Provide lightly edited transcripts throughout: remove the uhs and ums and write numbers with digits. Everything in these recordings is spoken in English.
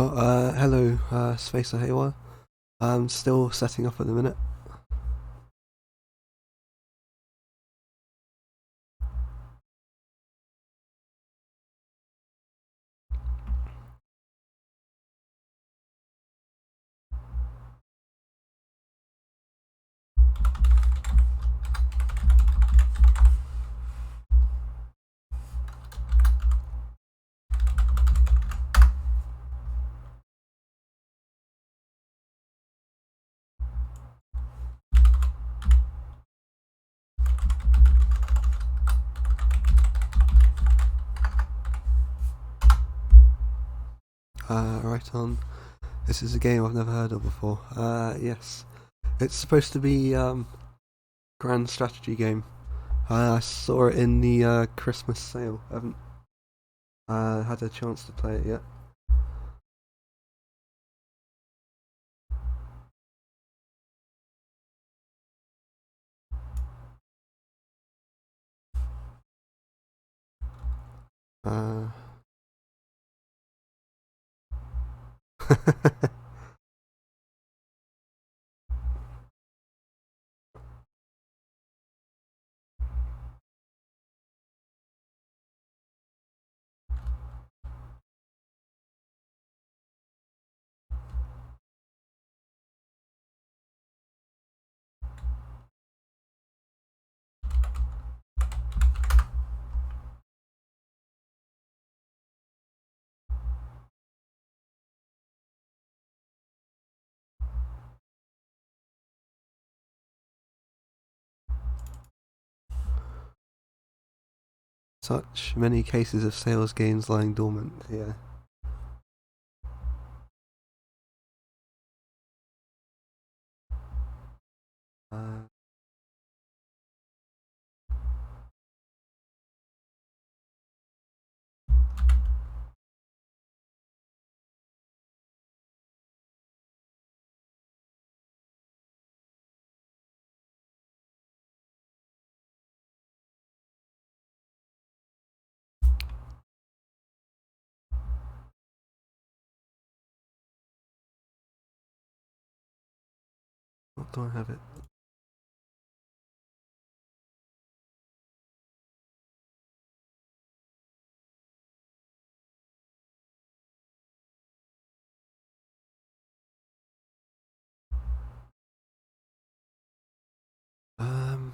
Oh, hello, Spacer Haywire. I'm still setting up at the minute. Right on. This is a game I've never heard of before. Yes. It's supposed to be grand strategy game. I saw it in the Christmas sale. I haven't had a chance to play it yet. Uh, Such many cases of sales gains lying dormant. Yeah. Uh, what do I have it? Um.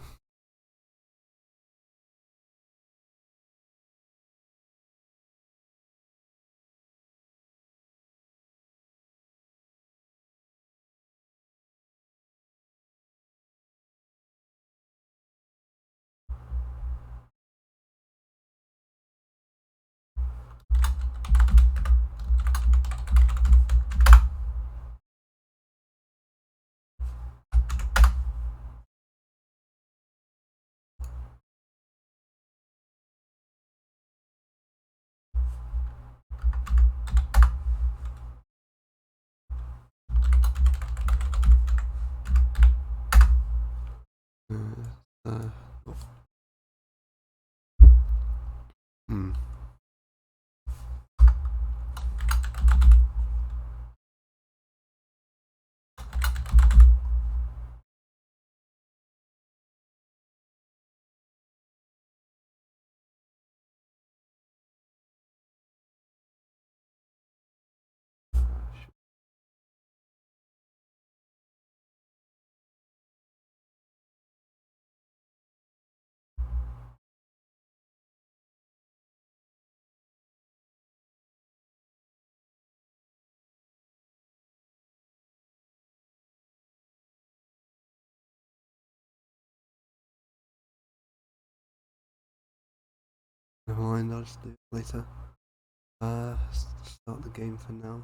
Uh, uh, hmm. Never mind. I'll just do it later. Start the game for now.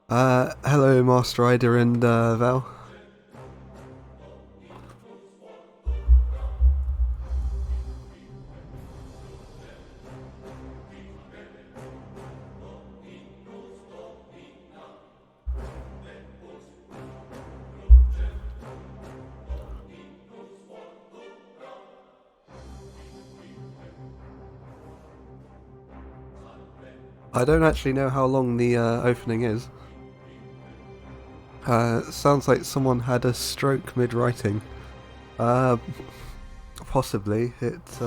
Hello, Master Rider and Val. I don't actually know how long the opening is. Sounds like someone had a stroke mid-writing. Possibly. It's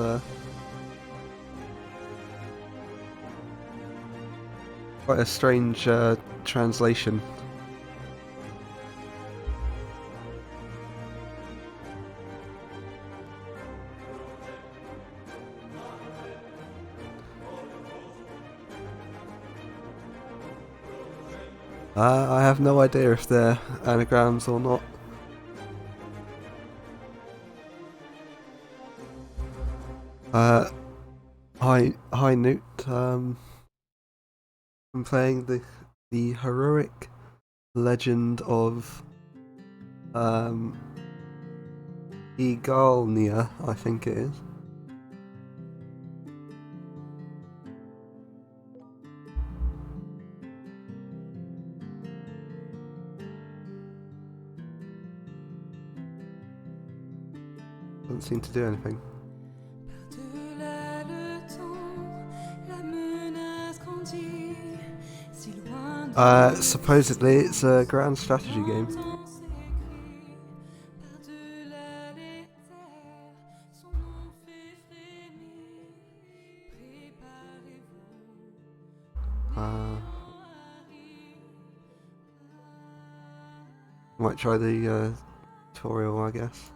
quite a strange translation. I have no idea if they're anagrams or not. Hi Newt. I'm playing the heroic legend of Eagarlnia, I think it is. Doesn't seem to do anything. Supposedly it's a grand strategy game. Might try the tutorial, I guess.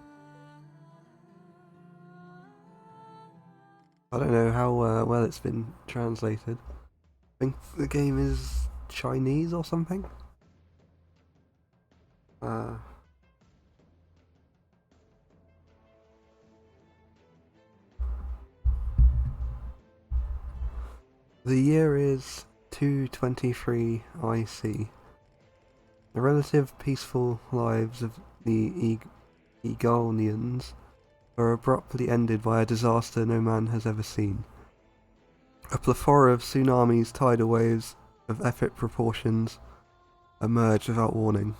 I don't know how well it's been translated. I think the game is Chinese or something. The year is 223 IC. The relative peaceful lives of the Eagarlnians are abruptly ended by a disaster no man has ever seen. A plethora of tsunamis, tidal waves of epic proportions emerge without warning.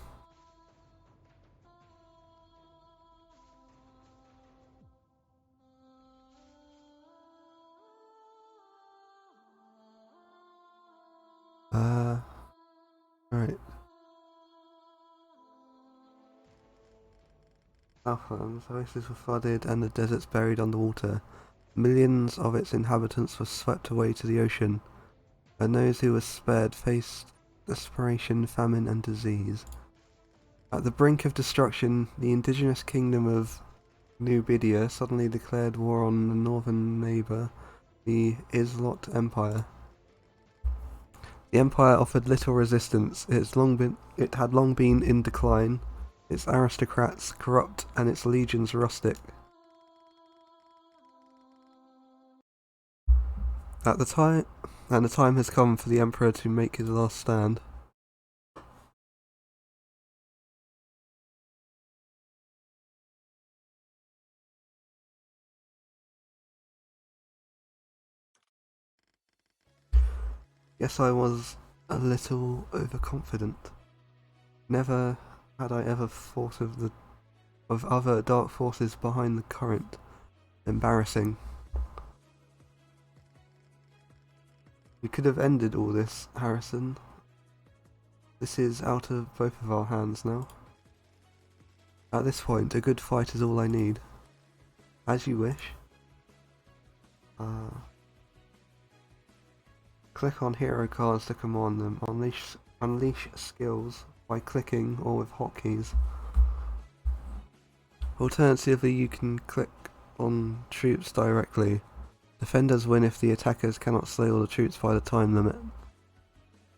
Right. Southlands, oases were flooded and the deserts buried underwater. Millions of its inhabitants were swept away to the ocean, and those who were spared faced desperation, famine, and disease. At the brink of destruction, the indigenous kingdom of Numidia suddenly declared war on the northern neighbour, the Islot Empire. The empire offered little resistance. It had long been in decline, its aristocrats corrupt and its legions rustic. And the time has come for the emperor to make his last stand. Guess I was a little overconfident. Never had I ever thought of other dark forces behind the current. Embarrassing. We could have ended all this, Harrison. This is out of both of our hands now. At this point, a good fight is all I need. As you wish. Click on hero cards to command them. Unleash skills by clicking or with hotkeys. Alternatively, you can click on troops directly. Defenders win if the attackers cannot slay all the troops by the time limit.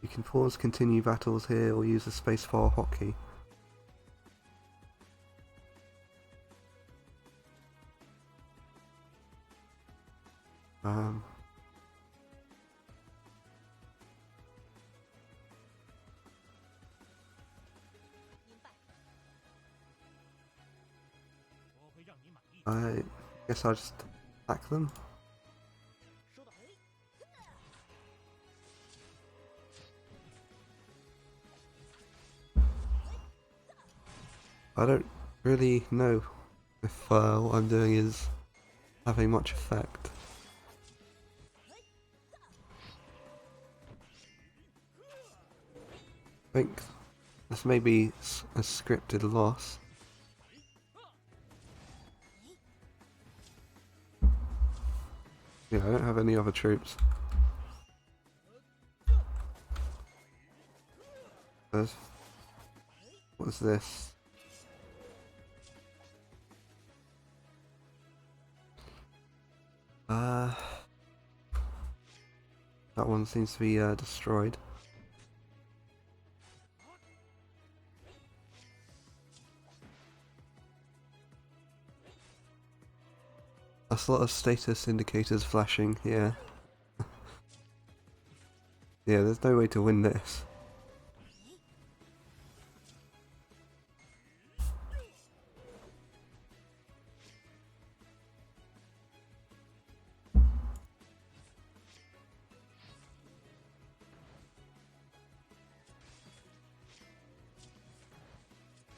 You can pause continue battles here or use the spacebar hotkey. I guess I'll just attack them. I don't really know if what I'm doing is having much effect. I think this may be a scripted loss. Yeah, I don't have any other troops. What's this? That one seems to be destroyed. That's a lot of status indicators flashing here. Yeah, there's no way to win this.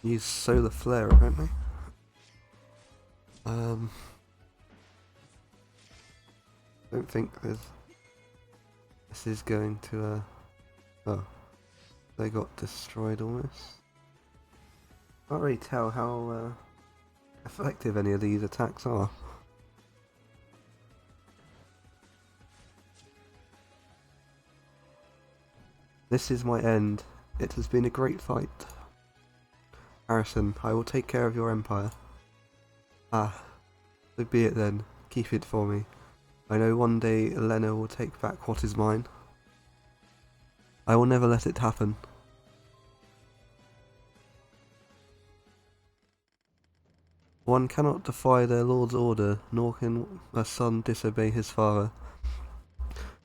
Use solar flare apparently. Don't think this is going to oh, they got destroyed almost. Can't really tell how effective any of these attacks are. This is my end. It has been a great fight. Harrison, I will take care of your empire. Ah, so be it then. Keep it for me. I know one day Eagarlnia will take back what is mine. I will never let it happen. One cannot defy their lord's order, nor can a son disobey his father.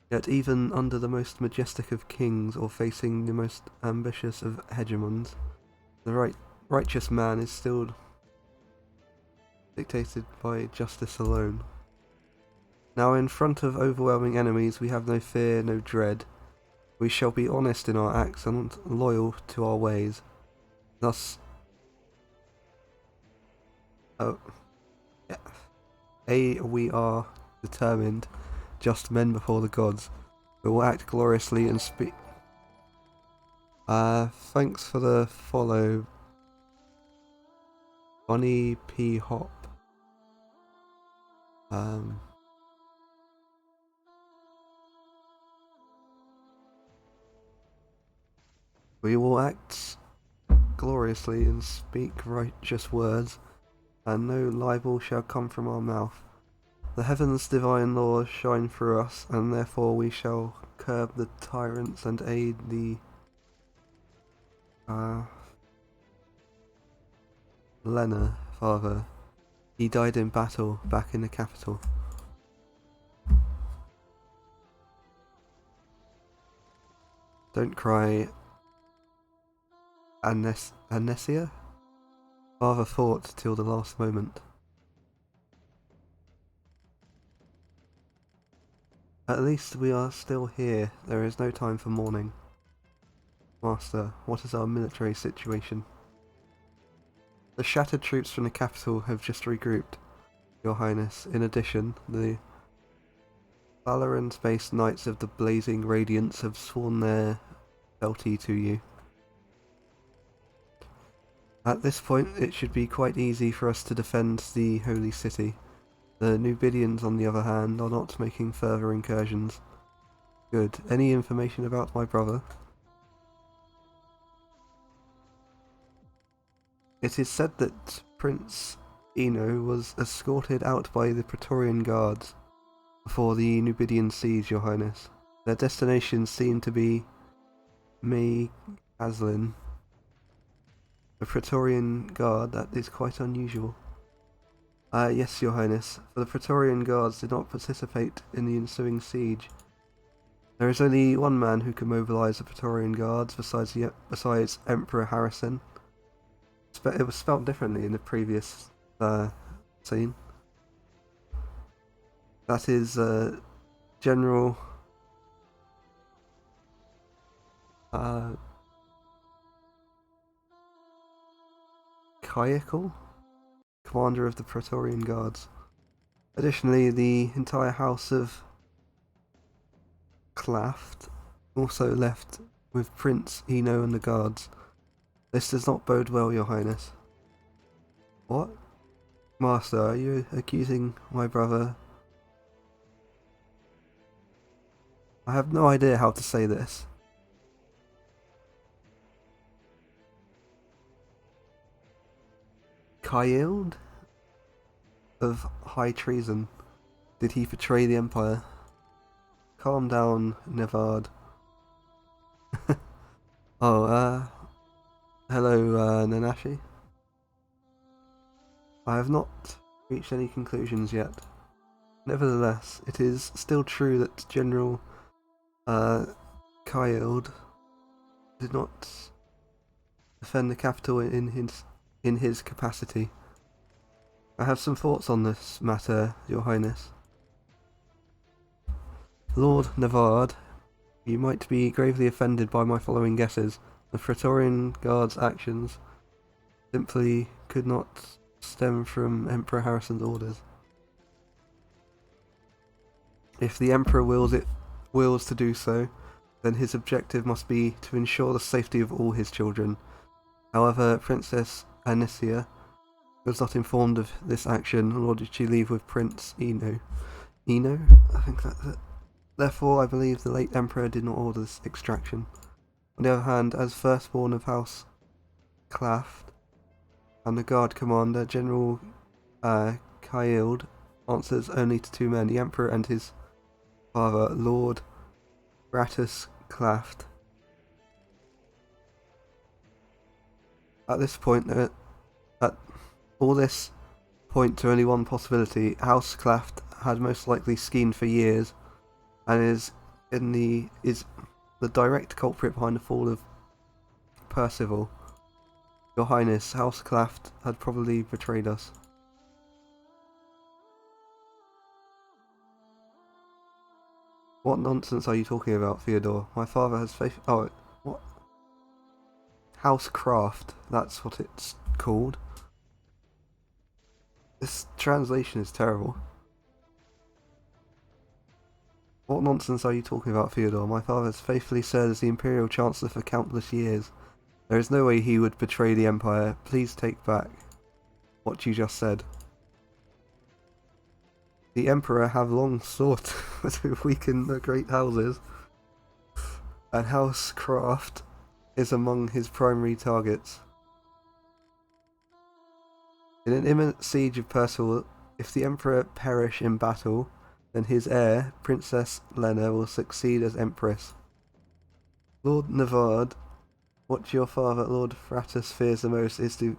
Yet even under the most majestic of kings, or facing the most ambitious of hegemons, the righteous man is still dictated by justice alone. Now in front of overwhelming enemies we have no fear, no dread. We shall be honest in our acts and loyal to our ways. Thus, we are determined, just men before the gods. We will act gloriously and speak. Thanks for the follow, Bonnie P. Hop. We will act gloriously and speak righteous words, and no libel shall come from our mouth. The heavens' divine laws shine through us, and therefore we shall curb the tyrants and aid the Eagarlnia father. He died in battle back in the capital. Don't cry, Anesia? Father fought till the last moment. At least we are still here. There is no time for mourning. Master, what is our military situation? The shattered troops from the capital have just regrouped, Your Highness. In addition, the Valorant-based Knights of the Blazing Radiance have sworn their fealty to you. At this point, it should be quite easy for us to defend the Holy City. The Nubidians, on the other hand, are not making further incursions. Good. Any information about my brother? It is said that Prince Eno was escorted out by the Praetorian Guards before the Nubidian siege, Your Highness. Their destination seemed to be Eagarlnia. The Praetorian Guard, that is quite unusual. Yes, Your Highness, for the Praetorian Guards did not participate in the ensuing siege. There is only one man who can mobilise the Praetorian Guards besides Emperor Harrison. It was spelt differently in the previous scene. That is General Kayakal, commander of the Praetorian Guards. Additionally, the entire house of Claft also left with Prince Eno and the guards. This does not bode well, Your Highness. What? Master, are you accusing my brother? I have no idea how to say this. Kyled? Of high treason. Did he betray the Empire? Calm down, Nevard. Oh, hello, Nanashi. I have not reached any conclusions yet. Nevertheless, it is still true that General Kyled did not defend the capital in his capacity. I have some thoughts on this matter, Your Highness. Lord Nevard, you might be gravely offended by my following guesses. The Praetorian Guard's actions simply could not stem from Emperor Harrison's orders. If the Emperor wills to do so, then his objective must be to ensure the safety of all his children. However, Princess Anicia was not informed of this action, nor did she leave with Prince Eno. Eno? I think that's it. Therefore, I believe the late Emperor did not order this extraction. On the other hand, as firstborn of House Claft and the Guard Commander, General Kyled answers only to two men, the Emperor and his father, Lord Bratus Claft. At this point, at all this point to only one possibility. House Claft had most likely schemed for years, and is the direct culprit behind the fall of Percival. Your Highness, House Claft had probably betrayed us. What nonsense are you talking about, Theodore? My father has faith. Oh, what? House Craft, that's what it's called. This translation is terrible. What nonsense are you talking about, Theodore? My father has faithfully served as the Imperial Chancellor for countless years. There is no way he would betray the Empire. Please take back what you just said. The Emperor have long sought to weaken the great houses, and House Craft is among his primary targets. In an imminent siege of Percival, if the Emperor perish in battle, then his heir, Princess Lena, will succeed as Empress. Lord Nevard, what your father, Lord Fratus, fears the most is to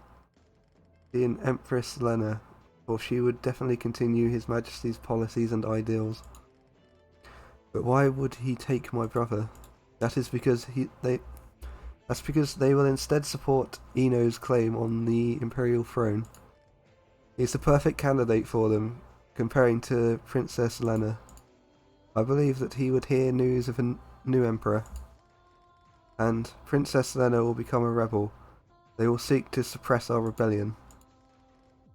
be an Empress Lena, for she would definitely continue His Majesty's policies and ideals. But why would he take my brother? That is because that's because they will instead support Eno's claim on the Imperial throne. He is the perfect candidate for them, comparing to Princess Lena. I believe that he would hear news of a new emperor, and Princess Lena will become a rebel. They will seek to suppress our rebellion.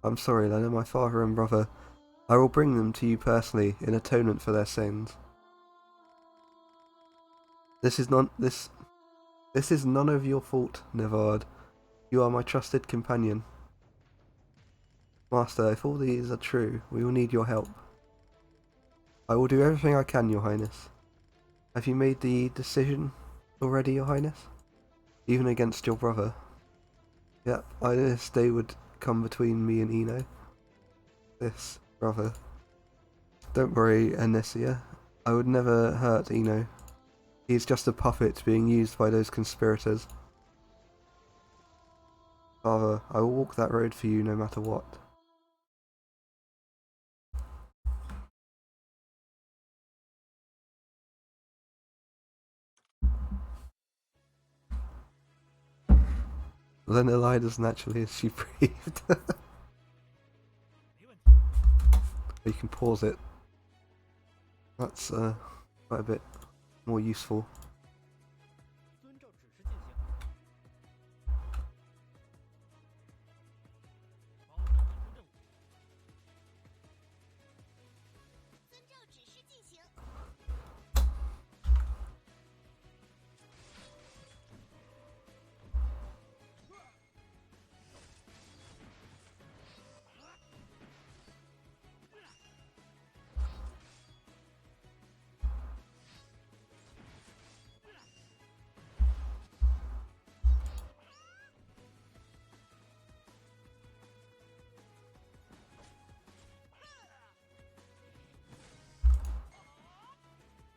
I'm sorry, Lena, my father and brother. I will bring them to you personally in atonement for their sins. This is none of your fault, Nevard. You are my trusted companion. Master, if all these are true, we will need your help. I will do everything I can, Your Highness. Have you made the decision already, Your Highness? Even against your brother? Yep, I knew this day would come between me and Eno. This brother. Don't worry, Anicia. I would never hurt Eno. He's just a puppet being used by those conspirators. Father, I will walk that road for you no matter what. Lena lied as naturally as she breathed. You can pause it. That's quite a bit more useful.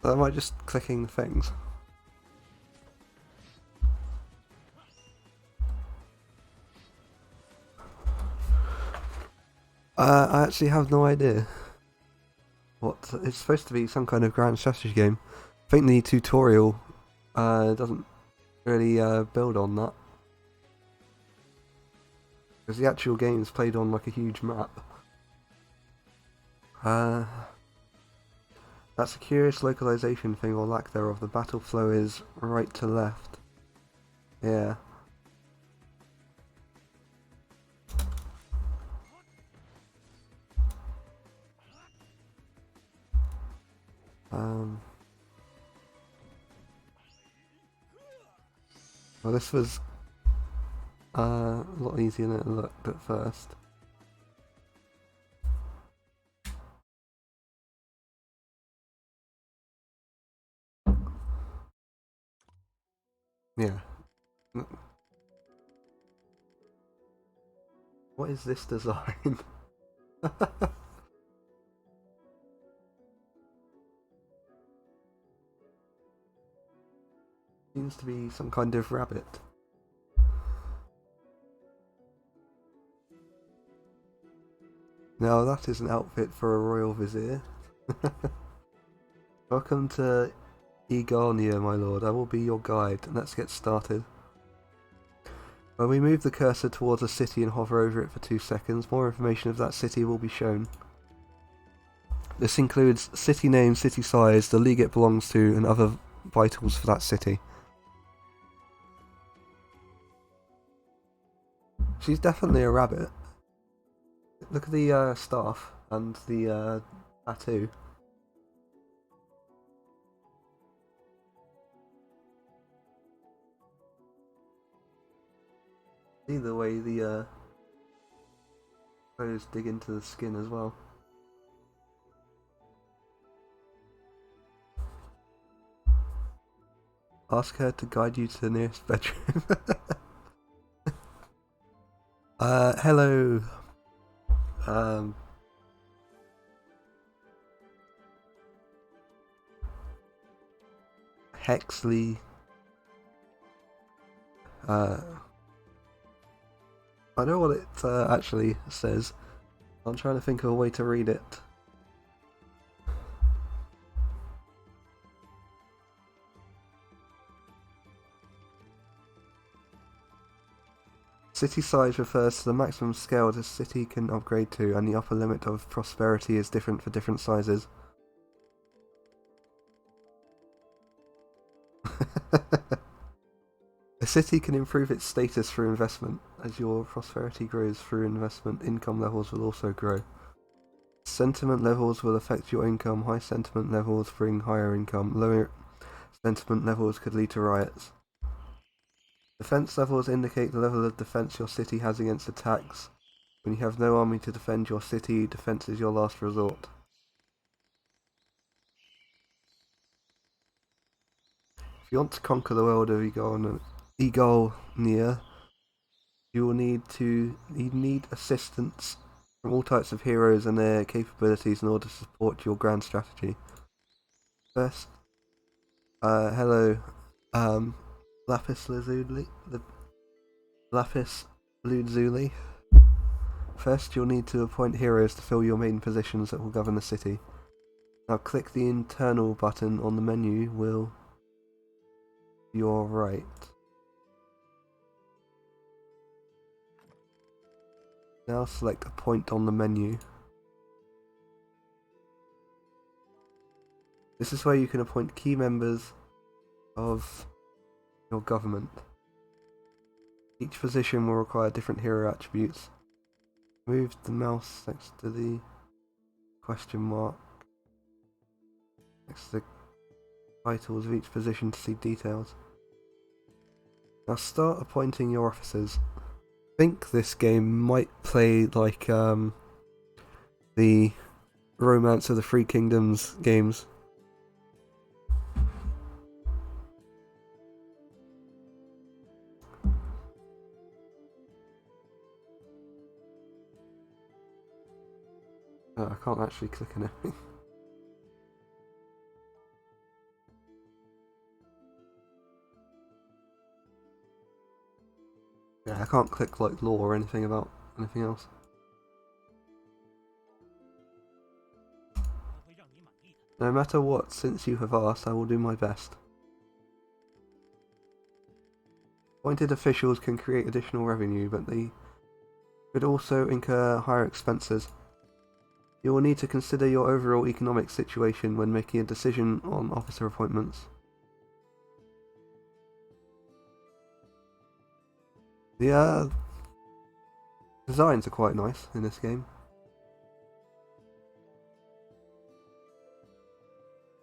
Am I just clicking the things? I actually have no idea. What it's supposed to be some kind of grand strategy game. I think the tutorial doesn't really build on that. Because the actual game is played on like a huge map. That's a curious localization thing or lack thereof. The battle flow is right to left. Yeah. Well, this was a lot easier than it looked at first. Yeah. What is this design? Seems to be some kind of rabbit. Now that is an outfit for a royal vizier. Welcome to Eagarlnia, my lord. I will be your guide. Let's get started. When we move the cursor towards a city and hover over it for 2 seconds, more information of that city will be shown. This includes city name, city size, the league it belongs to, and other vitals for that city. She's definitely a rabbit. Look at the staff and the tattoo. See the way the clothes dig into the skin as well. Ask her to guide you to the nearest bedroom. Hello. Hexley. I know what it actually says. I'm trying to think of a way to read it. City size refers to the maximum scale the city can upgrade to, and the upper limit of prosperity is different for different sizes. A city can improve its status through investment. As your prosperity grows through investment, income levels will also grow. Sentiment levels will affect your income. High sentiment levels bring higher income. Lower sentiment levels could lead to riots. Defense levels indicate the level of defense your city has against attacks. When you have no army to defend your city, defense is your last resort. If you want to conquer the world of Eagarlnia, you will need assistance from all types of heroes and their capabilities in order to support your grand strategy. First, hello, Lapis Lazuli, Lapis Lazuli. First, you'll need to appoint heroes to fill your main positions that will govern the city. Now click the internal button on the menu will your right. Now select a point on the menu. This is where you can appoint key members of your government. Each position will require different hero attributes. Move the mouse next to the question mark next to the titles of each position to see details. Now start appointing your officers. I think this game might play like the Romance of the Three Kingdoms games. I can't actually click on anything. Yeah, I can't click like law or anything about anything else. No matter what, since you have asked, I will do my best. Appointed officials can create additional revenue, but they could also incur higher expenses. You will need to consider your overall economic situation when making a decision on officer appointments. The designs are quite nice in this game.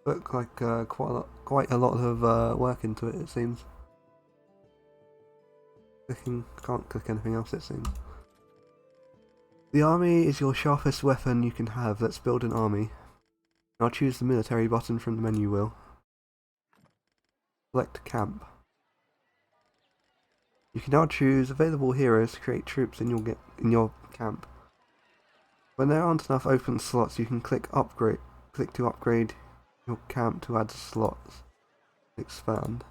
Look like quite a lot of work into it. It seems. Can't click anything else. It seems. The army is your sharpest weapon you can have. Let's build an army. Now choose the military button from the menu wheel. Select camp. You can now choose available heroes to create troops in your camp. When there aren't enough open slots, you can click to upgrade your camp to add slots. Expand.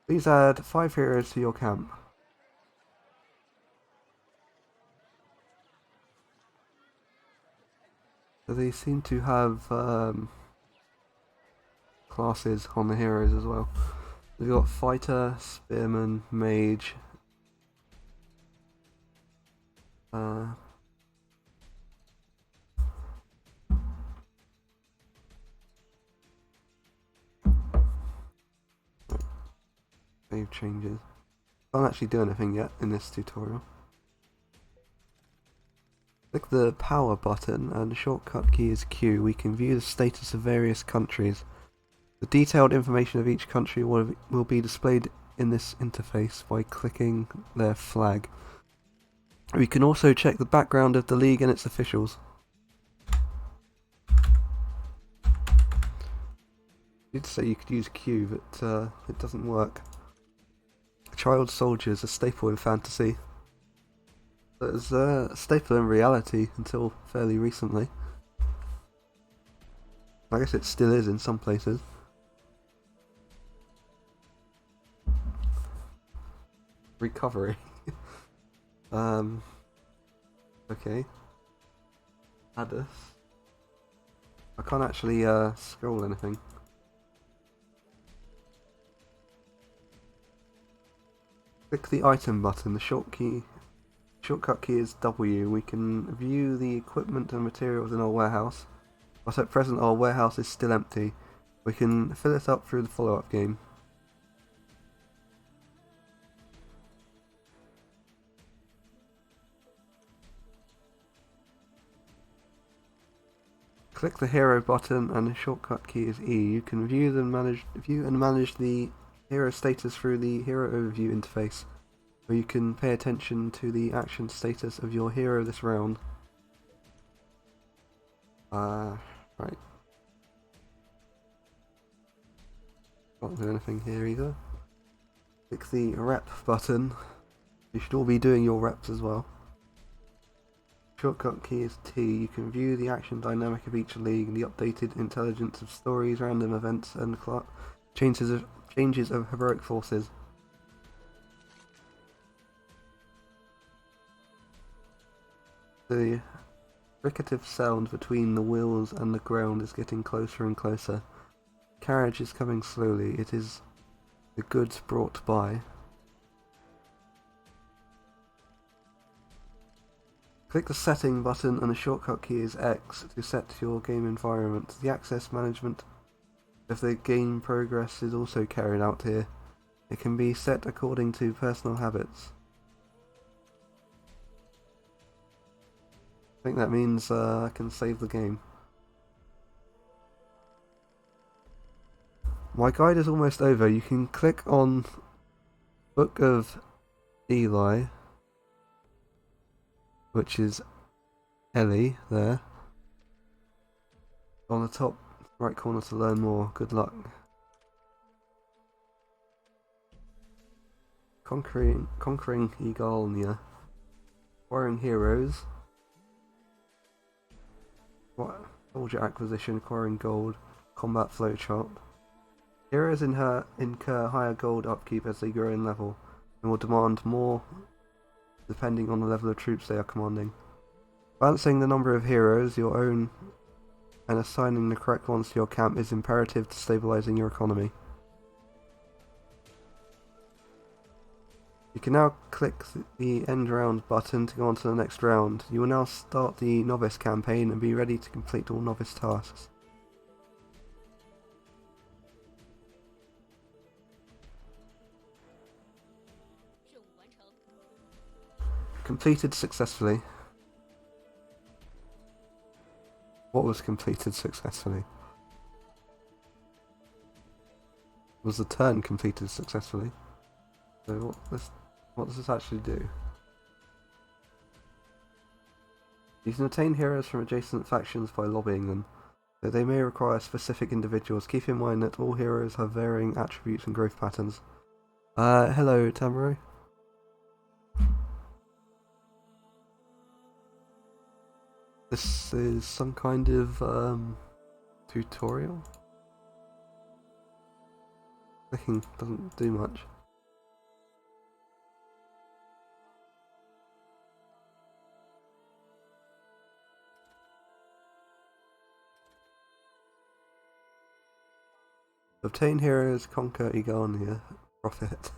Please add 5 heroes to your camp. So they seem to have classes on the heroes as well. We've got fighter, spearman, mage. Save changes. Can't actually do anything yet in this tutorial. Click the power button and the shortcut key is Q. We can view the status of various countries. The detailed information of each country will be displayed in this interface by clicking their flag. We can also check the background of the league and its officials. I did say you could use Q, but it doesn't work. Child soldiers, a staple in fantasy. It was a staple in reality until fairly recently. I guess it still is in some places. Recovery. Okay. Addis. I can't actually scroll anything. Click the item button. The shortcut key is W. We can view the equipment and materials in our warehouse, but at present our warehouse is still empty. We can fill it up through the follow-up game. Click the hero button and the shortcut key is E. You can view and manage the hero status through the hero overview interface, where you can pay attention to the action status of your hero this round. Right. Can't do anything here either. Click the rep button. You should all be doing your reps as well. Shortcut key is T. You can view the action dynamic of each league and the updated intelligence of stories, random events, and changes of heroic forces. The fricative sound between the wheels and the ground is getting closer and closer. The carriage is coming slowly. It is the goods brought by. Click the setting button and the shortcut key is X to set your game environment. The access management of the game progress is also carried out here. It can be set according to personal habits. I think that means I can save the game. My guide is almost over. You can click on Book of Eli, which is Ellie there, on the top right corner to learn more. Good luck. Conquering Eagarlnia. Acquiring heroes. What? Soldier acquisition, acquiring gold. Combat flowchart. Heroes incur higher gold upkeep as they grow in level, and will demand more depending on the level of troops they are commanding. Balancing the number of heroes, your own, and assigning the correct ones to your camp is imperative to stabilizing your economy. You can now click the end round button to go on to the next round. You will now start the novice campaign and be ready to complete all novice tasks. Completed successfully. What was completed successfully? Was the turn completed successfully? So what does this actually do? You can obtain heroes from adjacent factions by lobbying them, though they may require specific individuals. Keep in mind that all heroes have varying attributes and growth patterns. Hello, Tamaro. This is some kind of tutorial? Clicking doesn't do much. Obtain heroes, conquer Eagarlnia, profit.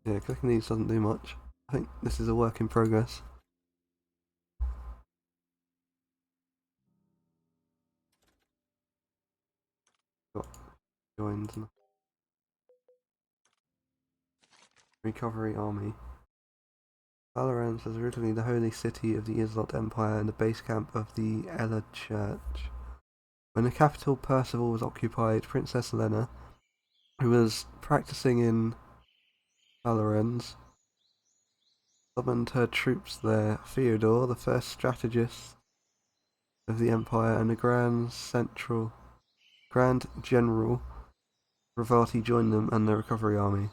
Yeah, clicking these doesn't do much. I think this is a work in progress. Got joined. Recovery Army. Valorant was originally the holy city of the Islot Empire and the base camp of the Ella Church. When the capital Percival was occupied, Princess Lena, who was practicing in Valorant, summoned her troops there. Theodore, the first strategist of the Empire, and the Grand General Ravati joined them and the Recovery Army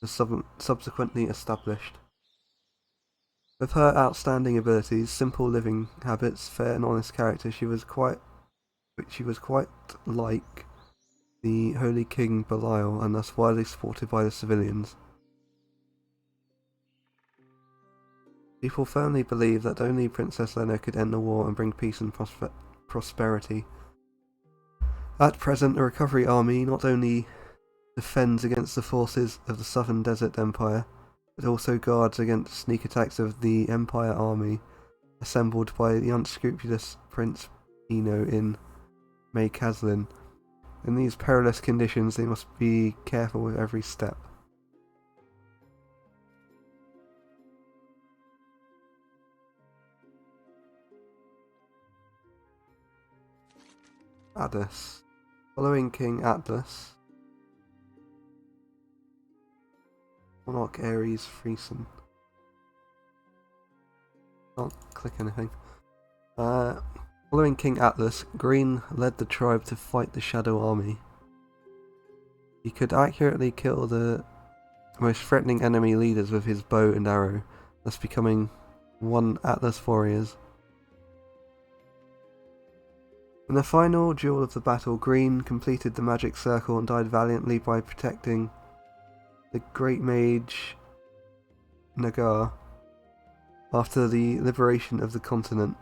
was subsequently established. With her outstanding abilities, simple living habits, fair and honest character, she was quite like the Holy King Belial, and thus widely supported by the civilians. People firmly believe that only Princess Lena could end the war and bring peace and prosperity. At present, the Recovery Army not only defends against the forces of the Southern Desert Empire, but also guards against sneak attacks of the Empire Army, assembled by the unscrupulous Prince Eno in May Caslin. In these perilous conditions, they must be careful with every step. Addis. Following King Atlas, Monarch Ares Friesen. Can't click anything. Following King Atlas, Green led the tribe to fight the Shadow Army. He could accurately kill the most threatening enemy leaders with his bow and arrow, thus becoming one Atlas warriors. In the final duel of the battle, Green completed the magic circle and died valiantly by protecting the great mage Nagar after the liberation of the continent.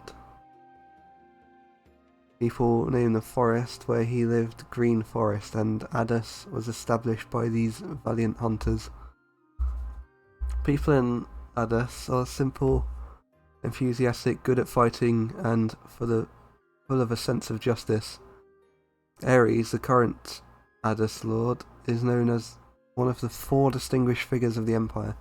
People named the forest where he lived Green Forest, and Addis was established by these valiant hunters. People in Addis are simple, enthusiastic, good at fighting, and full of a sense of justice. Ares, the current Addis Lord, is known as one of the 4 distinguished figures of the Empire.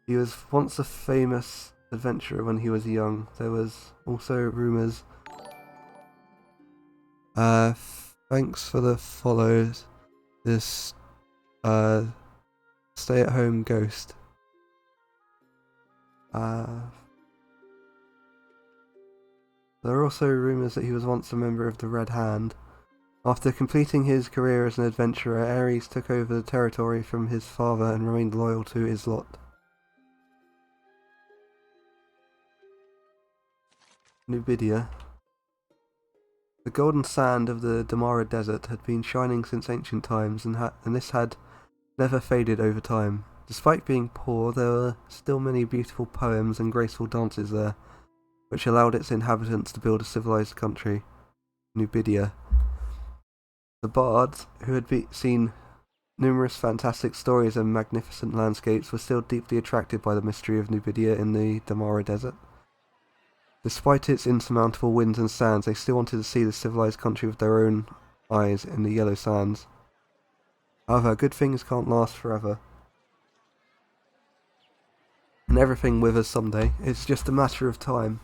He was once a famous adventurer when he was young. There was also rumours. Thanks for the follows. This stay-at-home ghost. There are also rumours that he was once a member of the Red Hand. After completing his career as an adventurer, Ares took over the territory from his father and remained loyal to Islot. Numidia. The golden sand of the Damara Desert had been shining since ancient times, and this had never faded over time. Despite being poor, there were still many beautiful poems and graceful dances there, which allowed its inhabitants to build a civilized country, Numidia. The bards, who had seen numerous fantastic stories and magnificent landscapes, were still deeply attracted by the mystery of Numidia in the Damara Desert. Despite its insurmountable winds and sands, they still wanted to see the civilized country with their own eyes in the yellow sands. However, good things can't last forever. And everything withers someday. It's just a matter of time,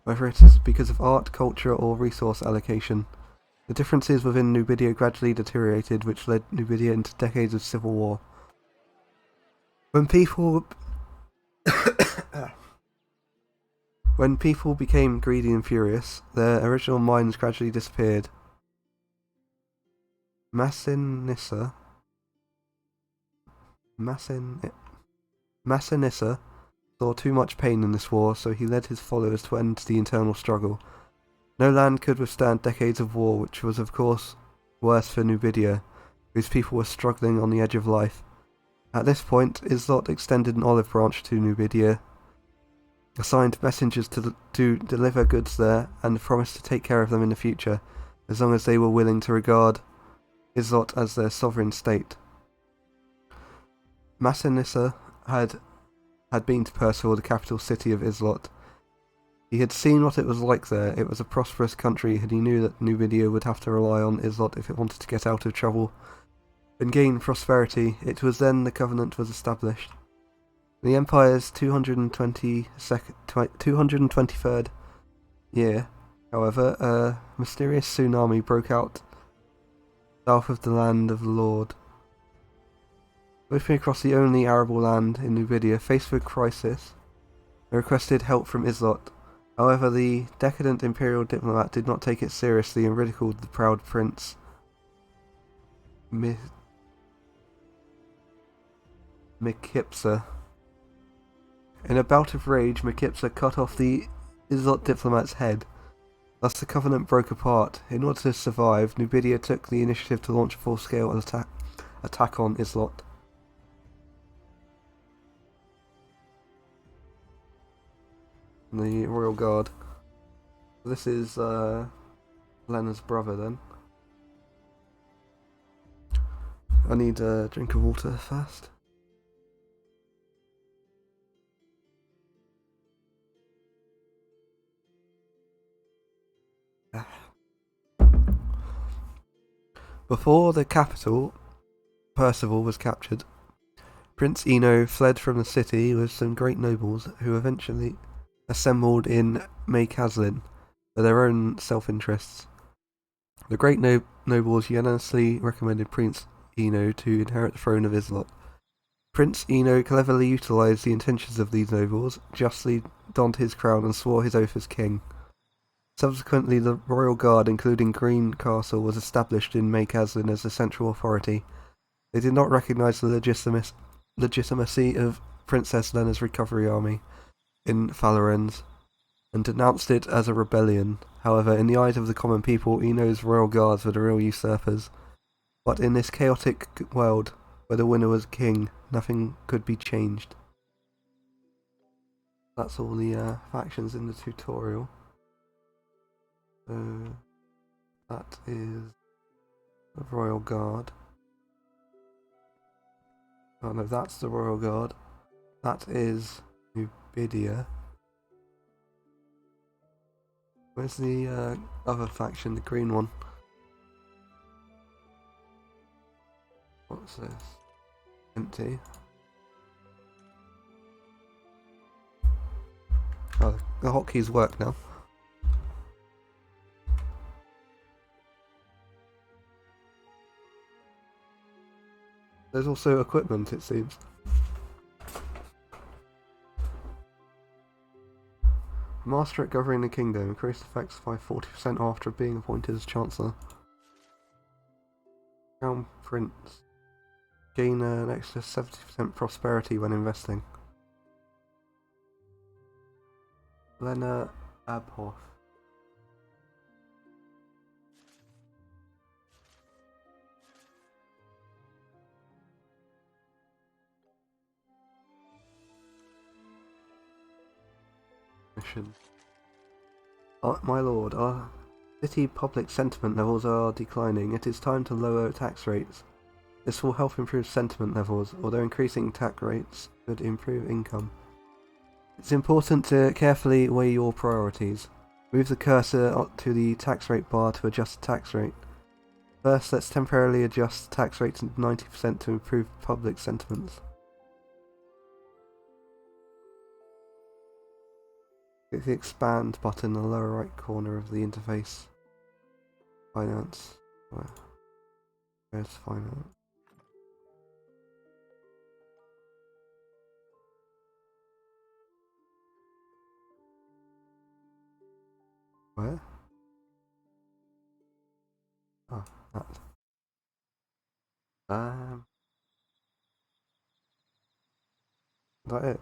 whether it is because of art, culture, or resource allocation. The differences within Numidia gradually deteriorated, which led Numidia into decades of civil war. When people became greedy and furious, their original minds gradually disappeared. Massinissa saw too much pain in this war, so he led his followers to end the internal struggle. No land could withstand decades of war, which was of course worse for Numidia, whose people were struggling on the edge of life. At this point, Islot extended an olive branch to Numidia, assigned messengers to deliver goods there, and promised to take care of them in the future, as long as they were willing to regard Islot as their sovereign state. Massinissa had been to Percival, the capital city of Islot. He had seen what it was like there. It was a prosperous country, and he knew that Numidia would have to rely on Islot if it wanted to get out of trouble and gain prosperity. It was then the Covenant was established. In the Empire's 223rd year, however, a mysterious tsunami broke out south of the land of the Lord. Moving across the only arable land in Numidia, faced with crisis, they requested help from Islot. However, the decadent imperial diplomat did not take it seriously and ridiculed the proud prince Micipsa. In a bout of rage, Micipsa cut off the Islot diplomat's head. Thus the Covenant broke apart. In order to survive, Numidia took the initiative to launch a full-scale attack on Islot. The Royal Guard. This is Lena's brother then. I need a drink of water first. Before the capital, Percival, was captured, Prince Eno fled from the city with some great nobles who eventually assembled in May Caslin for their own self-interests. The great nobles unanimously recommended Prince Eno to inherit the throne of Islot. Prince Eno cleverly utilised the intentions of these nobles, justly donned his crown and swore his oath as king. Subsequently, the Royal Guard, including Green Castle, was established in May Caslin as the central authority. They did not recognise the legitimacy of Princess Lena's recovery army in Falerens, and denounced it as a rebellion. However, in the eyes of the common people, Eno's royal guards were the real usurpers. But in this chaotic world, where the winner was king, nothing could be changed. That's all the factions in the tutorial. That is the Royal Guard. Oh no, that's the Royal Guard. That is Nubidia. Where's the other faction, the green one? What's this? Empty. Oh, the hotkeys work now. There's also equipment, it seems. Master at governing the kingdom. Increased effects by 40% after being appointed as Chancellor. Crown Prince. Gain an extra 70% prosperity when investing. Lena Abhoff. Mission. My lord, our city public sentiment levels are declining. It is time to lower tax rates. This will help improve sentiment levels, although increasing tax rates could improve income. It's important to carefully weigh your priorities. Move the cursor up to the tax rate bar to adjust the tax rate. First, let's temporarily adjust the tax rate to 90% to improve public sentiments. Click the expand button in the lower right corner of the interface. Finance. Where's finance? Where? Oh, that. Is that it?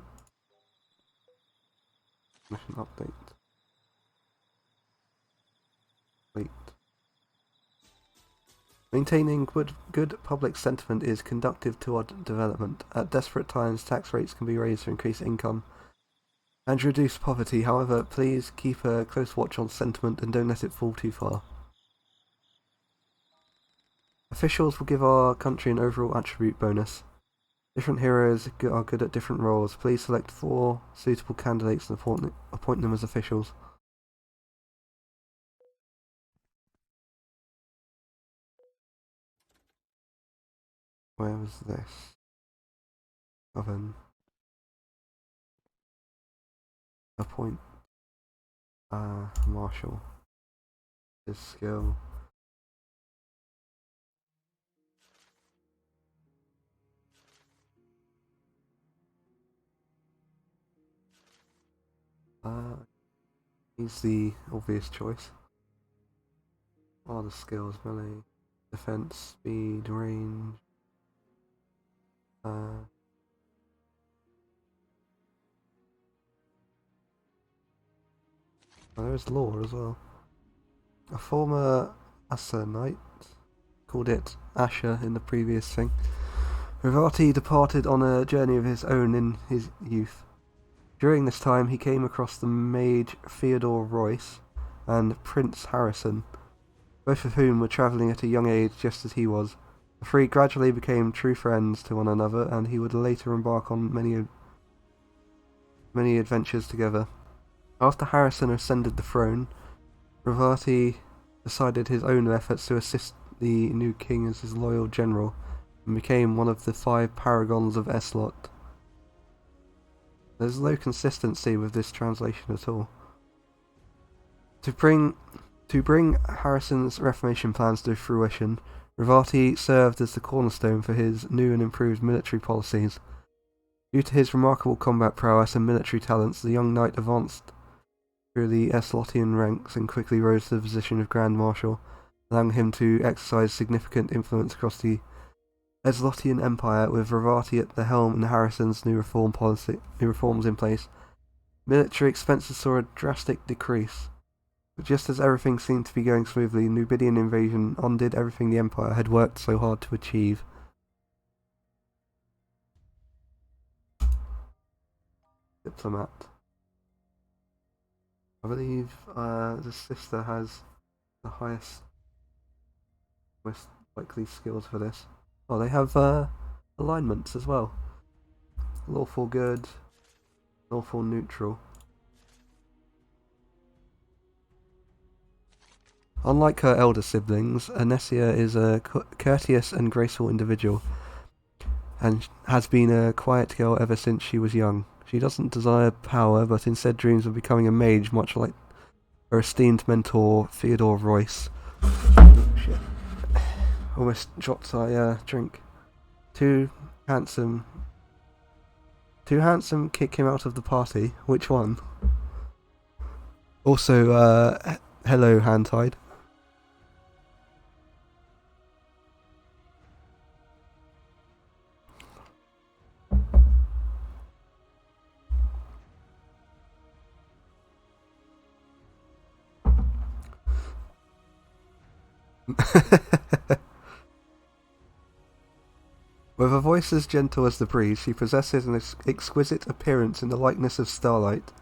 Mission update. Wait. Maintaining good public sentiment is conducive to our development. At desperate times, tax rates can be raised to increase income and reduce poverty. However, please keep a close watch on sentiment and don't let it fall too far. Officials will give our country an overall attribute bonus. Different heroes are good at different roles. Please select 4 suitable candidates and appoint them as officials. Where was this? Oven. Appoint. Marshal. His skill. He's the obvious choice. What are the skills? Melee, defense, speed, range. There's lore as well. A former Asa knight called it Asher in the previous thing. Rivati departed on a journey of his own in his youth. During this time, he came across the mage Theodore Royce and Prince Harrison, both of whom were travelling at a young age just as he was. The three gradually became true friends to one another, and he would later embark on many adventures together. After Harrison ascended the throne, Rivati decided his own efforts to assist the new king as his loyal general, and became one of the 5 paragons of Eslot. There's no consistency with this translation at all. To bring Harrison's reformation plans to fruition, Rivati served as the cornerstone for his new and improved military policies. Due to his remarkable combat prowess and military talents, the young knight advanced through the Eslotian ranks and quickly rose to the position of Grand Marshal, allowing him to exercise significant influence across the Eslotian Empire. With Rivati at the helm and Harrison's new reforms in place, military expenses saw a drastic decrease. But just as everything seemed to be going smoothly, Nubidian invasion undid everything the Empire had worked so hard to achieve. Diplomat. I believe the sister has the highest most likely skills for this. Oh, they have alignments as well. Lawful good, lawful neutral. Unlike her elder siblings, Anesia is a courteous and graceful individual, and has been a quiet girl ever since she was young. She doesn't desire power, but instead dreams of becoming a mage, much like her esteemed mentor, Theodore Royce. Shit. Almost dropped my drink. Too handsome kick him out of the party. Which one? Also, hello, Hand-Tied. With a voice as gentle as the breeze, she possesses an exquisite appearance in the likeness of starlight,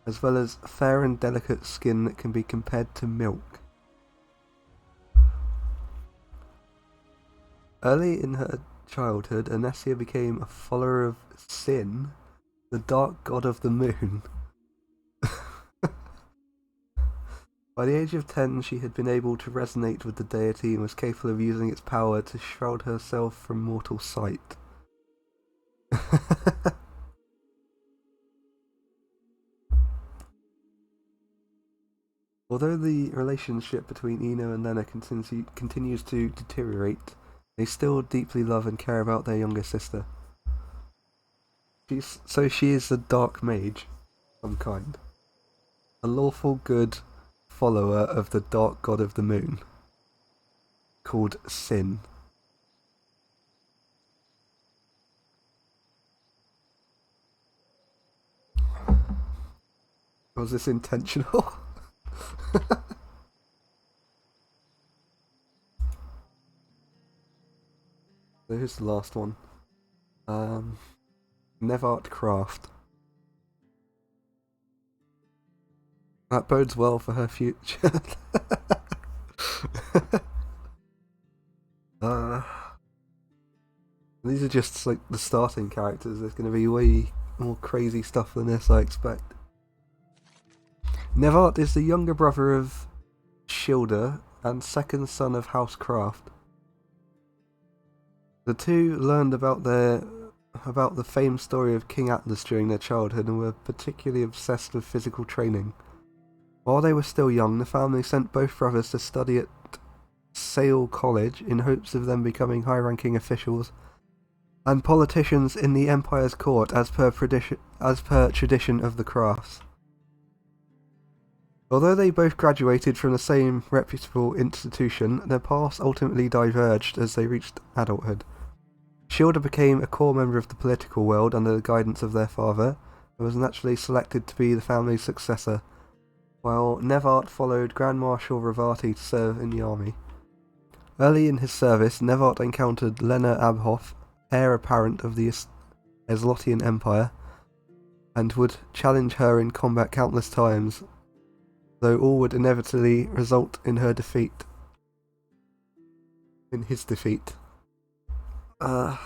as well as fair and delicate skin that can be compared to milk. Early in her childhood, Anesia became a follower of Sin, the dark god of the moon. By the age of 10, she had been able to resonate with the deity and was capable of using its power to shroud herself from mortal sight. Although the relationship between Ino and Lena continues to deteriorate, they still deeply love and care about their younger sister. She is a dark mage, of some kind. A lawful good follower of the dark god of the moon, called Sin. Was this intentional? So here's the last one. Nevart Craft. That bodes well for her future. These are just like the starting characters. There's going to be way more crazy stuff than this, I expect. Nevart is the younger brother of Shilda and second son of House Craft. The two learned about the famed story of King Atlas during their childhood and were particularly obsessed with physical training. While they were still young, the family sent both brothers to study at Sale College in hopes of them becoming high-ranking officials and politicians in the Empire's court as per tradition of the crafts. Although they both graduated from the same reputable institution, their paths ultimately diverged as they reached adulthood. Shilda became a core member of the political world under the guidance of their father, and was naturally selected to be the family's successor, while Nevart followed Grand Marshal Ravati to serve in the army. Early in his service, Nevart encountered Lena Abhoff, heir apparent of the Eslottian Empire, and would challenge her in combat countless times, though all would inevitably result in her defeat. In his defeat. Put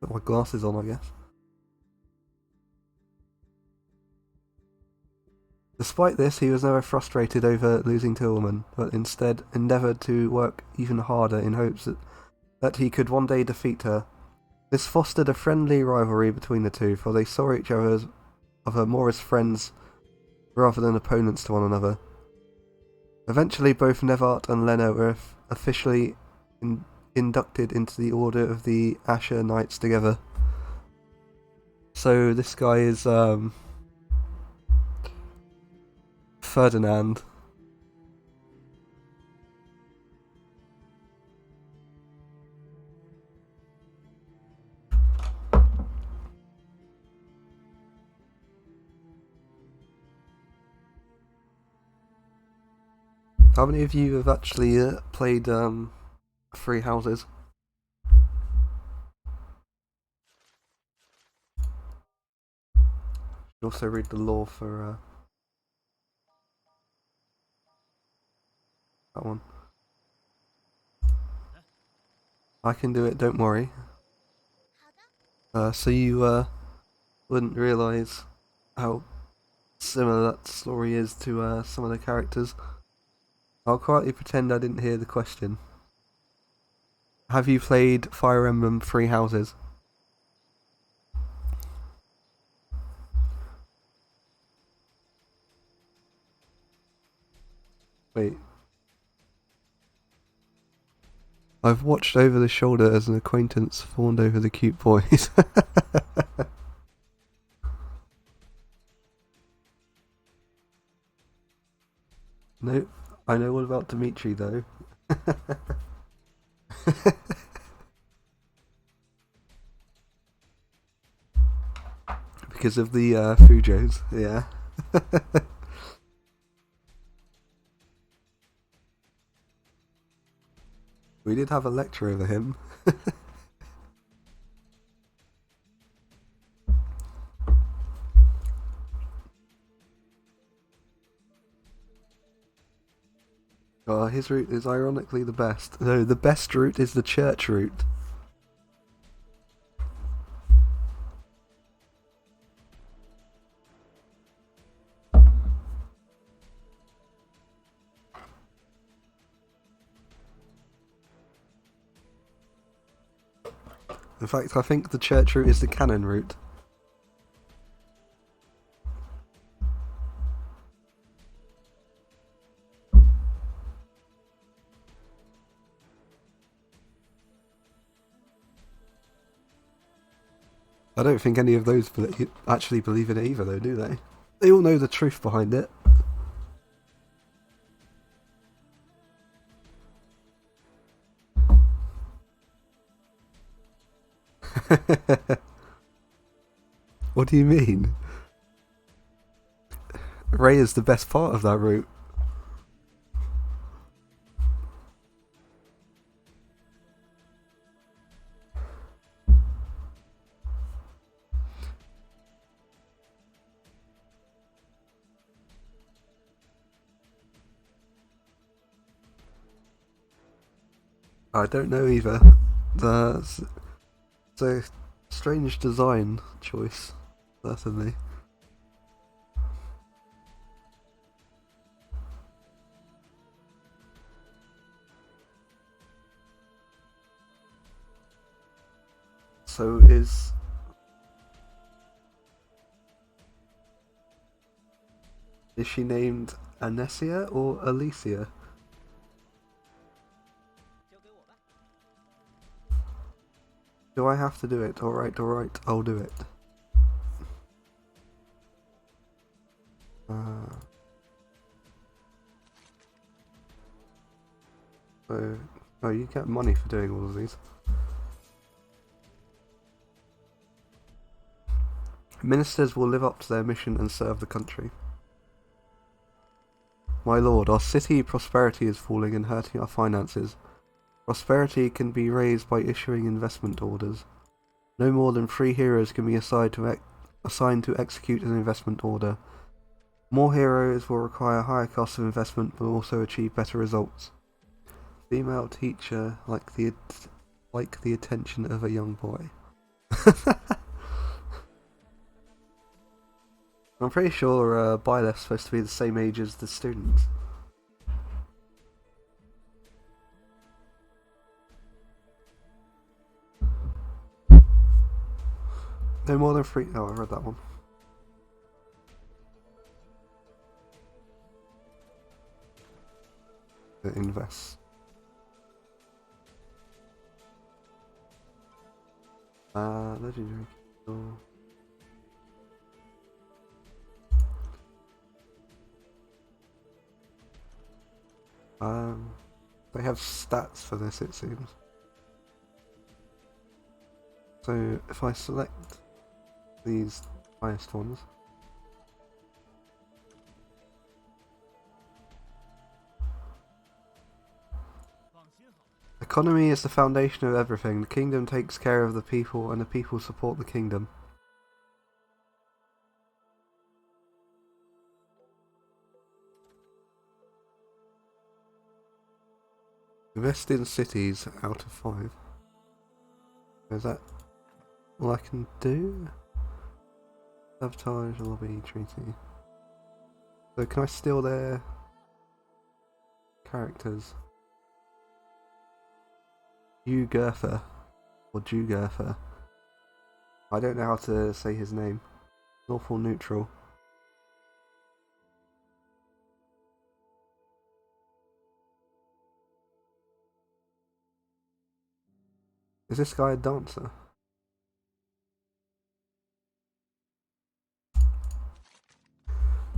my glasses on, I guess. Despite this, he was never frustrated over losing to a woman, but instead endeavoured to work even harder in hopes that he could one day defeat her. This fostered a friendly rivalry between the two, for they saw each other more as friends rather than opponents to one another. Eventually, both Nevart and Lena were officially inducted into the Order of the Asher Knights together. So this guy is Ferdinand. How many of you have actually played Three Houses? You also read the lore for that one. I can do it, don't worry. So you wouldn't realise how similar that story is to some of the characters. I'll quietly pretend I didn't hear the question. Have you played Fire Emblem Three Houses? Wait. I've watched over the shoulder as an acquaintance fawned over the cute boys. No, I know all about Dimitri though. Because of the Fujos, yeah. We did have a lecture over him. His route is ironically the best. No, the best route is the church route. In fact, I think the church route is the canon route. I don't think any of those actually believe in it either, though, do they? They all know the truth behind it. What do you mean? Ray is the best part of that route. I don't know either. It's a strange design choice, certainly. So is she named Anesia or Alicia? Do I have to do it? Alright, I'll do it. Oh, you get money for doing all of these. Ministers will live up to their mission and serve the country. My lord, our city prosperity is falling and hurting our finances. Prosperity can be raised by issuing investment orders. No more than 3 heroes can be assigned to execute an investment order. More heroes will require higher costs of investment but also achieve better results. Female teacher like the attention of a young boy. I'm pretty sure Byleth's supposed to be the same age as the students. No more than 3. Oh, I read that one. Invest. Legendary. They have stats for this, it seems. So if I select these highest ones, economy is the foundation of everything. The kingdom takes care of the people and the people support the kingdom. Invest in cities out of 5. Is that all I can do? Sabotage, lobby, treaty. So can I steal their characters? Eagarlnia or Eagarlnia. I don't know how to say his name. North or neutral. Is this guy a dancer?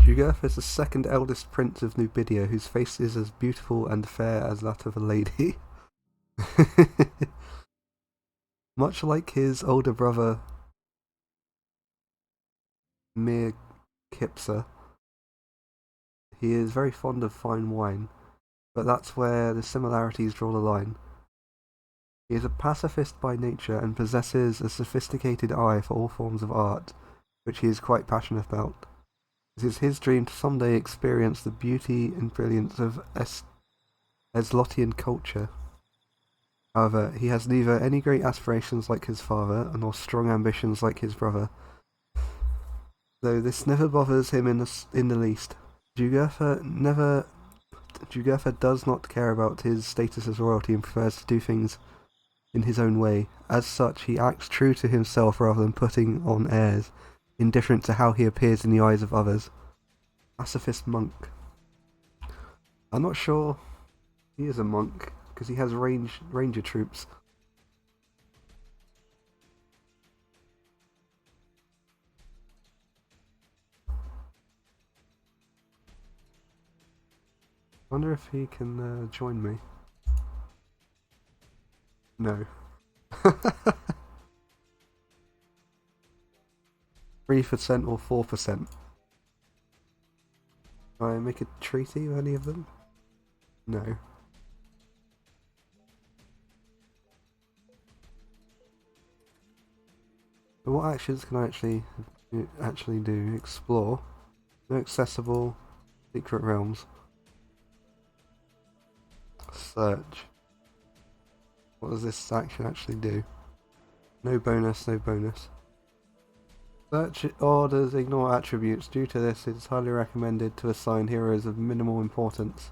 Eagarlnia is the second eldest prince of Numidia, whose face is as beautiful and fair as that of a lady. Much like his older brother Mir Kipsa, he is very fond of fine wine, but that's where the similarities draw the line. He is a pacifist by nature and possesses a sophisticated eye for all forms of art, which he is quite passionate about. It is his dream to someday experience the beauty and brilliance of Eslottian culture. However, he has neither any great aspirations like his father, nor strong ambitions like his brother, though this never bothers him in the least. Eagarlnia does not care about his status as royalty and prefers to do things in his own way. As such, he acts true to himself rather than putting on airs, indifferent to how he appears in the eyes of others. Pacifist monk. I'm not sure he is a monk, because he has ranger troops. Wonder if he can join me. No. 3% or 4%. Can I make a treaty with any of them? No. But what actions can I actually do? Explore. No accessible secret realms. Search. What does this action actually do? No bonus, no bonus. Search orders ignore attributes. Due to this, it is highly recommended to assign heroes of minimal importance.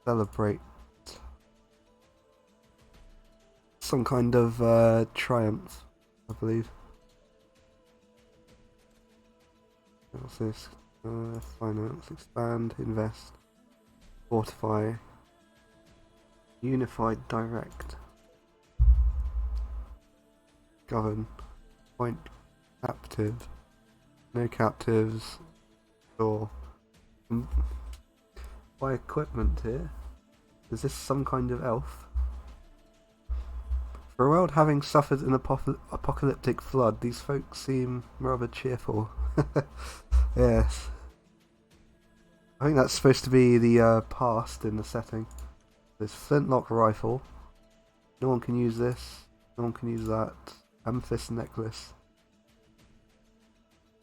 Celebrate. Some kind of triumph, I believe. What's this? Finance, expand, invest, fortify, unified, direct, govern, point captive, no captives, or buy equipment here. Is this some kind of elf? For a world having suffered an apocalyptic flood, these folks seem rather cheerful. Yes. I think that's supposed to be the past in the setting. This flintlock rifle. No one can use this. No one can use that. Amethyst necklace.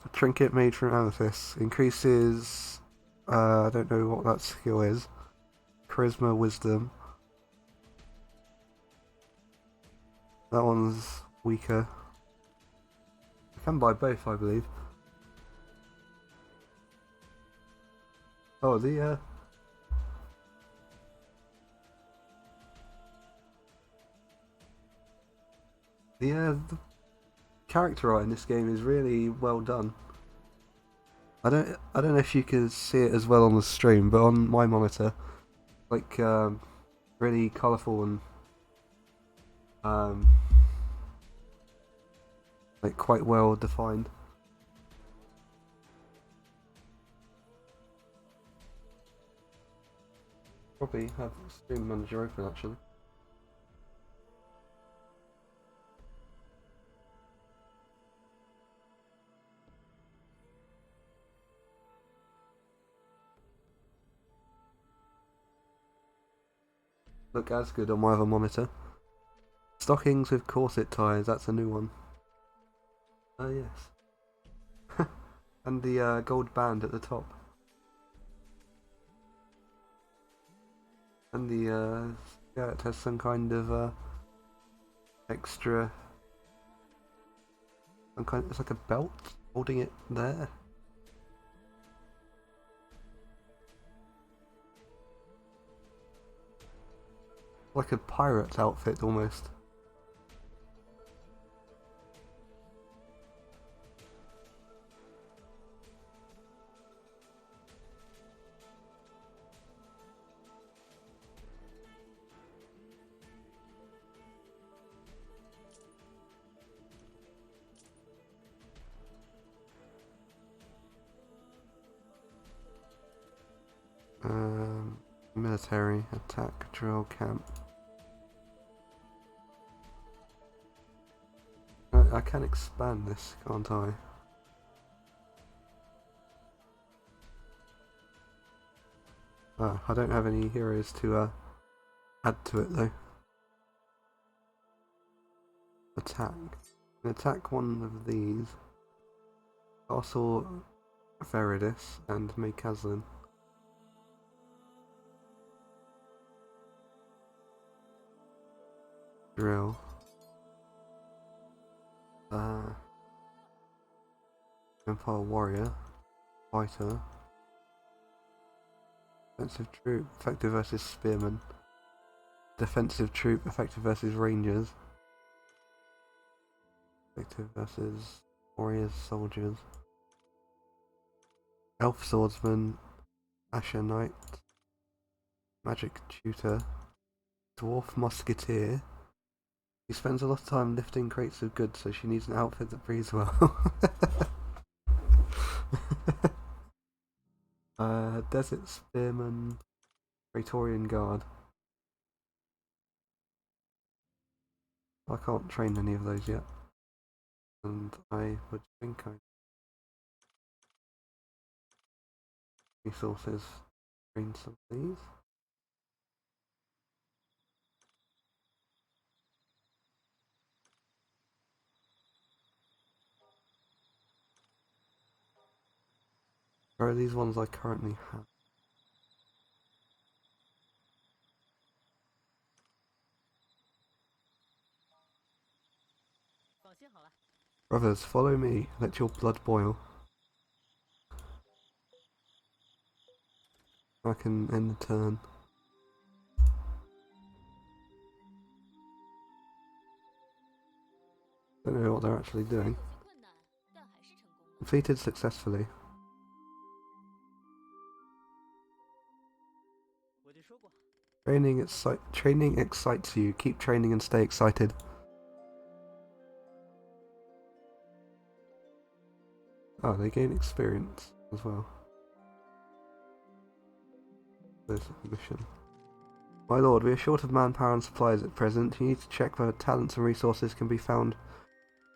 A trinket made from amethyst. Increases... I don't know what that skill is. Charisma, wisdom. That one's weaker. I can buy both, I believe. Oh, the character art in this game is really well done. I don't know if you can see it as well on the stream, but on my monitor, like really colourful and like quite well defined. Probably have Stream Manager open actually. Look as good on my other monitor. Stockings with corset ties, that's a new one. Oh yes. And the gold band at the top. And the yeah, it has some kind of extra. It's like a belt holding it there. Like a pirate's outfit almost. Military attack drill camp. I can expand this, can't I? I don't have any heroes to add to it though. Attack. Attack one of these. Castle Veridis and Mekazlin. Drill. Empire Warrior. Fighter. Defensive Troop. Effective versus Spearman. Defensive Troop. Effective versus Rangers. Effective versus Warriors, Soldiers. Elf Swordsman. Asher Knight. Magic Tutor. Dwarf Musketeer. She spends a lot of time lifting crates of goods, so she needs an outfit that breathes well. Desert Spearman, Praetorian Guard. I can't train any of those yet, and I would think I resources train some of these. Where are these ones I currently have? Brothers, follow me. Let your blood boil. I can end the turn. Don't know what they're actually doing. Completed successfully. Training excites you. Keep training and stay excited. Oh, they gain experience as well. This mission. My lord, we are short of manpower and supplies at present. You need to check whether talents and resources can be found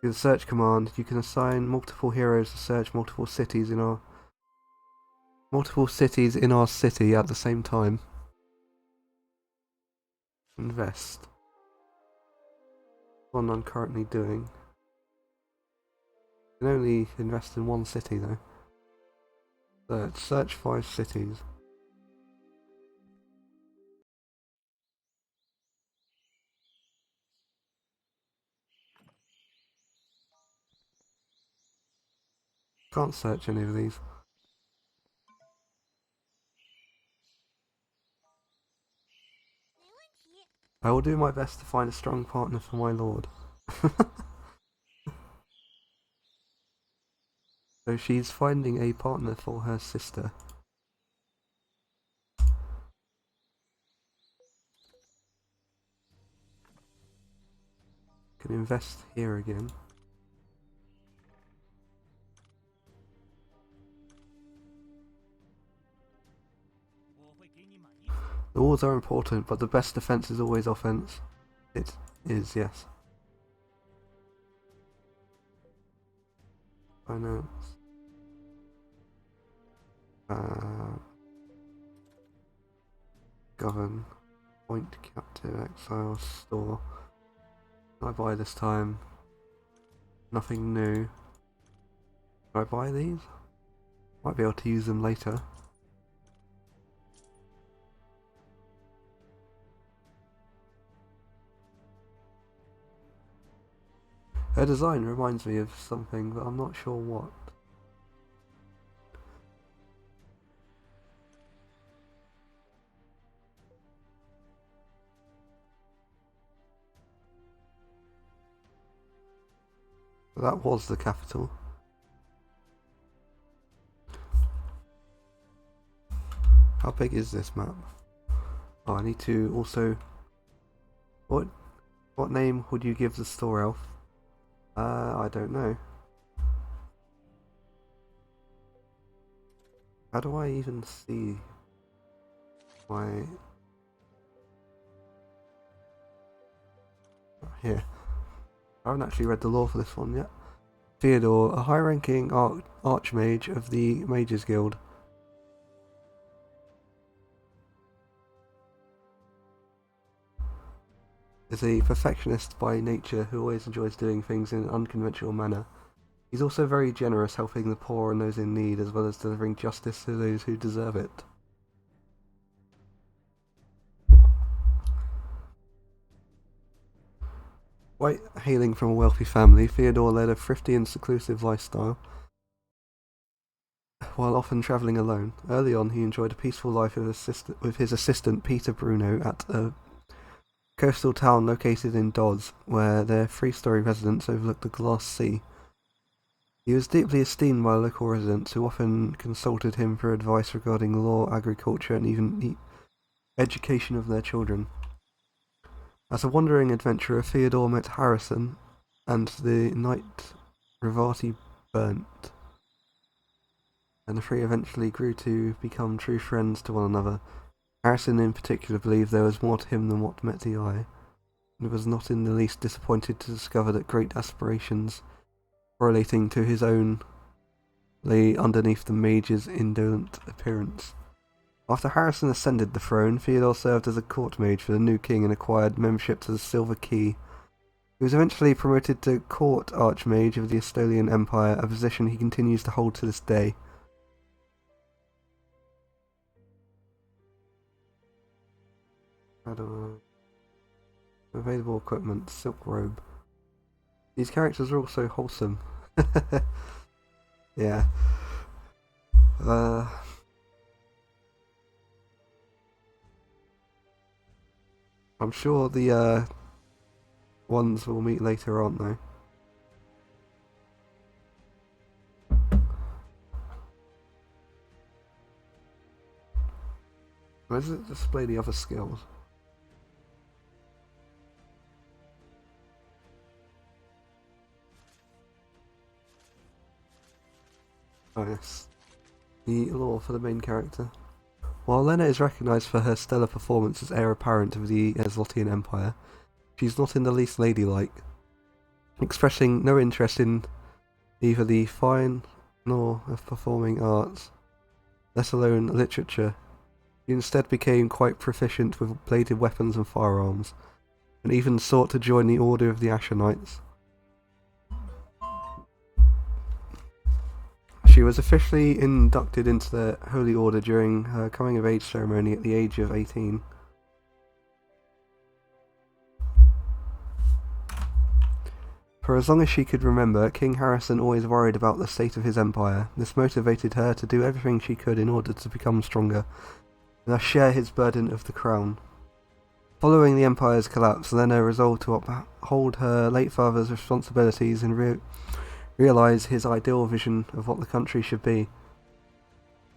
through the search command. You can assign multiple heroes to search multiple cities in our city at the same time. Invest. One I'm currently doing. You can only invest in one city though. Search 5 cities. Can't search any of these. I will do my best to find a strong partner for my lord. So she's finding a partner for her sister. Can invest here again. The walls are important, but the best defense is always offense. It is, yes. Finance. Govern. Point, captive, exile, store. I buy this time. Nothing new. Do I buy these? Might be able to use them later. Her design reminds me of something, but I'm not sure what. That was the capital. How big is this map? Oh, I need to also... What name would you give the store elf? I don't know. How do I even see my... Here. I haven't actually read the lore for this one yet. Theodore, a high-ranking archmage of the Mages Guild. Is a perfectionist by nature who always enjoys doing things in an unconventional manner. He's also very generous, helping the poor and those in need, as well as delivering justice to those who deserve it. White, hailing from a wealthy family, Theodore led a thrifty and seclusive lifestyle, while often travelling alone. Early on, he enjoyed a peaceful life with his assistant Peter Bruno at a coastal town located in Dodds, where their three-storey residence overlooked the glass sea. He was deeply esteemed by local residents, who often consulted him for advice regarding law, agriculture, and even the education of their children. As a wandering adventurer, Theodore met Harrison, and the night Rivati burnt, and the three eventually grew to become true friends to one another. Harrison in particular believed there was more to him than what met the eye, and was not in the least disappointed to discover that great aspirations, correlating to his own, lay underneath the mage's indolent appearance. After Harrison ascended the throne, Theodore served as a court mage for the new king and acquired membership to the Silver Key. He was eventually promoted to court archmage of the Estolian Empire, a position he continues to hold to this day. Available equipment, silk robe. These characters are also wholesome. Yeah. I'm sure the ones we'll meet later, aren't they? Where does it display the other skills? Oh yes. The lore for the main character. While Lena is recognised for her stellar performance as heir apparent of the Eagarlnian Empire, she's not in the least ladylike, expressing no interest in either the fine nor of performing arts, let alone literature. She instead became quite proficient with bladed weapons and firearms, and even sought to join the Order of the Asher Knights. She was officially inducted into the Holy Order during her coming-of-age ceremony at the age of 18. For as long as she could remember, King Harrison always worried about the state of his empire. This motivated her to do everything she could in order to become stronger, and thus share his burden of the crown. Following the empire's collapse, Lena resolved to uphold her late father's responsibilities and realise his ideal vision of what the country should be.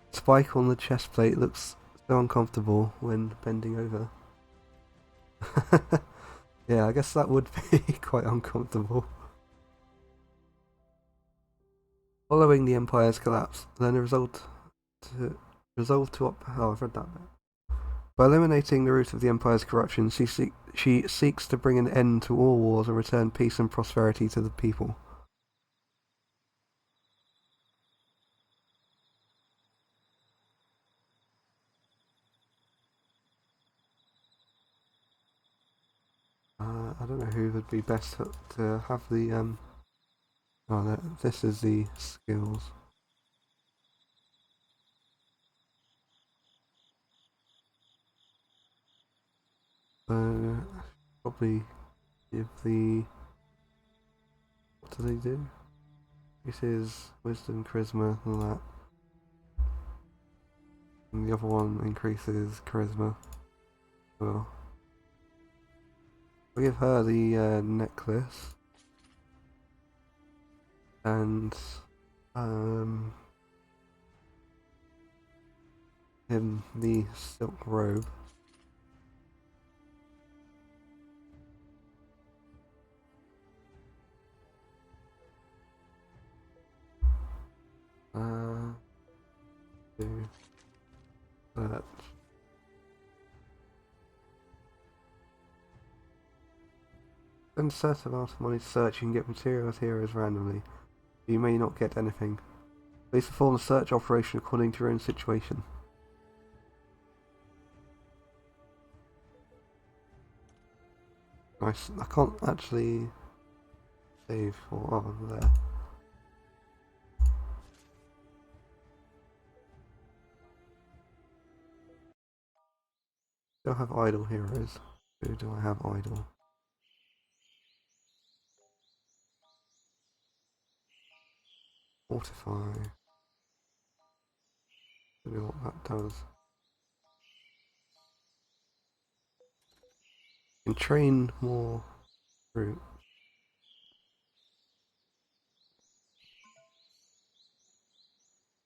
Spike on the chest plate looks so uncomfortable when bending over. Yeah, I guess that would be quite uncomfortable. Following the Empire's collapse, Lena resolved to oh, I've read that bit. By eliminating the root of the Empire's corruption, she seeks to bring an end to all wars and return peace and prosperity to the people. I don't know who would be best to have the oh, this is the skills. Probably give the do they do? This is wisdom, charisma, and all that. And the other one increases charisma. Well, I'll give her the necklace. And him the silk robe. Do that. Spend a certain amount of money to search, you can get materials heroes randomly. You may not get anything. Please perform a search operation according to your own situation. Nice. I can't actually save for there. Still have idle heroes. Who do I have idle? Fortify. Don't know what that does. Can train more troops.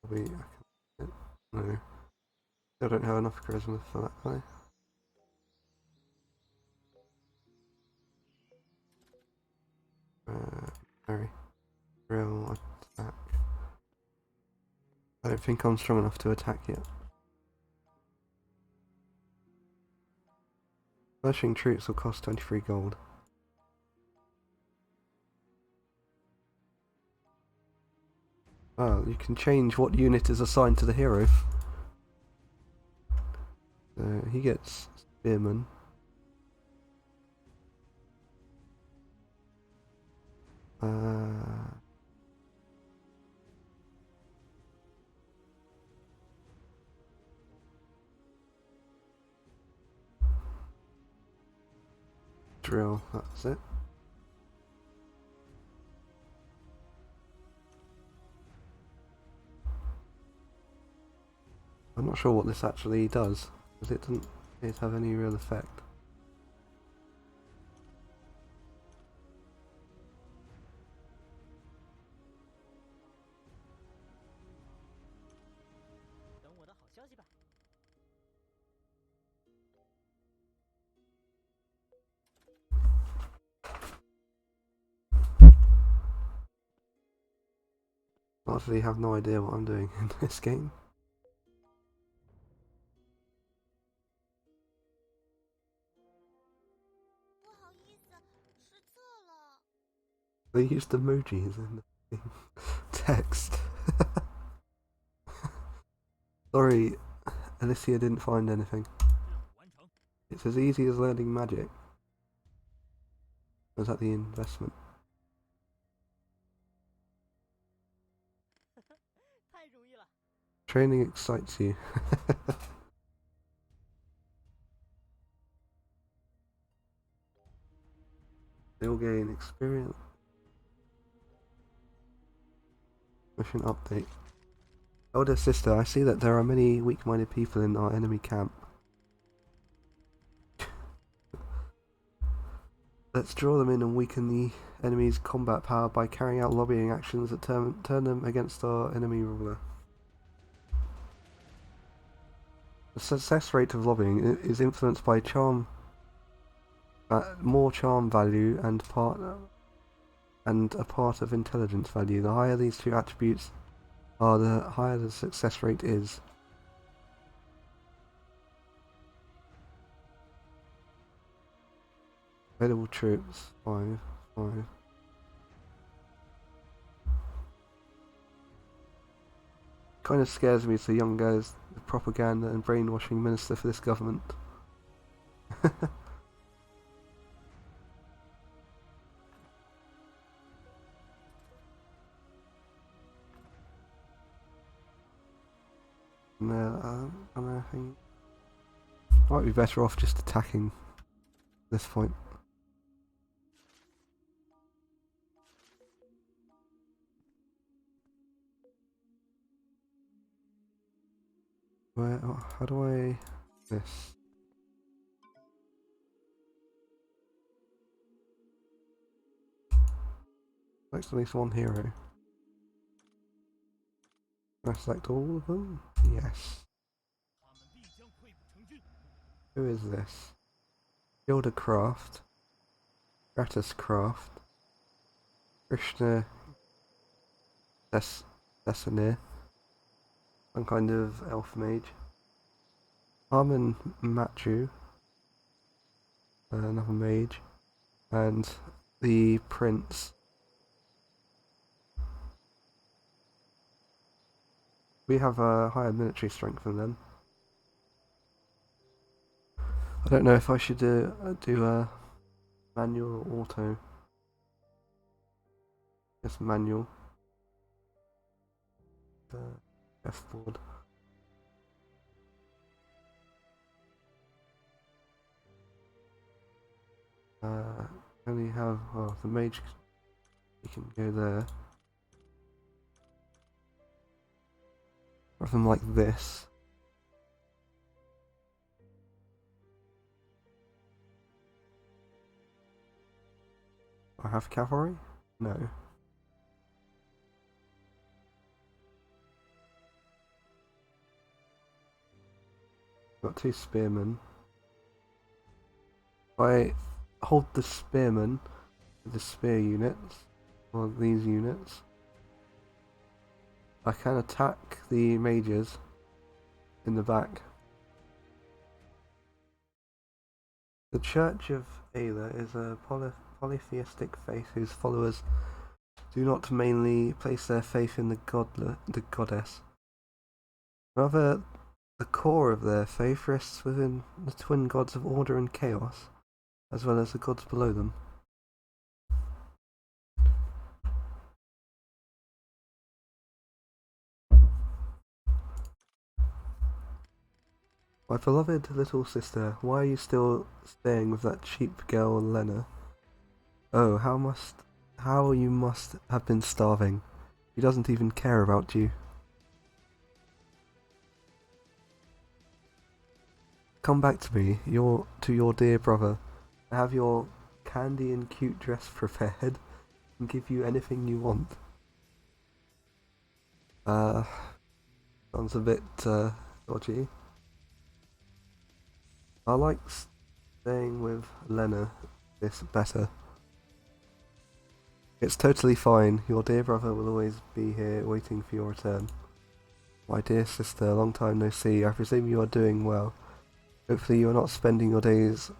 Probably I can, no. I don't have enough charisma for that guy. Very real attack. I don't think I'm strong enough to attack yet. Flashing troops will cost 23 gold. Oh, you can change what unit is assigned to the hero. So he gets Spearman. Drill, that's it. I'm not sure what this actually does, because it doesn't have any real effect. I actually have no idea what I'm doing in this game. They used emojis in the text. Sorry, Alicia didn't find anything. It's as easy as learning magic. Was that the investment? Training excites you. They'll gain experience. Mission update. Elder sister, I see that there are many weak-minded people in our enemy camp. Let's draw them in and weaken the enemy's combat power by carrying out lobbying actions that turn them against our enemy ruler. The success rate of lobbying is influenced by charm, more charm value and a part of intelligence value. The higher these two attributes are, the higher the success rate is. Available troops 5. Kind of scares me, so young guys, the propaganda and brainwashing minister for this government. No, I think might be better off just attacking at this point. Where? Oh, how do I? This. Select at least one hero. Can I select all of them? Yes. Who is this? Gildercraft. Gratiscraft. Krishna Desanir. Some kind of elf mage. Armin Machu. Another mage. And the prince. We have a higher military strength than them. I don't know if I should do a manual or auto. Just manual. Chessboard. Only have, well, the mage, you can go there. Have them like this. I have cavalry? No. Got 2 spearmen. I hold the spearmen with the spear units, or these units. I can attack the mages in the back. The Church of Ayla is a polytheistic faith whose followers do not mainly place their faith in the goddess. Rather, the core of their faith rests within the twin gods of order and chaos, as well as the gods below them. My beloved little sister, why are you still staying with that cheap girl Lena? Oh, how you must have been starving. She doesn't even care about you. Come back to me, to your dear brother. I have your candy and cute dress prepared, and give you anything you want. Sounds a bit, dodgy. I like staying with Lena this better. It's totally fine. Your dear brother will always be here waiting for your return. My dear sister, long time no see. I presume you are doing well. Hopefully you are not spending your days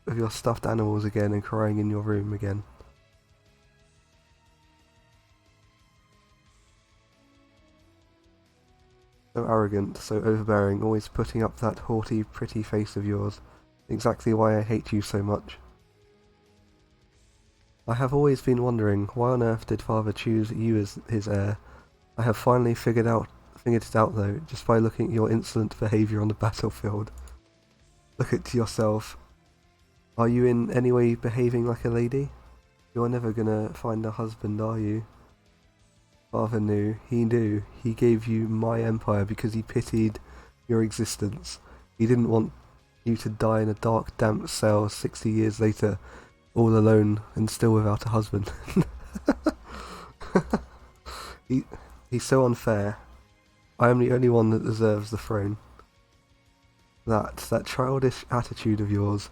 with your stuffed animals again and crying in your room again. So arrogant, so overbearing, always putting up that haughty, pretty face of yours. Exactly why I hate you so much. I have always been wondering, why on earth did father choose you as his heir? I have finally figured it out though, just by looking at your insolent behaviour on the battlefield. Look at yourself. Are you in any way behaving like a lady? You're never gonna find a husband, are you? Father knew. He knew. He gave you my empire because he pitied your existence. He didn't want you to die in a dark, damp cell 60 years later, all alone and still without a husband. He's so unfair. I am the only one that deserves the throne. That childish attitude of yours.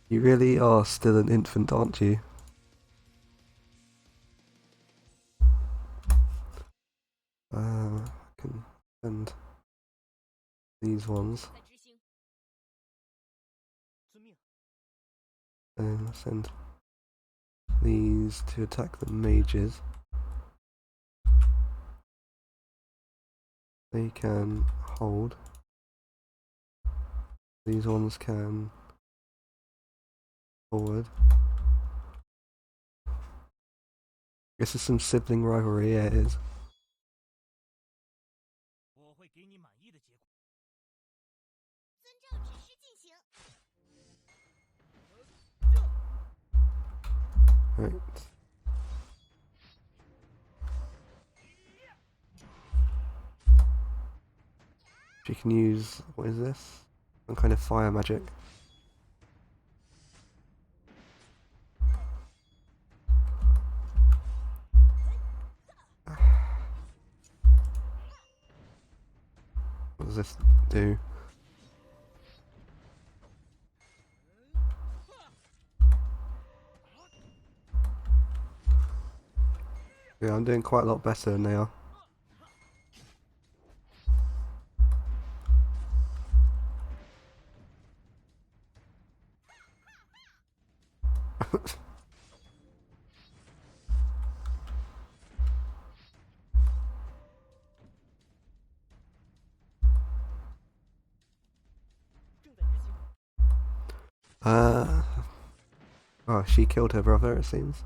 You really are still an infant, aren't you? I can send these ones. And send these to attack the mages. They can hold. These ones can forward. This is some sibling rivalry, yeah it is. Right. She can use, what is this? Some kind of fire magic. What does this do? Yeah, I'm doing quite a lot better than they are. Uh, oh, she killed her brother, it seems.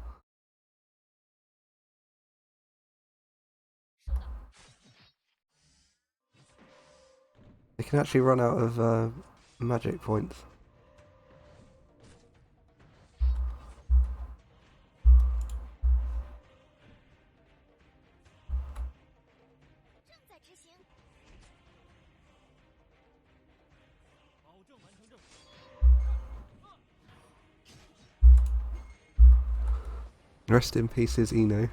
They can actually run out of magic points. Rest in pieces, Eno.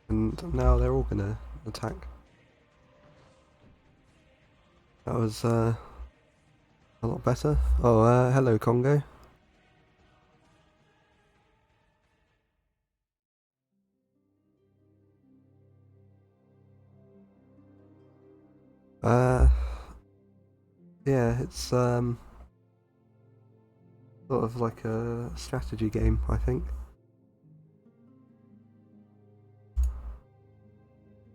And now they're all gonna attack. That was a lot better. Oh, hello Congo. Yeah, it's sort of like a strategy game, I think.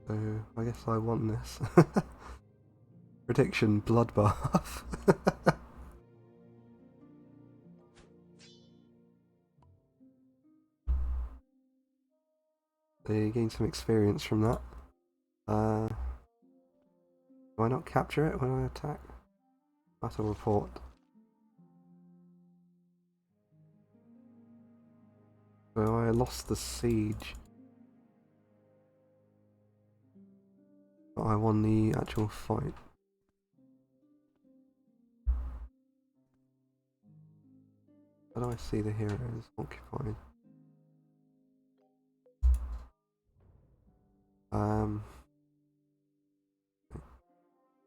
So I guess I want this. Prediction: bloodbath. They gain some experience from that. Do I not capture it when I attack? Battle report. So I lost the siege. But I won the actual fight. How do I see the heroes occupied?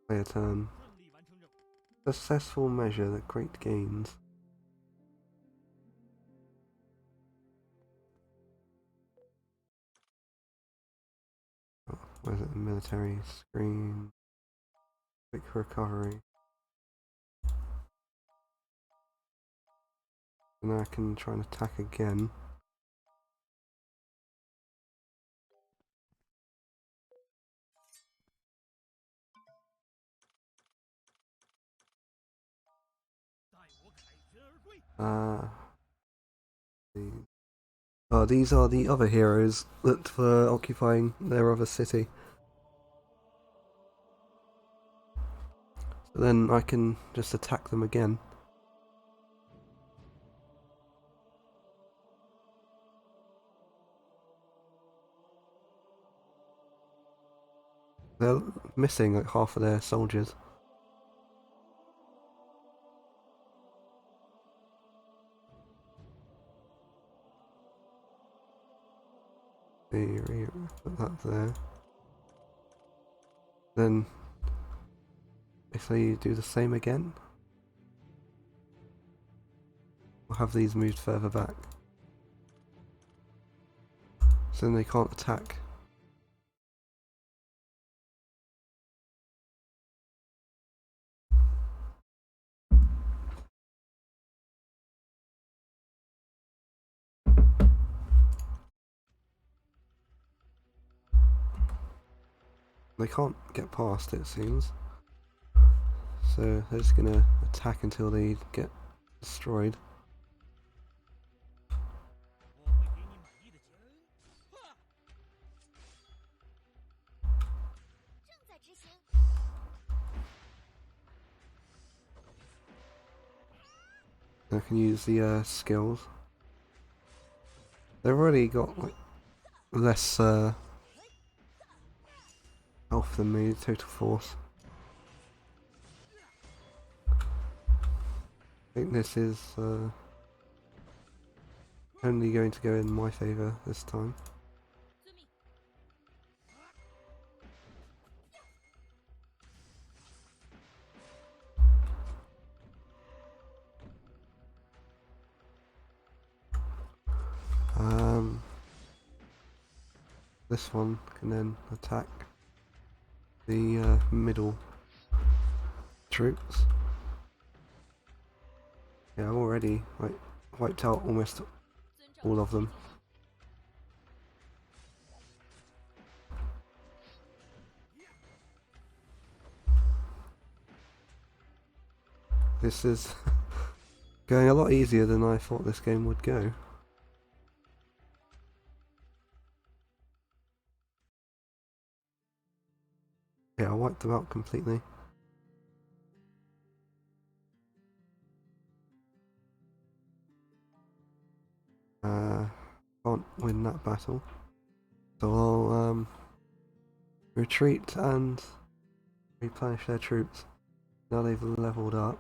Play a turn. Successful measure that great gains. Oh, where's it? The military screen. Quick recovery. And then I can try and attack again. Oh, these are the other heroes that were occupying their other city. So then I can just attack them again. They're missing like half of their soldiers. Put that there. Then if they do the same again, we'll have these moved further back. So then they can't attack. They can't get past, it seems. So they're just gonna attack until they get destroyed. I can use the skills. They've already got like less health than me, total force. I think this is only going to go in my favour this time. This one can then attack the middle troops. Yeah, I've already like wiped out almost all of them. This is going a lot easier than I thought this game would go. Yeah, I wiped them out completely. Can't win that battle. So I'll retreat and replenish their troops. Now they've leveled up.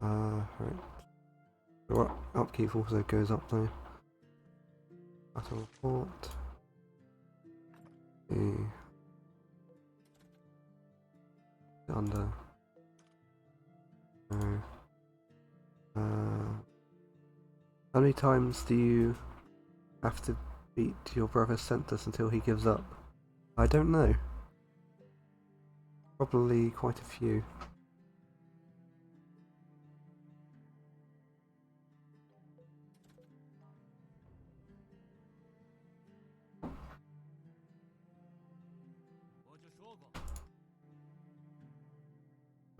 Right. Your upkeep also goes up though. Battle report. Under. No. How many times do you have to beat your brother's Centus until he gives up? I don't know. Probably quite a few.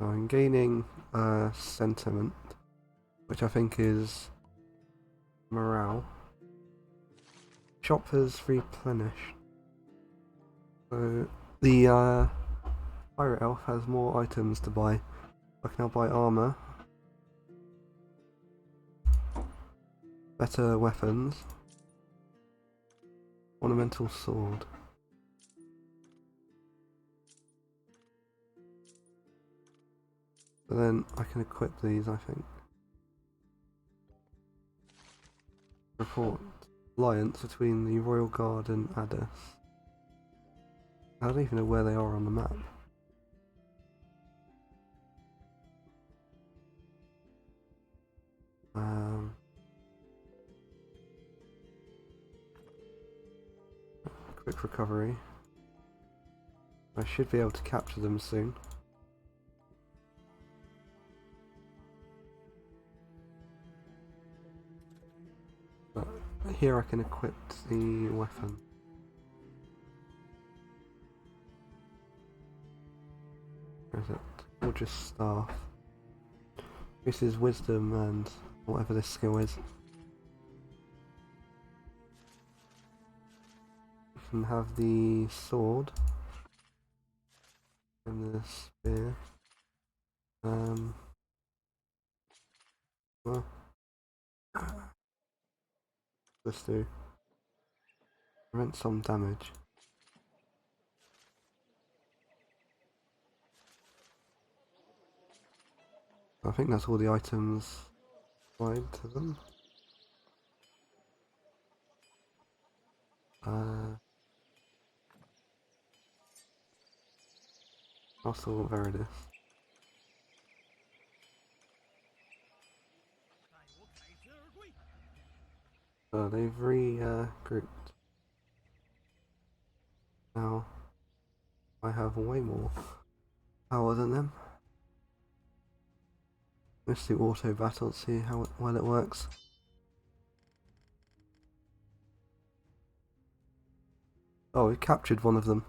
I'm gaining sentiment, which I think is morale. Shop has replenished. So the pirate elf has more items to buy. I can now buy armor, better weapons, ornamental sword. So then I can equip these, I think. Report alliance between the Royal Guard and Addis. I don't even know where they are on the map. Quick recovery. I should be able to capture them soon. But here I can equip the weapon. Where is it? Gorgeous staff. This is wisdom and whatever this skill is. You can have the sword and the spear. Well, let's do prevent some damage. I think that's all the items applied to them. Also, there it is. They've regrouped. Now, I have way more power than them. Let's do auto battle, see how well it works. Oh, we captured one of them.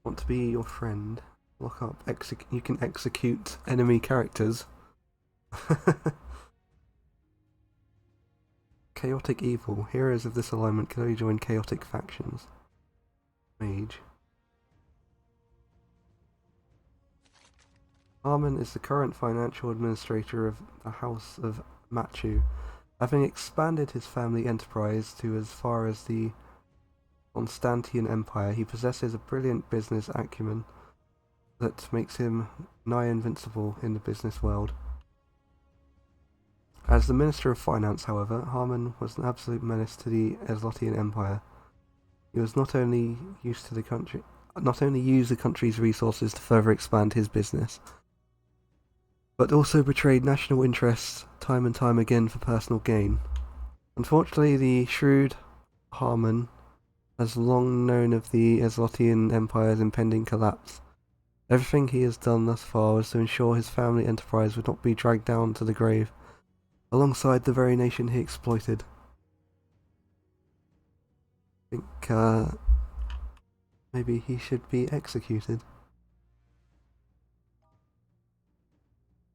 Want to be your friend? Lock up. You can execute enemy characters. Chaotic evil. Heroes of this alignment can only join chaotic factions. Mage. Harman is the current financial administrator of the House of Machu, having expanded his family enterprise to as far as the Constantian Empire. He possesses a brilliant business acumen that makes him nigh invincible in the business world. As the Minister of Finance, however, Harman was an absolute menace to the Eagarlnian Empire. He was not only used the country's resources to further expand his business, but also betrayed national interests time and time again for personal gain. Unfortunately, the shrewd Harman has long known of the Eagarlnian Empire's impending collapse. Everything he has done thus far was to ensure his family enterprise would not be dragged down to the grave, alongside the very nation he exploited. I think maybe he should be executed.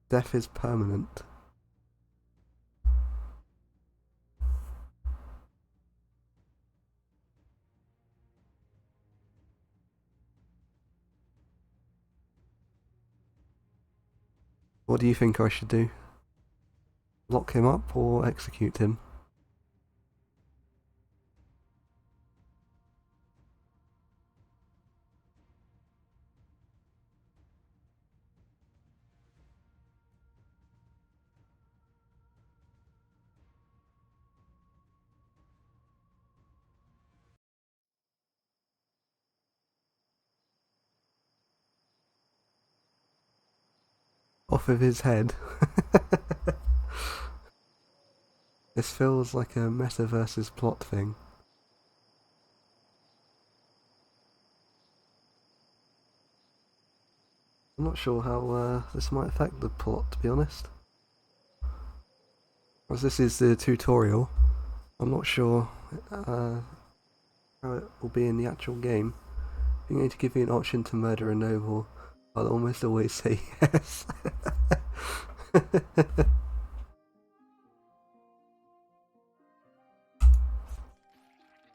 Death is permanent. What do you think I should do? Lock him up or execute him? Off of his head. This feels like a metaverses plot thing. I'm not sure how this might affect the plot, to be honest. As this is the tutorial, I'm not sure how it will be in the actual game. If you're going to give me an option to murder a noble, I'll almost always say yes.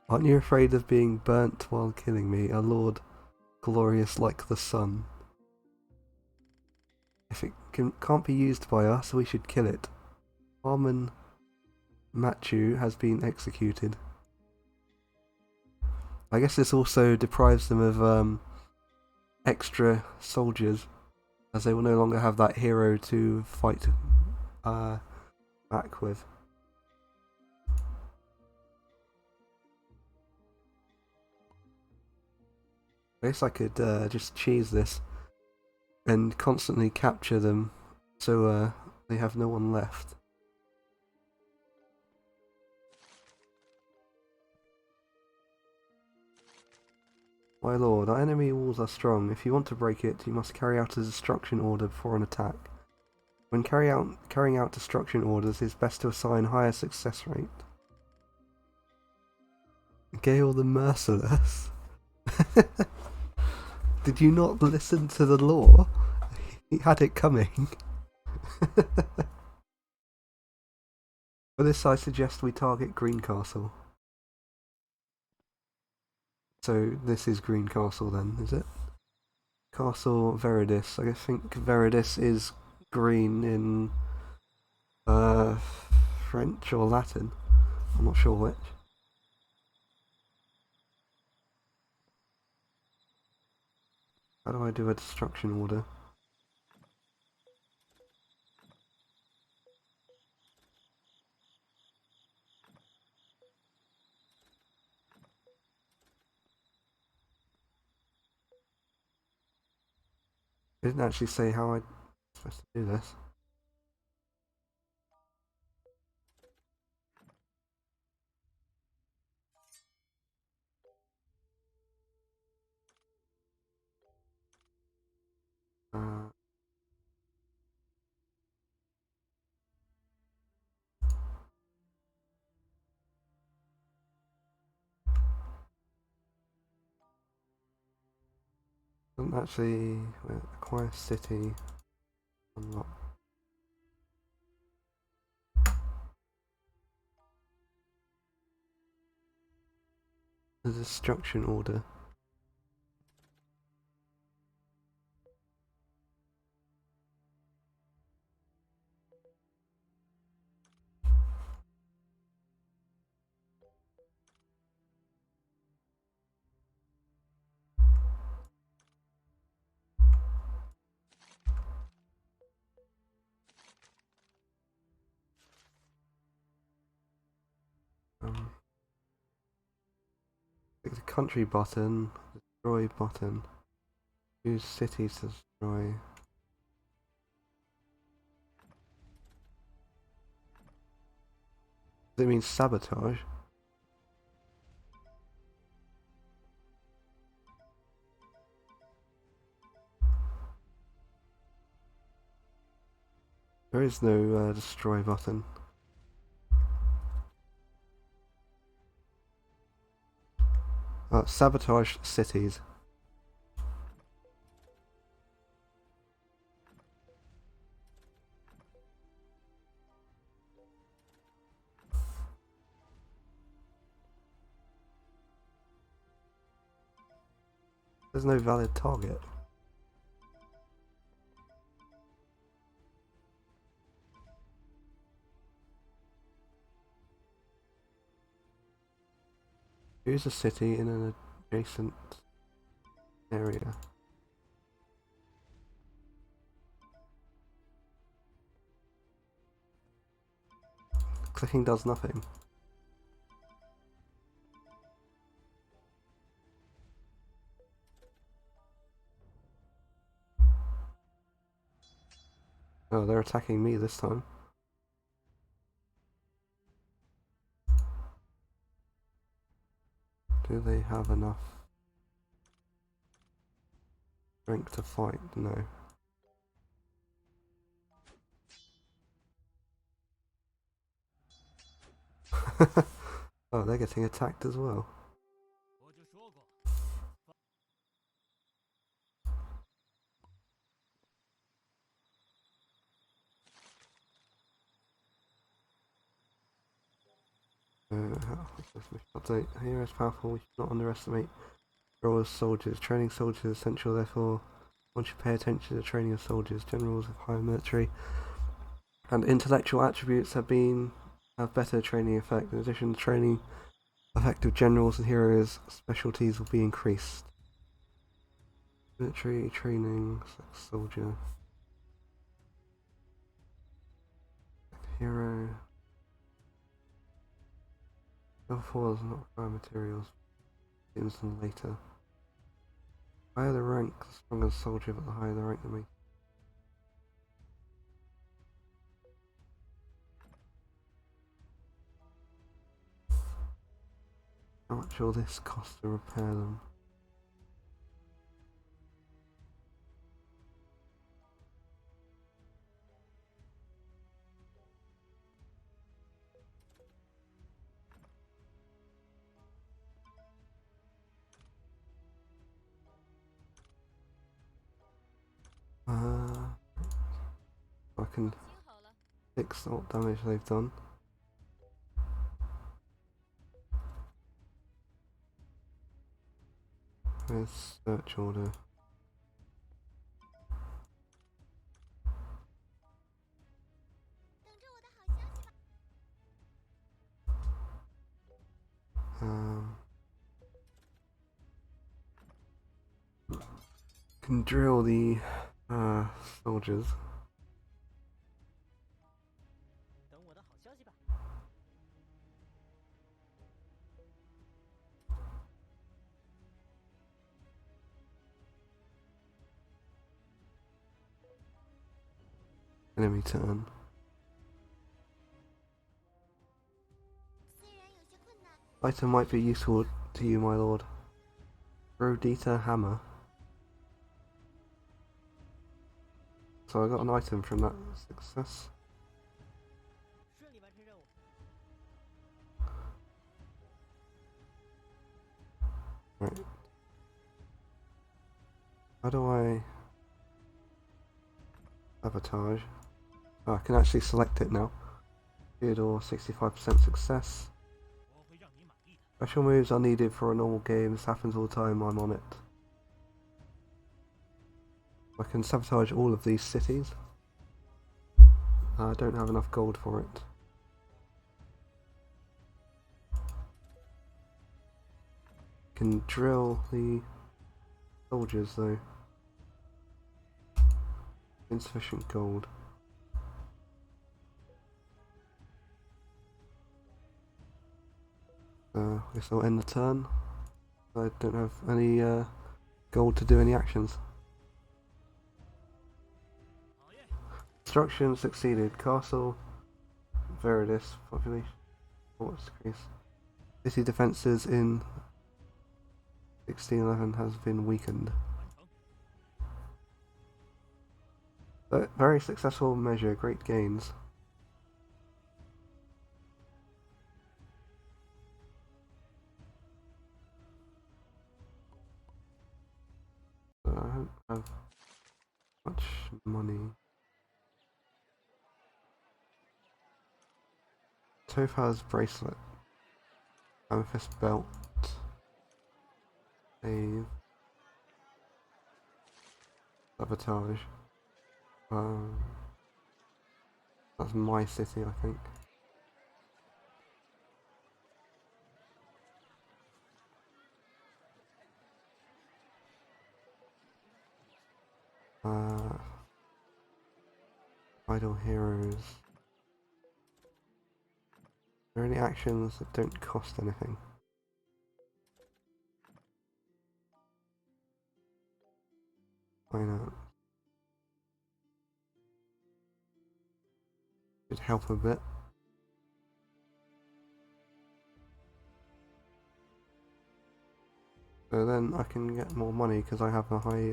Aren't you afraid of being burnt while killing me, a lord glorious like the sun? If it can't be used by us, we should kill it. Harman Machu has been executed. I guess this also deprives them of extra soldiers, as they will no longer have that hero to fight back with. I guess I could just cheese this and constantly capture them so they have no one left. My lord, our enemy walls are strong. If you want to break it, you must carry out a destruction order before an attack. When carrying out destruction orders, it is best to assign higher success rate. Gale the Merciless? Did you not listen to the law? He had it coming. For this, I suggest we target Greencastle. So this is Greencastle then, is it? Castle Veridis. I think Veridis is green in French or Latin. I'm not sure which. How do I do a destruction order? It didn't actually say how I'm supposed to do this. Uh, doesn't actually acquire city. Unlock. The destruction order. the country button, destroy button. Use cities to destroy. Does it mean sabotage? There is no destroy button. Sabotage cities. There's no valid target. Use a city in an adjacent area. Clicking does nothing. Oh, they're attacking me this time. Do they have enough strength to fight? No. Oh, they're getting attacked as well. Update. Here is powerful, we should not underestimate roles soldiers. Training soldiers is essential, therefore one should pay attention to the training of soldiers. Generals of high military and intellectual attributes have better training effect. In addition, the training effect of generals and heroes' specialties will be increased. Military training, soldier, hero. Level 4 does not require materials. Begins them later. The higher the rank, the stronger the soldier, but the higher the rank the main. How much will this cost to repair them? I can fix what damage they've done. Where's search order? Can drill the soldiers. Enemy turn. Item might be useful to you, my lord. Rodita hammer. So I got an item from that success. Right. How do I sabotage? Oh, I can actually select it now. Good, or 65% success. Special moves are needed for a normal game. This happens all the time. I'm on it. I can sabotage all of these cities. I don't have enough gold for it. Can drill the soldiers though. Insufficient gold. I guess I'll end the turn. I don't have any gold to do any actions. Construction succeeded. Castle Veridis population force decrease. City defences in 1611 has been weakened. But very successful measure, great gains. I don't have much money. Topaz bracelet. Amethyst belt. A sabotage. That's my city, I think. Idle heroes. Are there any actions that don't cost anything? Why not? Should help a bit. So then I can get more money because I have a high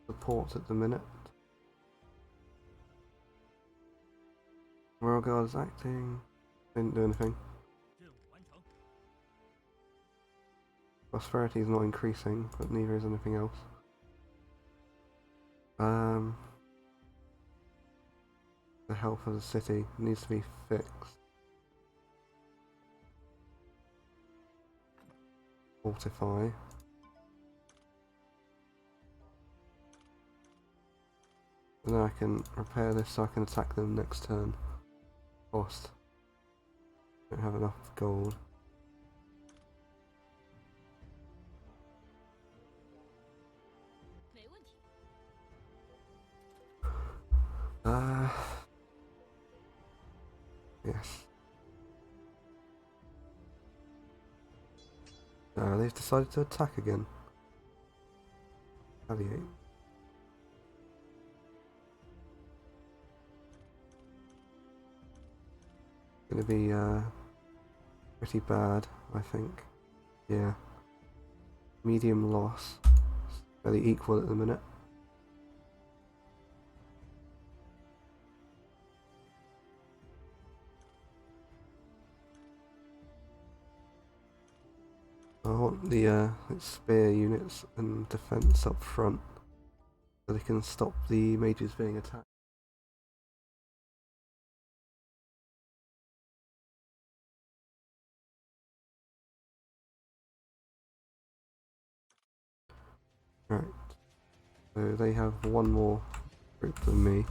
support at the minute. Royal Guards acting. Didn't do anything. Prosperity is not increasing, but neither is anything else. The health of the city needs to be fixed. Fortify. And then I can repair this so I can attack them next turn. Cost. Don't have enough gold. Yes. They've decided to attack again. Retaliate. Gonna be pretty bad, I think. Yeah. Medium loss. Fairly equal at the minute. I want the spear units and defense up front so they can stop the mages being attacked. Right. So they have one more group than me.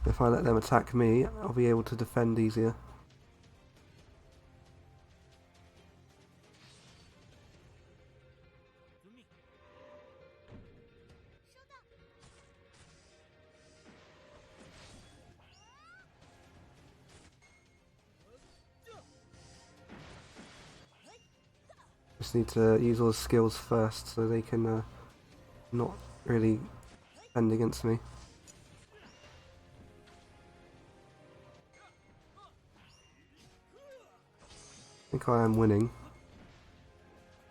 If I let them attack me, I'll be able to defend easier. Just need to use all the skills first so they can not really defend against me. I think I am winning.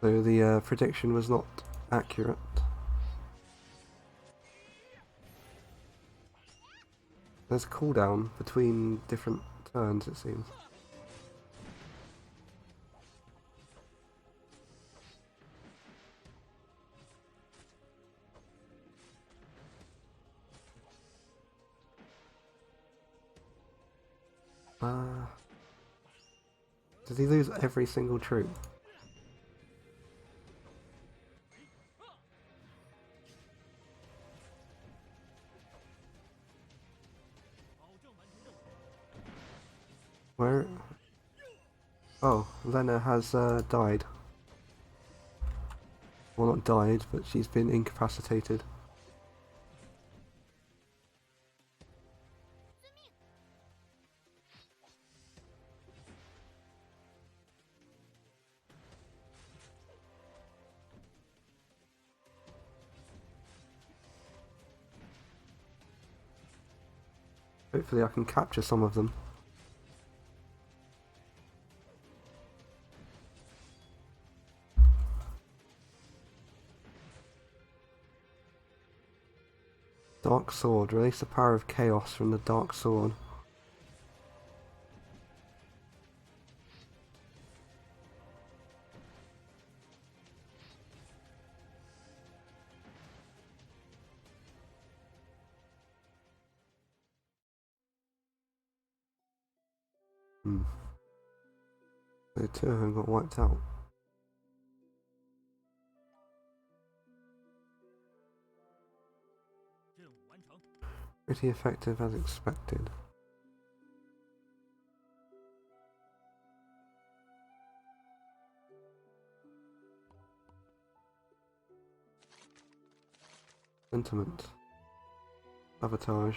So the prediction was not accurate. There's a cooldown between different turns, it seems. Does he lose every single troop? Where? Oh, Lena has died. Well, not died, but she's been incapacitated. Hopefully I can capture some of them. Dark Sword. Release the power of chaos from the Dark Sword. The two of them got wiped out. Pretty effective as expected. Sentiment. Sabotage.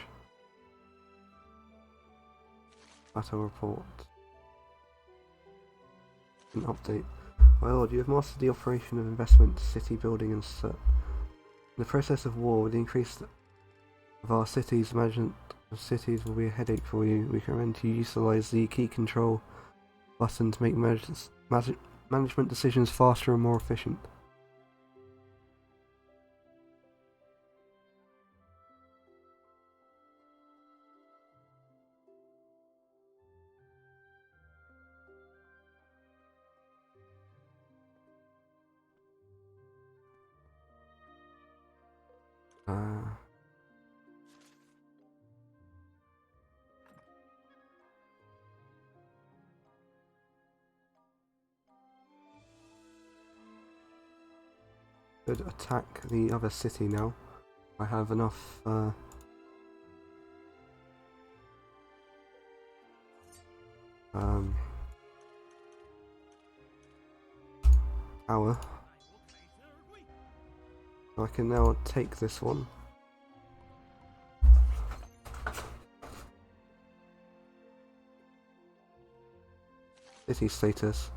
Battle report. An update. My lord, you have mastered the operation of investment, city building and in the process of war, with the increase of our cities, management of cities will be a headache for you. We recommend you utilise the key control button to make management decisions faster and more efficient. Could attack the other city now. I have enough power. So I can now take this one. City status.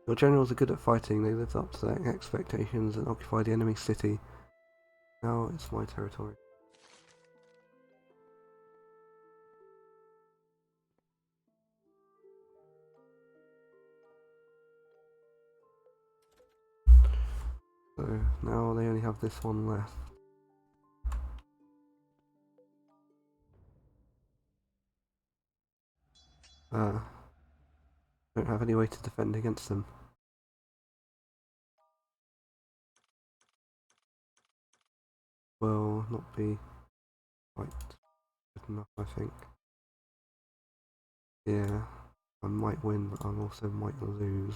Your generals are good at fighting, they lived up to their expectations and occupied the enemy city. Now it's my territory. So now they only have this one left. Don't have any way to defend against them. Will not be quite good enough, I think. Yeah, I might win, but I also might lose.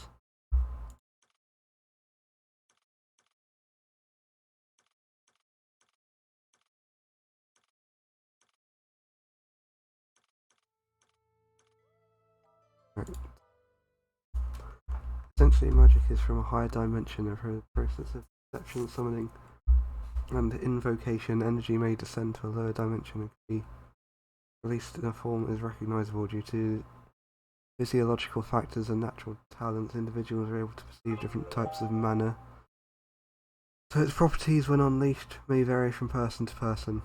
Right. Essentially, magic is from a higher dimension of a process of perception, summoning, and invocation. Energy may descend to a lower dimension and can be released in a form that is recognizable due to physiological factors and natural talents. Individuals are able to perceive different types of mana, so its properties, when unleashed, may vary from person to person.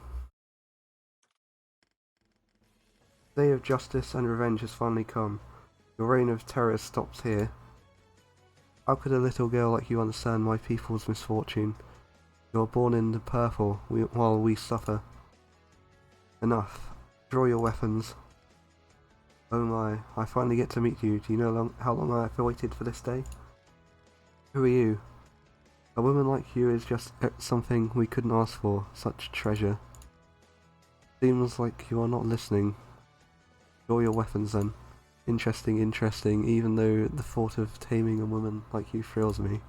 The day of justice and revenge has finally come. Your reign of terror stops here. How could a little girl like you understand my people's misfortune? You are born in the purple, while we suffer. Enough. Draw your weapons. Oh my, I finally get to meet you. Do you know how long I have waited for this day? Who are you? A woman like you is just something we couldn't ask for, such treasure. Seems like you are not listening. Draw your weapons then. Interesting, even though the thought of taming a woman like you thrills me.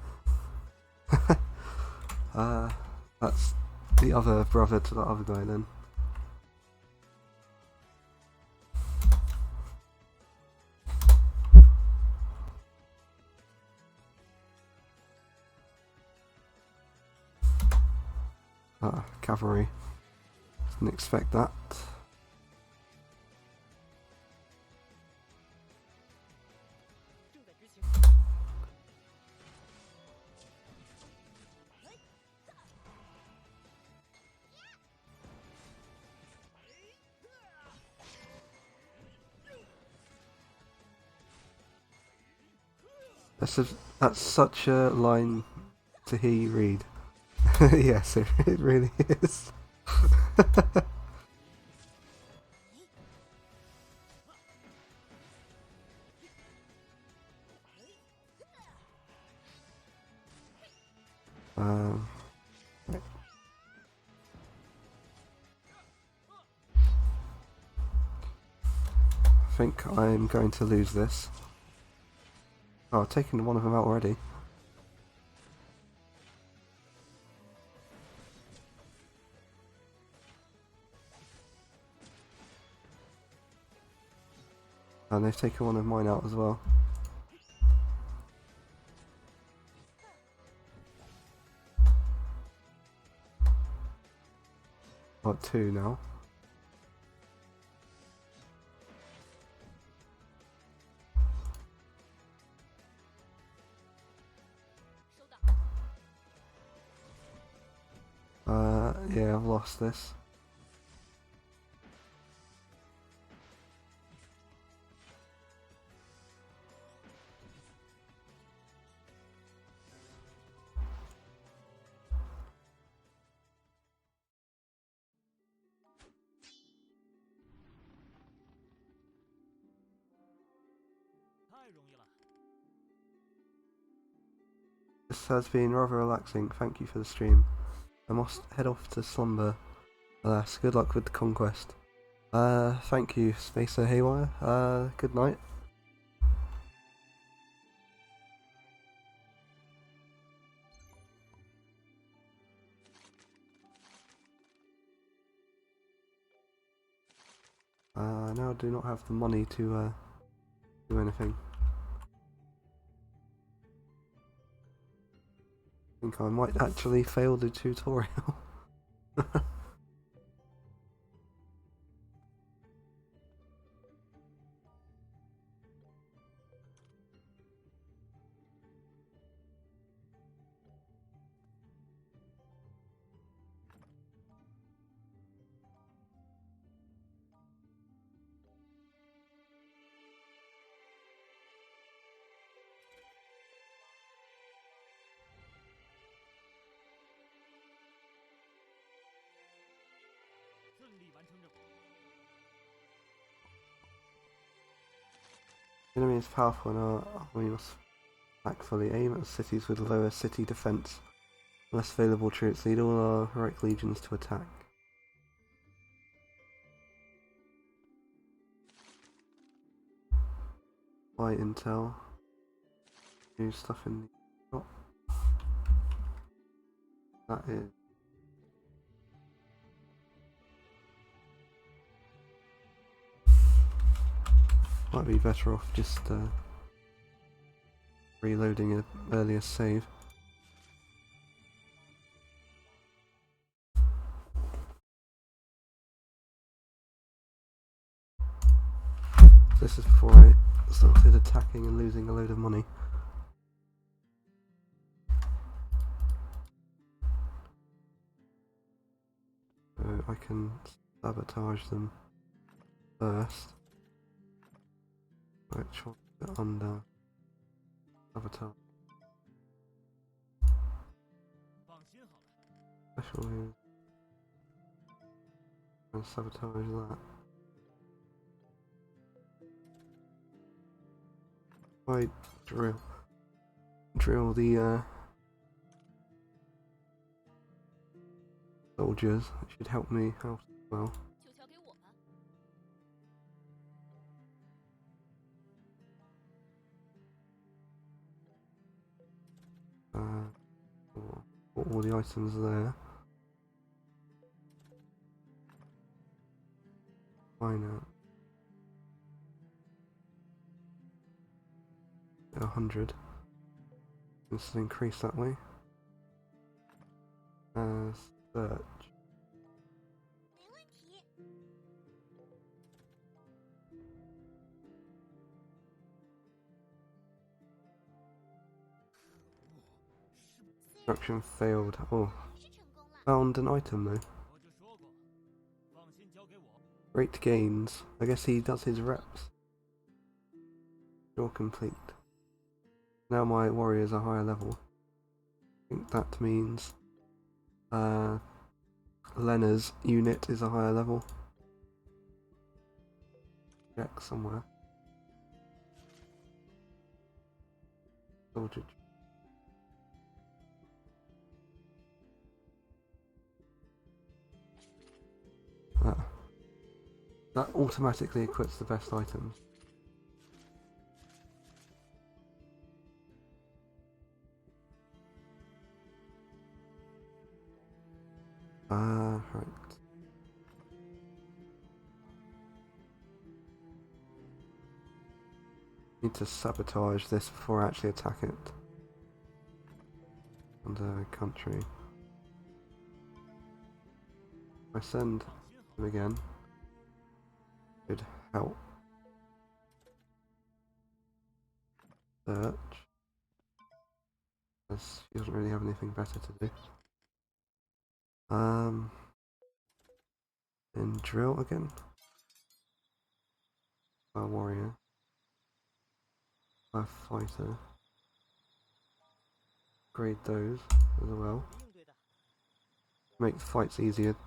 That's the other brother to the other guy then. Cavalry. Didn't expect that. That's a, that's such a line to hear you read. Yes, it really is. um, I think I'm going to lose this. Oh, I've taken one of them out already. And they've taken one of mine out as well. Got two now. Yeah, I've lost this. This has been rather relaxing. Thank you for the stream. I must head off to slumber. Alas, good luck with the conquest. Thank you, Spacer Haywire. Good night. Now I do not have the money to do anything. I think I might actually fail the tutorial. The enemy is powerful and our army must act fully. Aim at cities with lower city defense. Less available troops. Lead all our heroic legions to attack. Buy intel. New stuff in the shop. That is. Might be better off just reloading an earlier save. This is before I started attacking and losing a load of money. So I can sabotage them first. Which one is it under sabotage? Special use. And sabotage that. I drill the soldiers. It should help me out as well. Put all the items there. Finance. 100. Let's increase that way. Search. Construction failed. Oh, found an item though. Great gains. I guess he does his reps. Sure complete. Now my warriors are higher level. I think that means Lena's unit is a higher level. Check somewhere. Soldier. That automatically equips the best items. Right. Need to sabotage this before I actually attack it. And country. If I send him again, should help. Search. Because he doesn't really have anything better to do. And drill again. A warrior. A fighter. Grade those as well. Make the fights easier.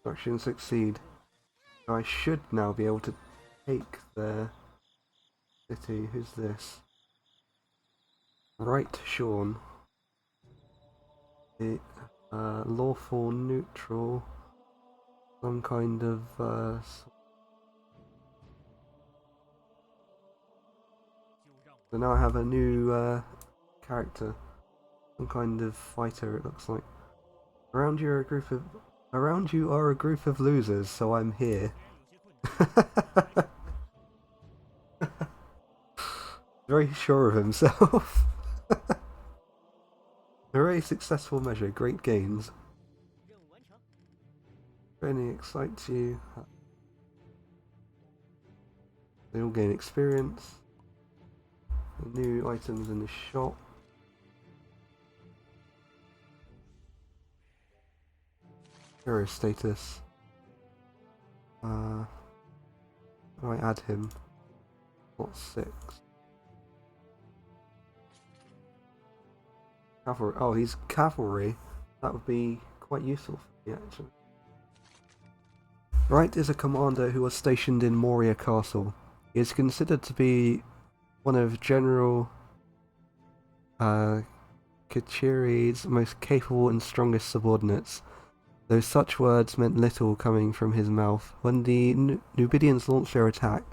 Construction succeed. I should now be able to take their city. Who's this? Right, Sean. The lawful neutral. Some kind of so now I have a new character. Some kind of fighter, it looks like. Around you are a group of losers, so I'm here. Very sure of himself. A very successful measure, great gains. Training excites you. They all gain experience. New items in the shop. Hero status. How do I add him? What 6? Cavalry. Oh, he's cavalry. That would be quite useful for me, actually. Wright is a commander who was stationed in Moria Castle. He is considered to be one of General Kachiri's most capable and strongest subordinates, though such words meant little coming from his mouth. When the Numidians launched their attack,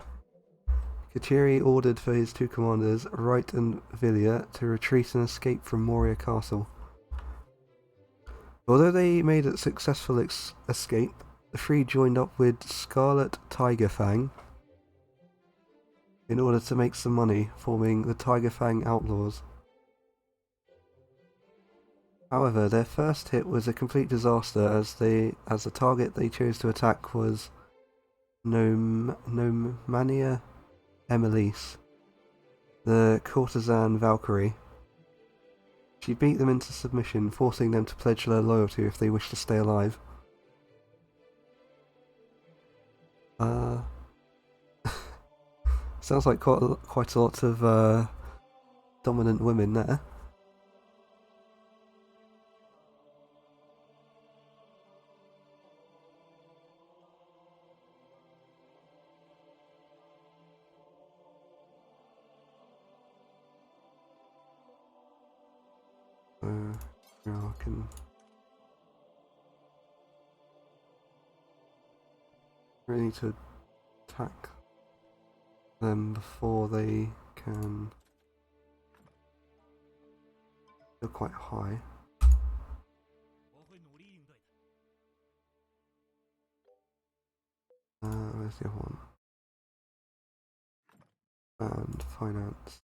Kachiri ordered for his two commanders, Wright and Villiers, to retreat and escape from Moria Castle. Although they made a successful escape, the three joined up with Scarlet Tiger Fang in order to make some money, forming the Tiger Fang Outlaws. However, their first hit was a complete disaster as the target they chose to attack was Nomania Emelise, the courtesan Valkyrie. She beat them into submission, forcing them to pledge their loyalty if they wished to stay alive. Sounds like quite a lot of dominant women there. Now I can really need to attack them before they can. They're quite high. Where's the other one? And finance.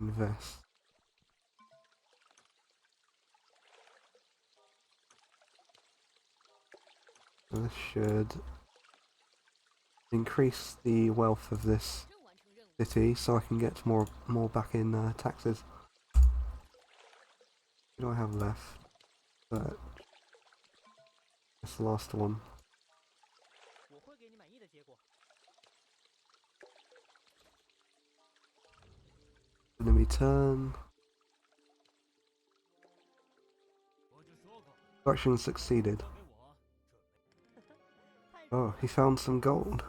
Invest. So this should increase the wealth of this city, so I can get more back in taxes. What do I have left? But That's the last one. Enemy turn. Action succeeded. Oh, he found some gold.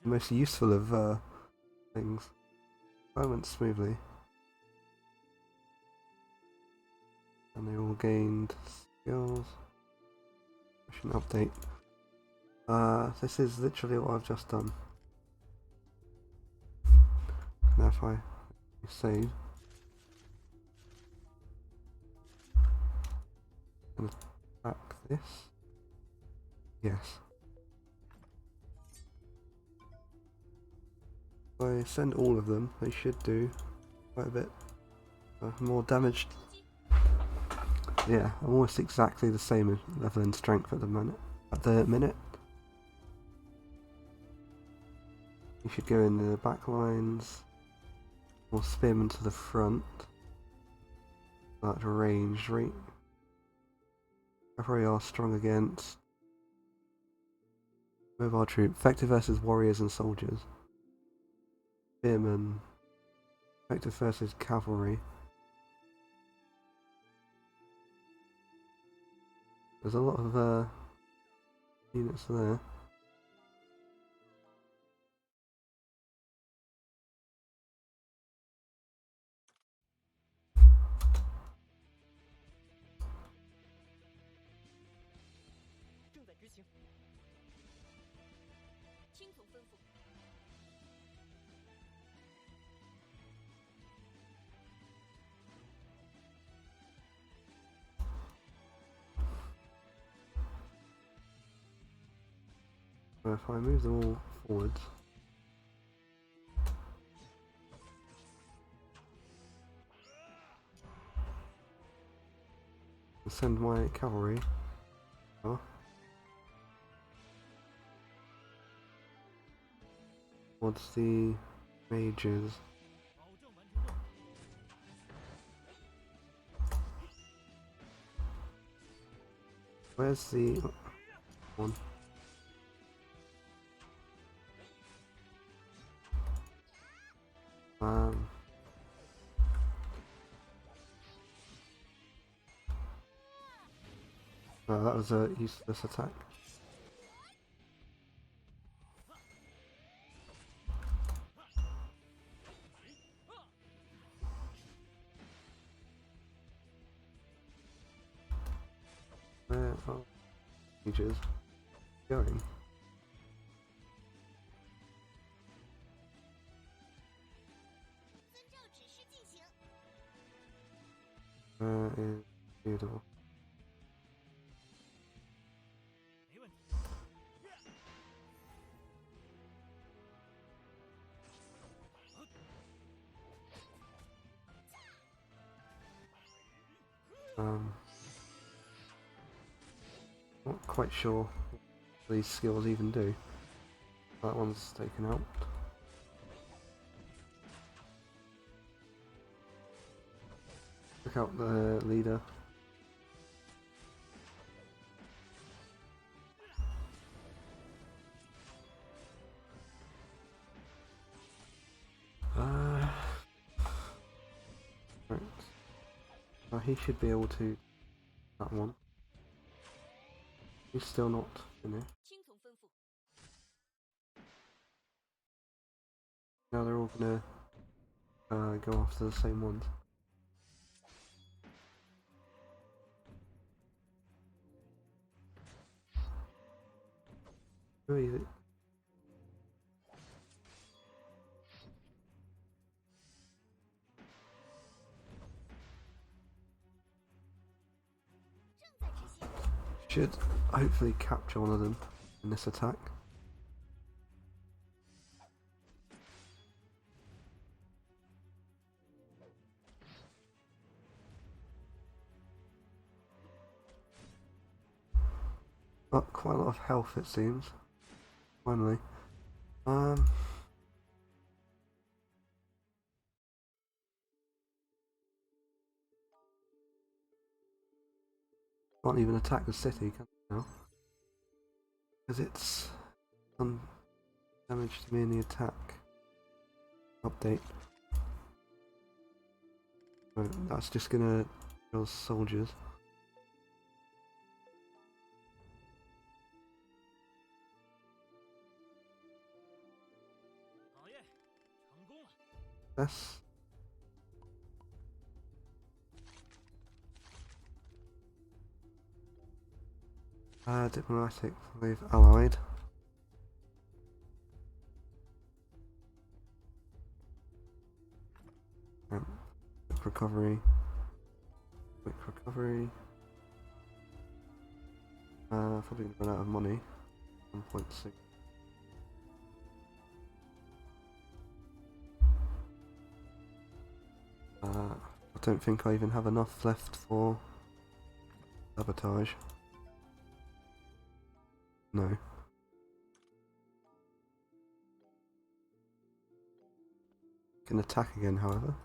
The most useful of things. That went smoothly. And they all gained skills. Mission update. This is literally what I've just done. Now if I save. And attack this. Yes. If I send all of them, they should do quite a bit more damage. Yeah, almost exactly the same level in strength at the minute. You should go in the back lines or spearmen to the front. That range, right? Cavalry are strong against mobile troop. Effective versus warriors and soldiers. Spearmen. Effective versus cavalry. There's a lot of units there. If I move them all forwards, and send my cavalry towards the mages. Where's the one? Oh, that was a useless attack. Where are mages going? Is Theodore. Not quite sure what these skills even do. That one's taken out. Look out the leader. Right. He should be able to. That one. He's still not finished. Now they're all gonna go after the same ones. Who is it? Should hopefully capture one of them in this attack. Got quite a lot of health, it seems. Finally. Can't even attack the city, can they now? because it's done damage to me in the attack update. So that's just gonna kill soldiers. Yes. Diplomatic with allied. Quick recovery. Quick recovery. Probably gonna run out of money. 1.6. I don't think I even have enough left for sabotage. No. Can attack again, however.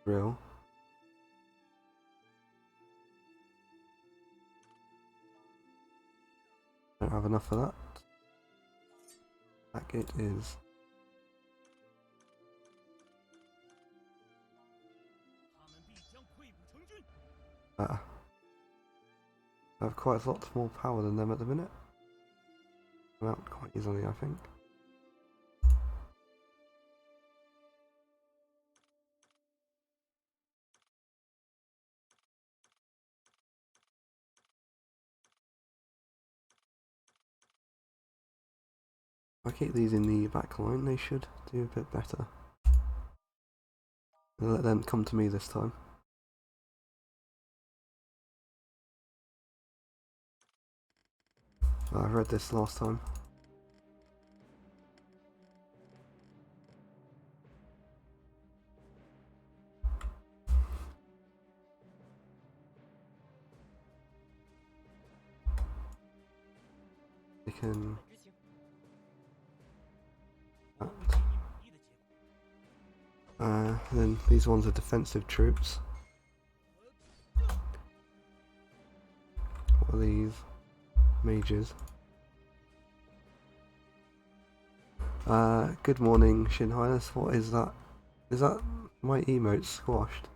Real. Don't have enough for that. Attack it is. I have quite a lot more power than them at the minute. I'm out quite easily, I think. If I keep these in the back line, they should do a bit better. I'll let them come to me this time. I read this last time. They can... then these ones are defensive troops. What are these? Mages. Good morning, Shin Highness. What is that? Is that my emote squashed?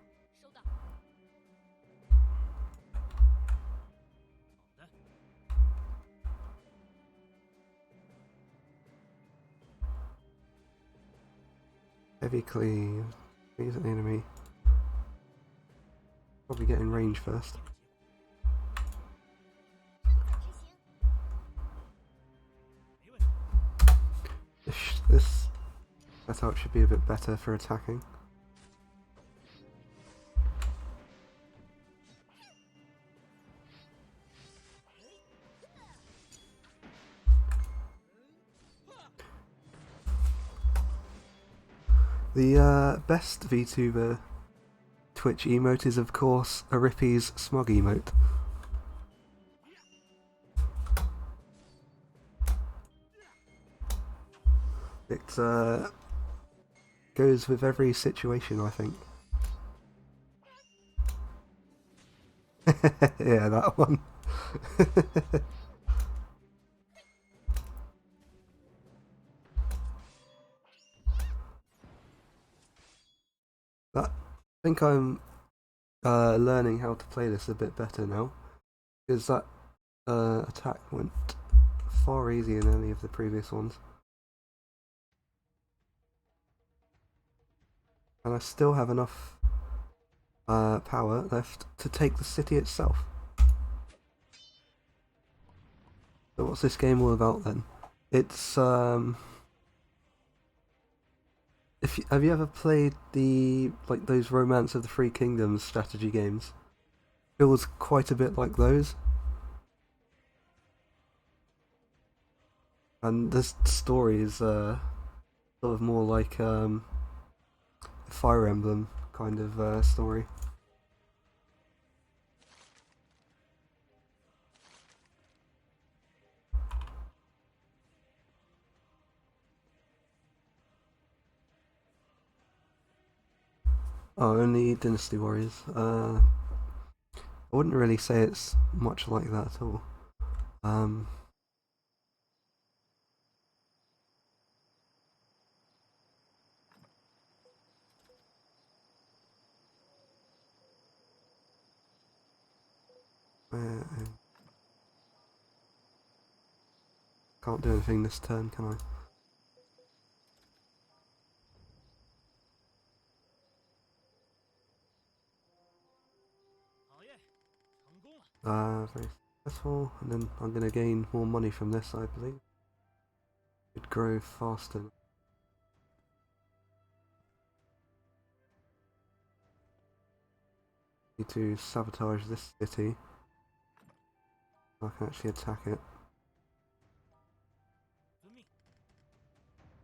Heavy cleave. He's an enemy. Probably get in range first. This setup should be a bit better for attacking. The best VTuber Twitch emote is of course Arippy's smug emote. It goes with every situation, I think. Yeah, that one. I think I'm learning how to play this a bit better now, because that attack went far easier than any of the previous ones. And I still have enough power left to take the city itself. So what's this game all about then? It's have you ever played the those Romance of the Three Kingdoms strategy games? It was quite a bit like those. And this story is sort of more like Fire Emblem kind of story. Oh, only Dynasty Warriors. I wouldn't really say it's much like that at all. Um, can't do anything this turn, can I? Very successful, and then I'm going to gain more money from this, I believe. It'd grow faster. Need to sabotage this city. I can actually attack it.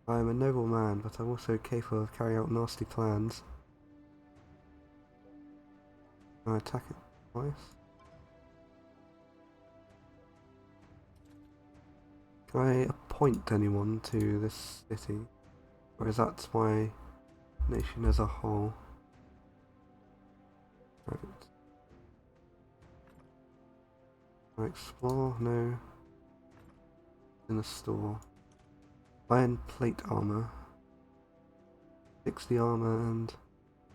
I am a noble man, but I'm also capable of carrying out nasty plans. Can I attack it twice? Can I appoint anyone to this city? Or is that my nation as a whole? Right. Can I explore? No. In the store. Iron plate armor. 60 armor and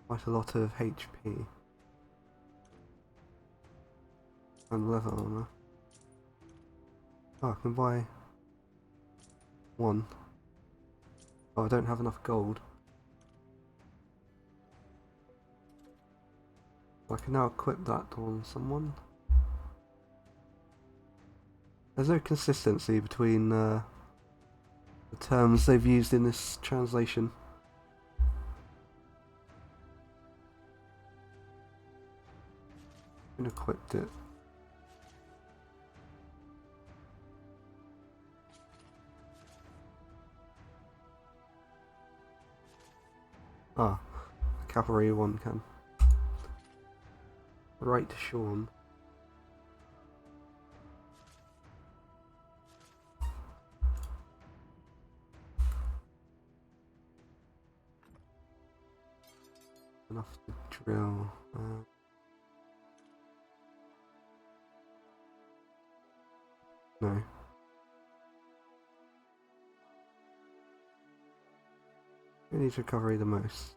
quite a lot of HP. And leather armor. Oh, I can buy one. Oh, I don't have enough gold. I can now equip that on someone. There's no consistency between the terms they've used in this translation. I equipped it. Ah, cavalry one can. Right to Sean. Enough to drill. No. Who needs recovery the most?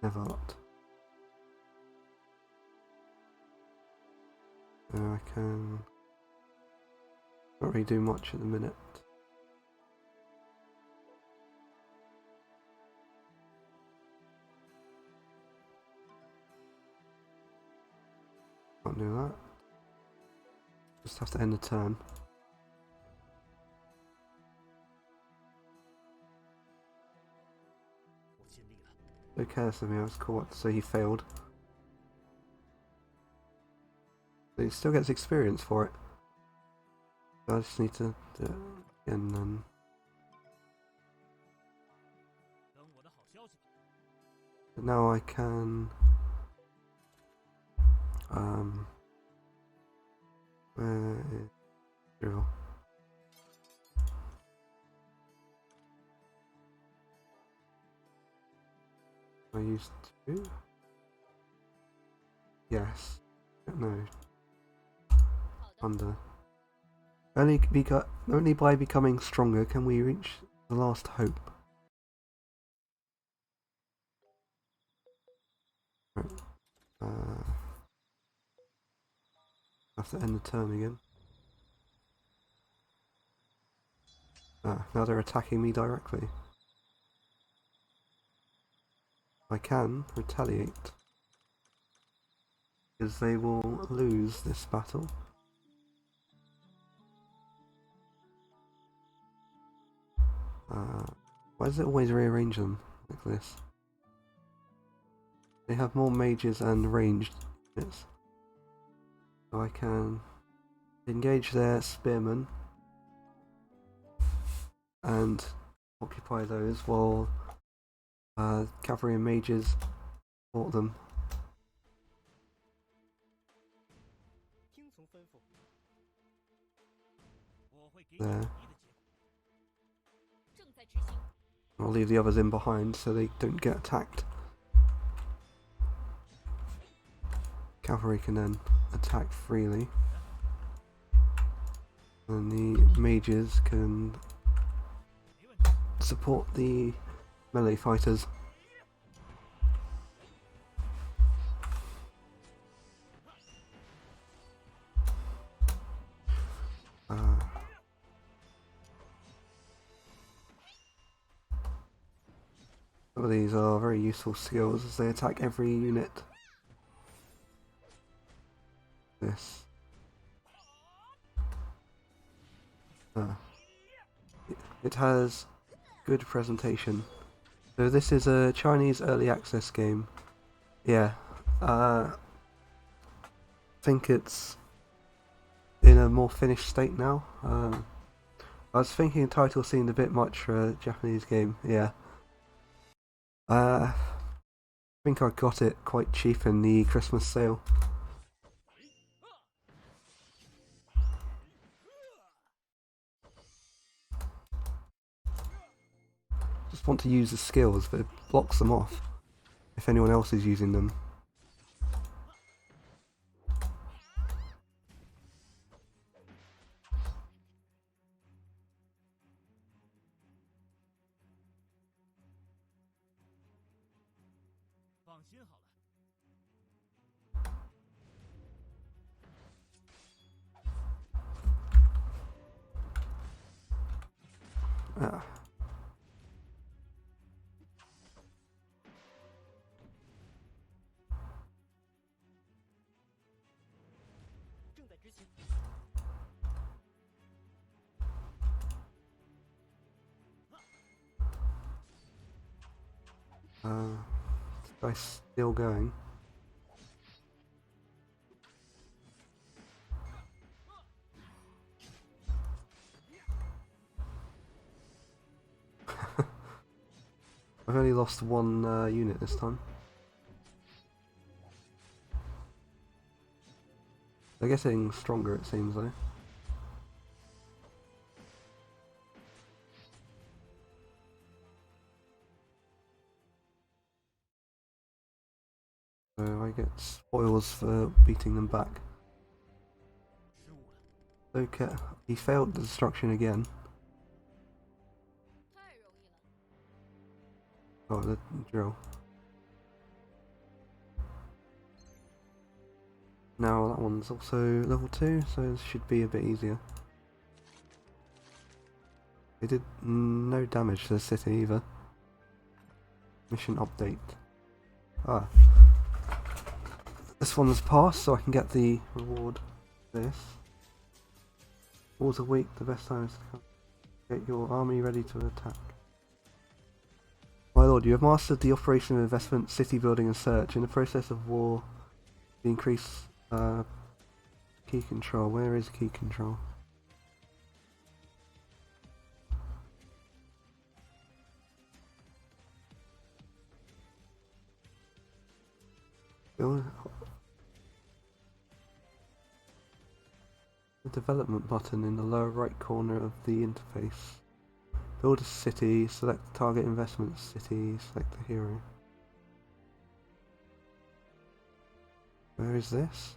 Never lot. I can not really do much at the minute. Can't do that. Just have to end the turn. So careless of me, I was caught, so he failed. But he still gets experience for it. I just need to do it again then. But now I can where is drill? I used to? Yes. No. Under. Only by becoming stronger can we reach the last hope. Right. Have to end the turn again. Now they're attacking me directly. I can retaliate, because they will lose this battle. Why does it always rearrange them like this? They have more mages and ranged units. So I can engage their spearmen and occupy those while cavalry and mages fought them. There. I'll leave the others in behind so they don't get attacked. Cavalry can then attack freely, and the mages can support the melee fighters. Some of these are very useful skills as they attack every unit. This. It has good presentation. So this is a Chinese early access game. Yeah. I think it's in a more finished state now. I was thinking the title seemed a bit much for a Japanese game. Yeah. I think I got it quite cheap in the Christmas sale. Just want to use the skills, but it blocks them off if anyone else is using them. Ah. This guy's still going. I've only lost one unit this time. They're getting stronger, it seems, though. So I get spoils for beating them back. Okay, he failed the destruction again. Oh, the drill. Now that one's also level 2, so it should be a bit easier. They did no damage to the city either. Mission update. Ah. This one's passed, so I can get the reward for this. Wars a week, the best time is to come. Get your army ready to attack. My lord, you have mastered the operation of investment, city building and search. In the process of war, the increase key control. Where is key control? Build the development button in the lower right corner of the interface. Build a city, select target investment city, select the hero. Where is this?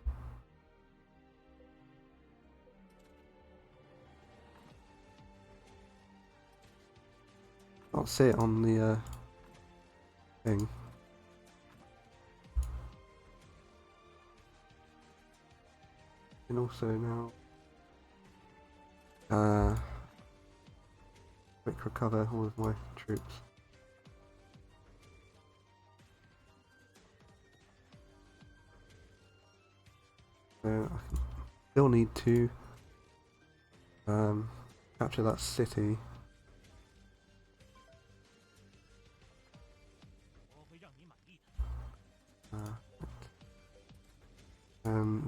Can't see it on the thing. And also now quick recover all of my troops. So I can still need to capture that city.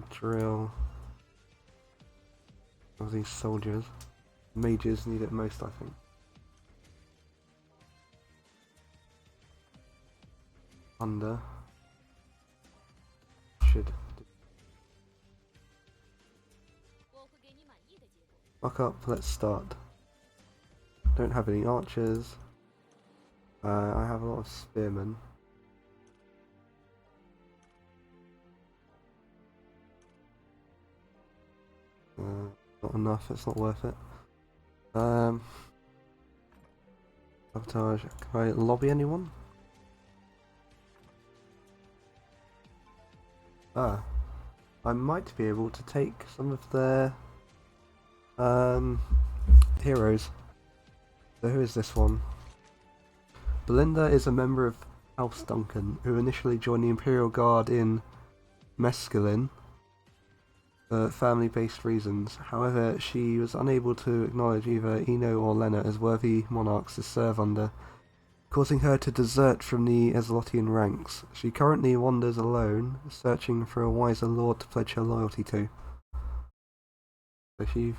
Drill of these soldiers. Mages need it most, I think. Under should fuck up. Let's start. Don't have any archers. I have a lot of spearmen. . enough, it's not worth it. Sabotage. Can I lobby anyone? Ah. I might be able to take some of their heroes. So who is this one? Belinda is a member of House Duncan, who initially joined the Imperial Guard in Mescaline for family-based reasons. However, she was unable to acknowledge either Eno or Lena as worthy monarchs to serve under, causing her to desert from the Ezlotian ranks. She currently wanders alone, searching for a wiser lord to pledge her loyalty to. So she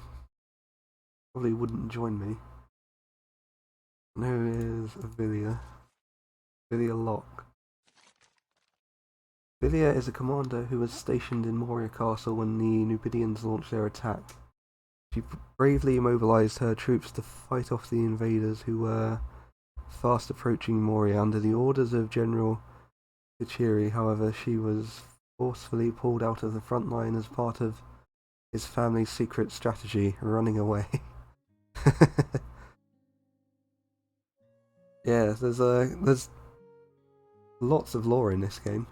probably wouldn't join me. And who is Villia? Villia Locke. Villia is a commander who was stationed in Moria Castle when the Numidians launched their attack. She bravely mobilized her troops to fight off the invaders who were fast approaching Moria under the orders of General Kichiri. However, she was forcefully pulled out of the front line as part of his family's secret strategy, running away. Yeah, there's lots of lore in this game.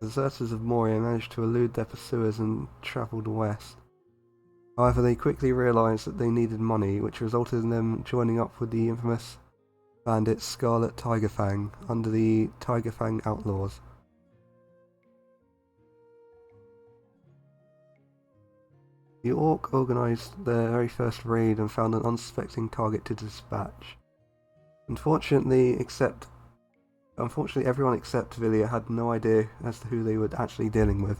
Deserters of Moria managed to elude their pursuers and travelled west. However, they quickly realised that they needed money, which resulted in them joining up with the infamous bandit Scarlet Tigerfang under the Tigerfang Outlaws. The Orc organised their very first raid and found an unsuspecting target to dispatch. Unfortunately, everyone except Villia had no idea as to who they were actually dealing with.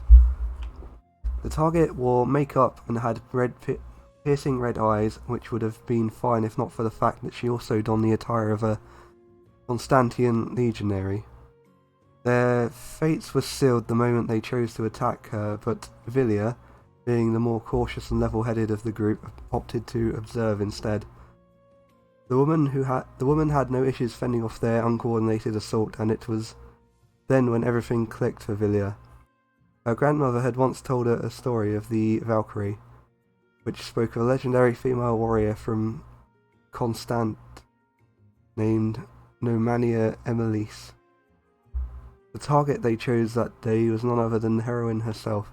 The target wore makeup and had piercing red eyes, which would have been fine if not for the fact that she also donned the attire of a Constantian legionary. Their fates were sealed the moment they chose to attack her, but Villia, being the more cautious and level-headed of the group, opted to observe instead. The woman had no issues fending off their uncoordinated assault, and it was then when everything clicked for Villia. Her grandmother had once told her a story of the Valkyrie, which spoke of a legendary female warrior from Constant named Nomania Emelise. The target they chose that day was none other than the heroine herself.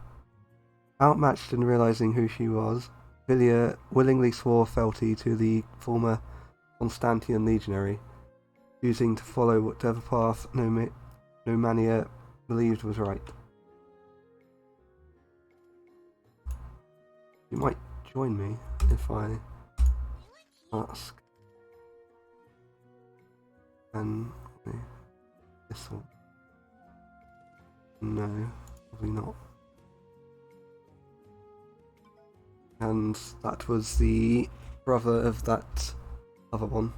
Outmatched in realising who she was, Villia willingly swore fealty to the former Constantian legionary, choosing to follow whatever path Nomania believed was right. You might join me if I ask. And this one. No, probably not. And that was the brother of that other one.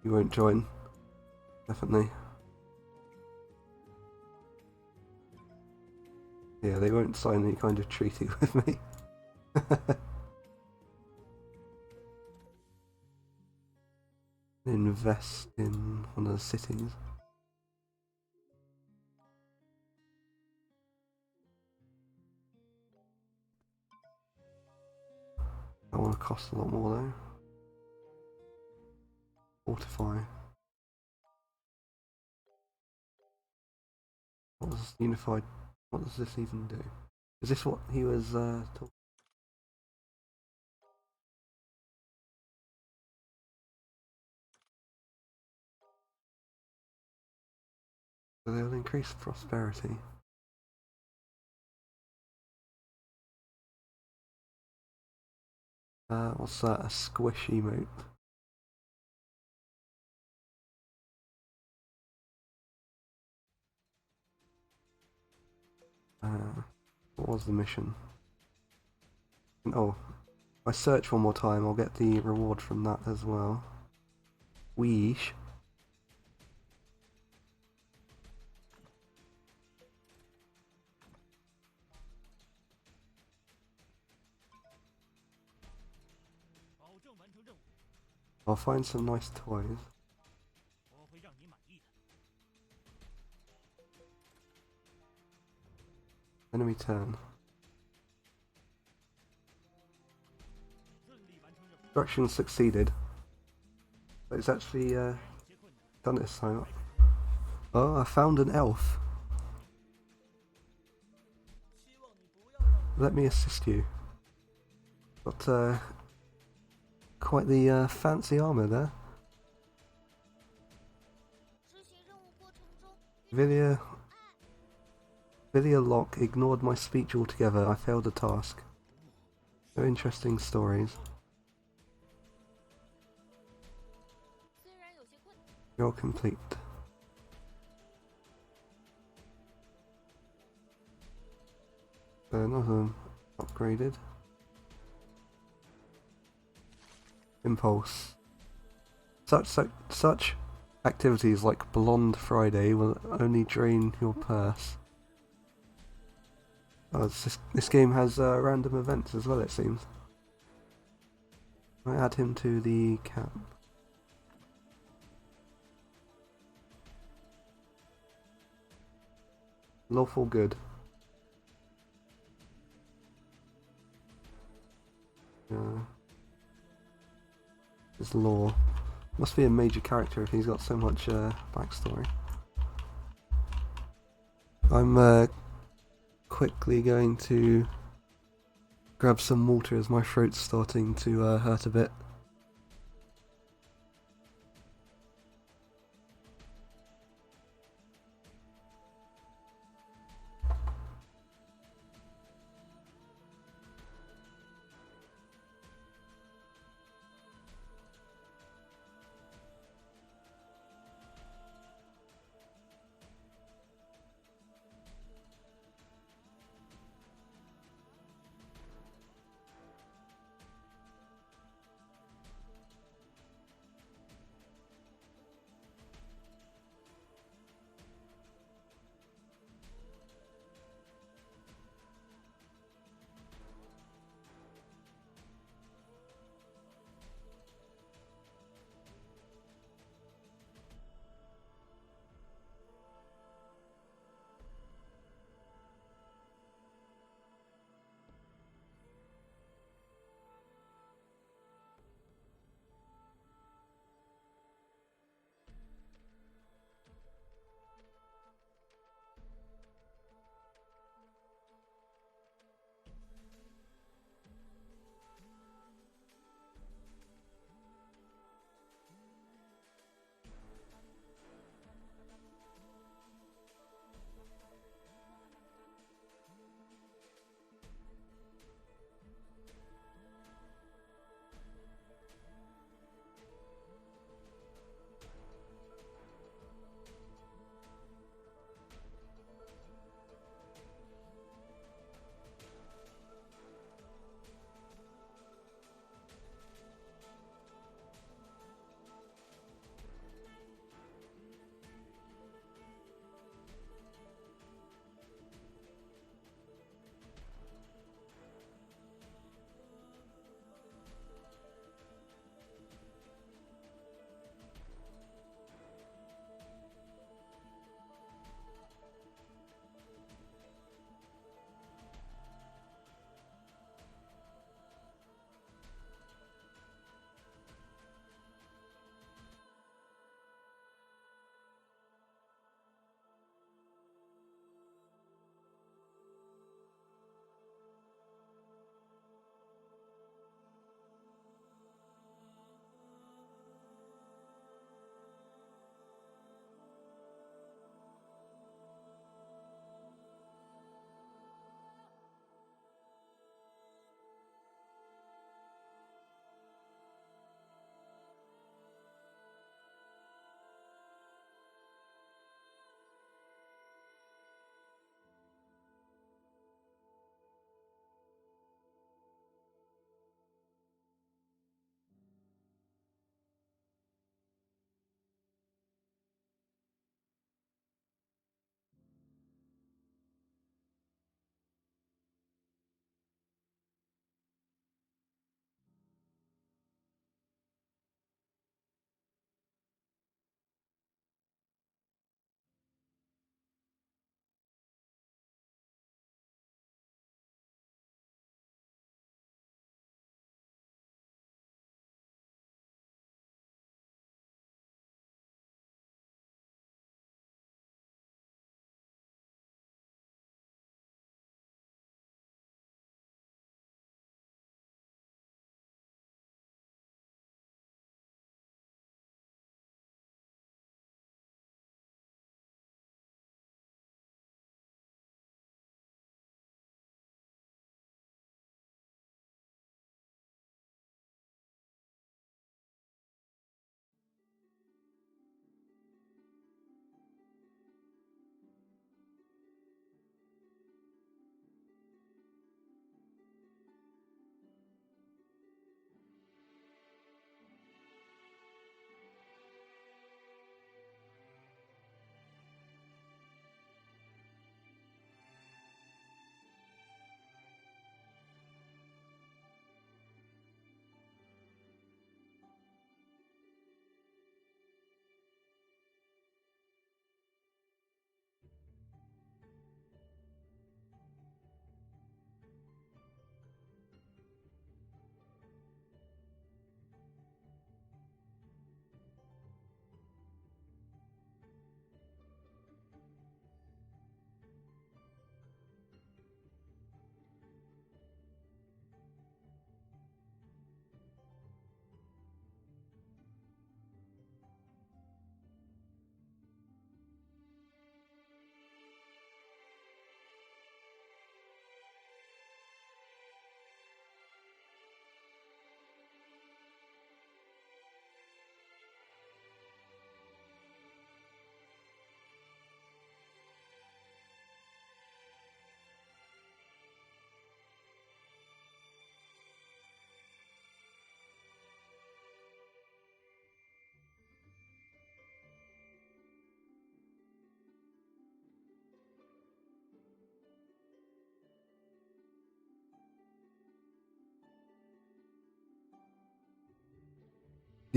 You won't join. Definitely. Yeah, they won't sign any kind of treaty with me. Invest in one of the cities. That will cost a lot more though. Fortify. What does unified? What does this even do? Is this what he was talking? So they'll increase prosperity. What's that? A squish emote. What was the mission? Oh, if I search one more time, I'll get the reward from that as well. Weesh. I'll find some nice toys. Enemy turn. Destruction succeeded. But it's actually done it this time. Oh, I found an elf. Let me assist you. Got quite the fancy armour there. Villia Lock ignored my speech altogether. I failed the task. No interesting stories. You're complete. None of them upgraded. Impulse. Such activities like Blonde Friday will only drain your purse. Oh, this game has random events as well, it seems. I add him to the camp. Lawful good. His law. Must be a major character if he's got so much backstory. I'm quickly going to grab some water as my throat's starting to hurt a bit.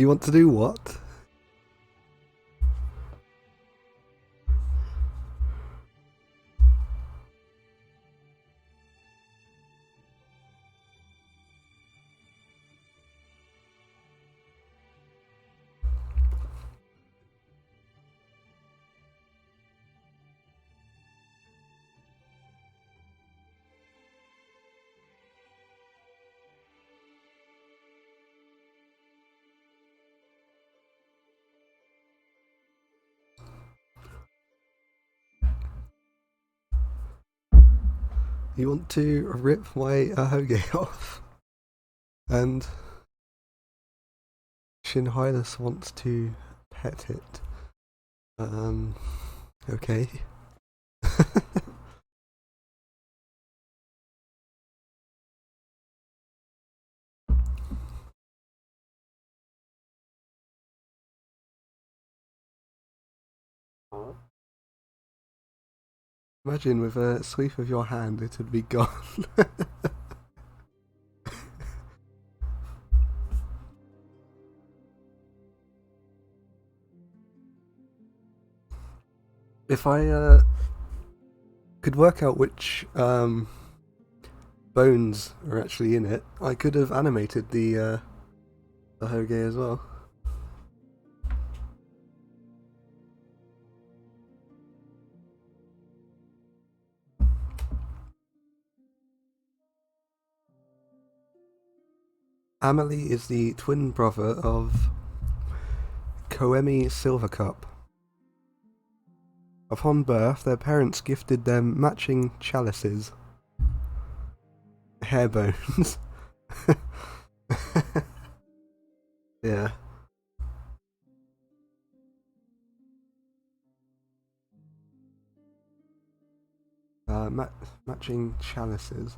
You want to do what? You want to rip my Ahoge off? And Shinhylus wants to pet it. Okay. Imagine with a sweep of your hand it would be gone. If I could work out which bones are actually in it, I could have animated the Hoge as well. Amelie is the twin brother of Koemi Silvercup. Upon birth, their parents gifted them matching chalices. Hair bones. Yeah. Matching chalices.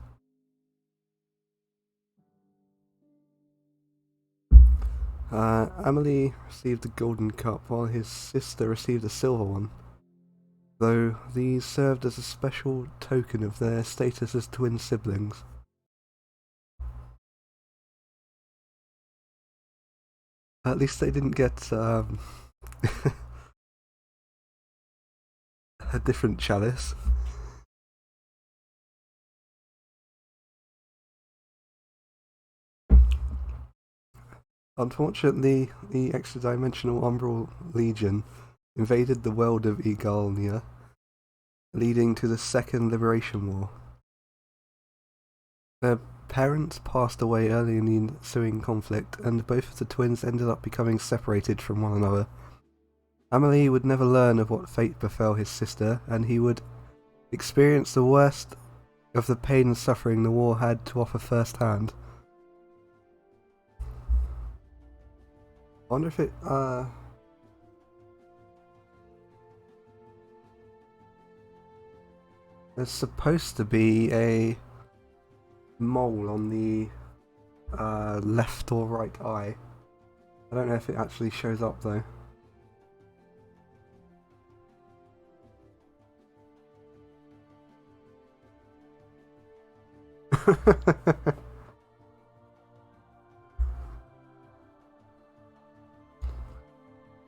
Amelie received the golden cup while his sister received a silver one, though these served as a special token of their status as twin siblings. At least they didn't get a different chalice. Unfortunately, the extra-dimensional Umbral Legion invaded the world of Eagarlnia, leading to the Second Liberation War. Their parents passed away early in the ensuing conflict, and both of the twins ended up becoming separated from one another. Amelie would never learn of what fate befell his sister, and he would experience the worst of the pain and suffering the war had to offer firsthand. I wonder if it, there's supposed to be a mole on the left or right eye. I don't know if it actually shows up though.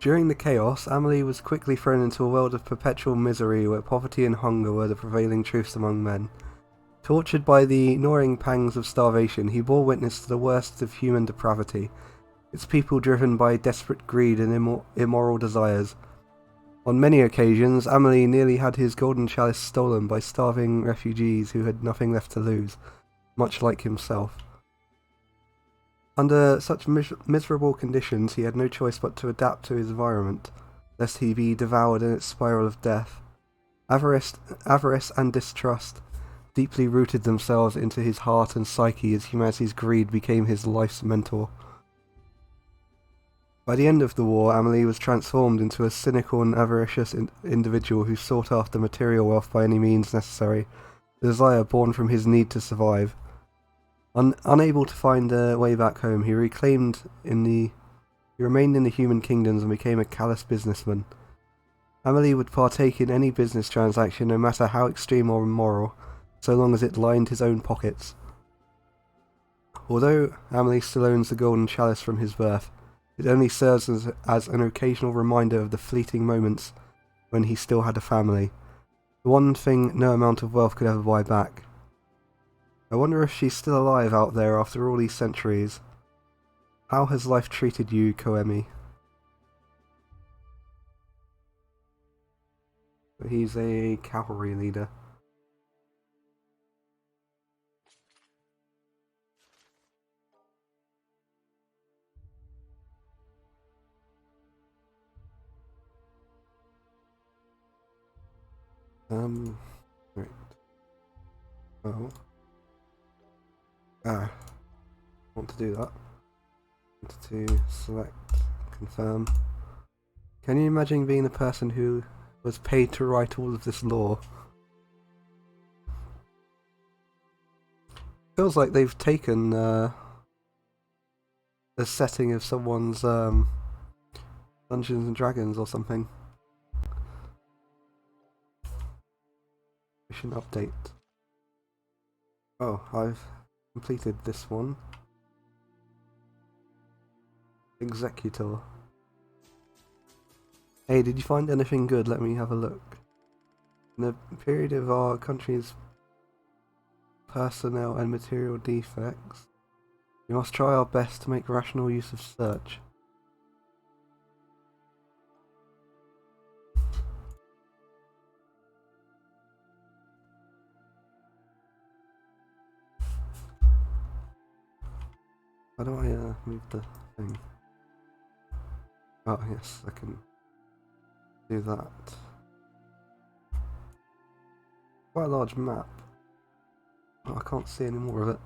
During the chaos, Amelie was quickly thrown into a world of perpetual misery where poverty and hunger were the prevailing truths among men. Tortured by the gnawing pangs of starvation, he bore witness to the worst of human depravity, its people driven by desperate greed and immoral desires. On many occasions, Amelie nearly had his golden chalice stolen by starving refugees who had nothing left to lose, much like himself. Under such miserable conditions, he had no choice but to adapt to his environment, lest he be devoured in its spiral of death. Avarice and distrust deeply rooted themselves into his heart and psyche as humanity's greed became his life's mentor. By the end of the war, Amelie was transformed into a cynical and avaricious individual who sought after material wealth by any means necessary, a desire born from his need to survive. Unable to find a way back home, he remained in the human kingdoms and became a callous businessman. Amelie would partake in any business transaction, no matter how extreme or immoral, so long as it lined his own pockets. Although Amelie still owns the golden chalice from his birth, It only serves as an occasional reminder of the fleeting moments when he still had a family. The one thing no amount of wealth could ever buy back. I wonder if she's still alive out there after all these centuries. How has life treated you, Koemi? He's a cavalry leader. Right. Oh. I want to do that. Want to select, confirm. Can you imagine being the person who was paid to write all of this lore? Feels like they've taken the setting of someone's Dungeons and Dragons or something. Mission update. Oh, I've completed this one. Executor. Hey, did you find anything good? Let me have a look. In the period of our country's personnel and material defects, we must try our best to make rational use of search. How do I move the thing? Oh yes, I can do that. Quite a large map. Oh, I can't see any more of it.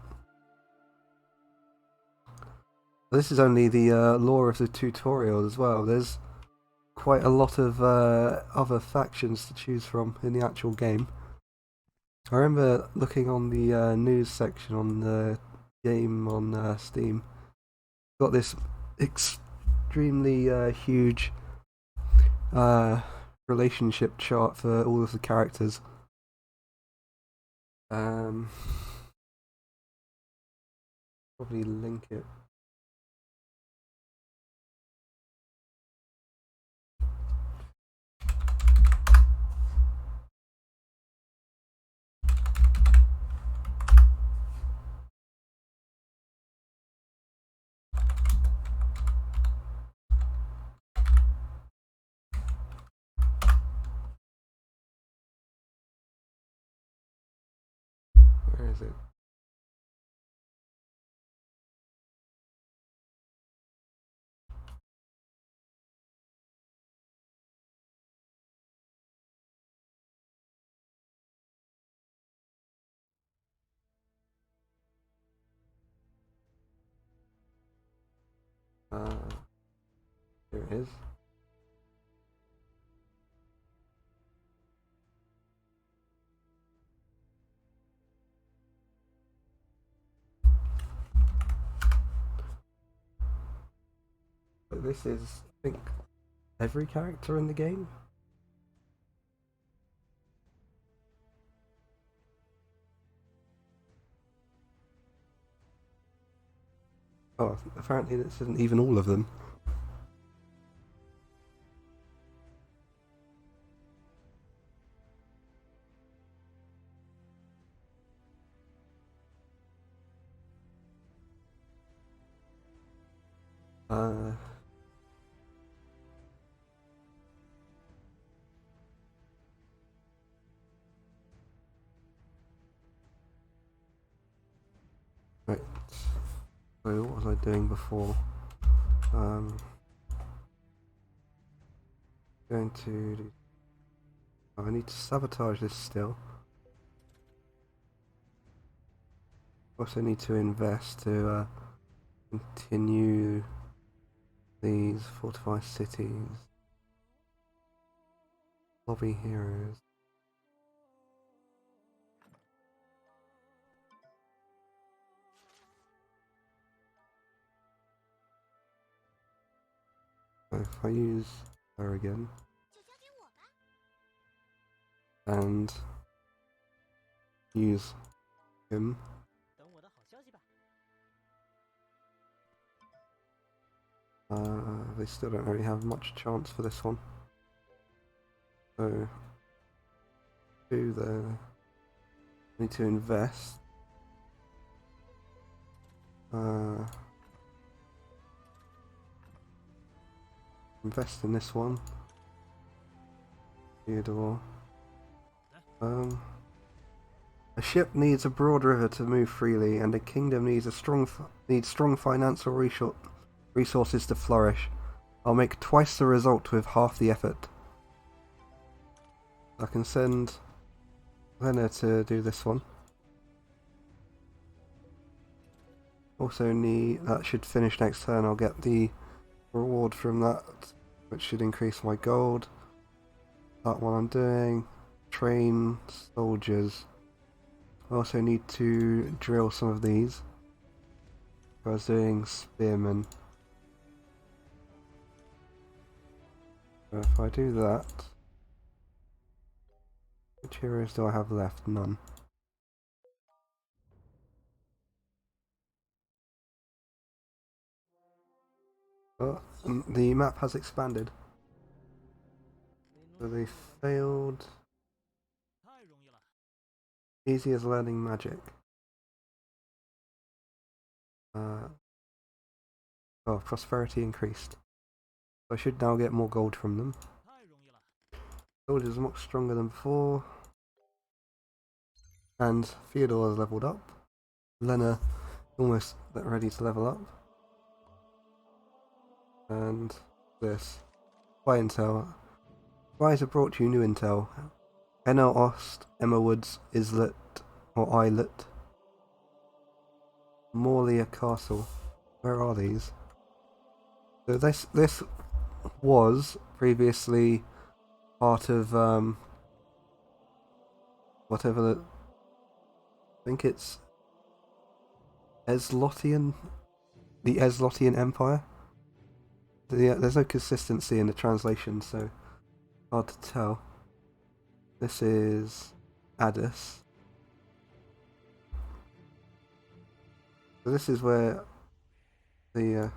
This is only the lore of the tutorial as well. There's quite a lot of other factions to choose from in the actual game. I remember looking on the news section on the game on Steam. Got this extremely huge relationship chart for all of the characters. Probably link it. Where is it? Here it is. But this is, I think, every character in the game. Oh, apparently this isn't even all of them. Right. So what was I doing before? Going to do... Oh, I need to sabotage this still. Also need to invest to continue these fortified cities. Lobby heroes. So if I use her again and use him, They still don't really have much chance for this one. So, need to invest. Invest in this one. Theodore. A ship needs a broad river to move freely, and a kingdom needs strong financial resources to flourish. I'll make twice the result with half the effort. I can send Lena to do this one. Also that should finish next turn. I'll get the reward from that, which should increase my gold. That one I'm doing. Train soldiers. I also need to drill some of these. I was doing spearmen. So if I do that, which heroes do I have left? None. Oh, the map has expanded. So they failed. Easy as learning magic. Oh, prosperity increased. So I should now get more gold from them. Soldiers are much stronger than before. And Theodore has leveled up. Lena almost ready to level up. And this. Spy intel. Spies have brought you new intel. Enna Ost, Emma Woods, Islet, or Islet. Morlia Castle. Where are these? So this was previously part of whatever the, I think it's the Eslottian Empire. There's no consistency in the translation, so hard to tell. This is Addis. So this is where the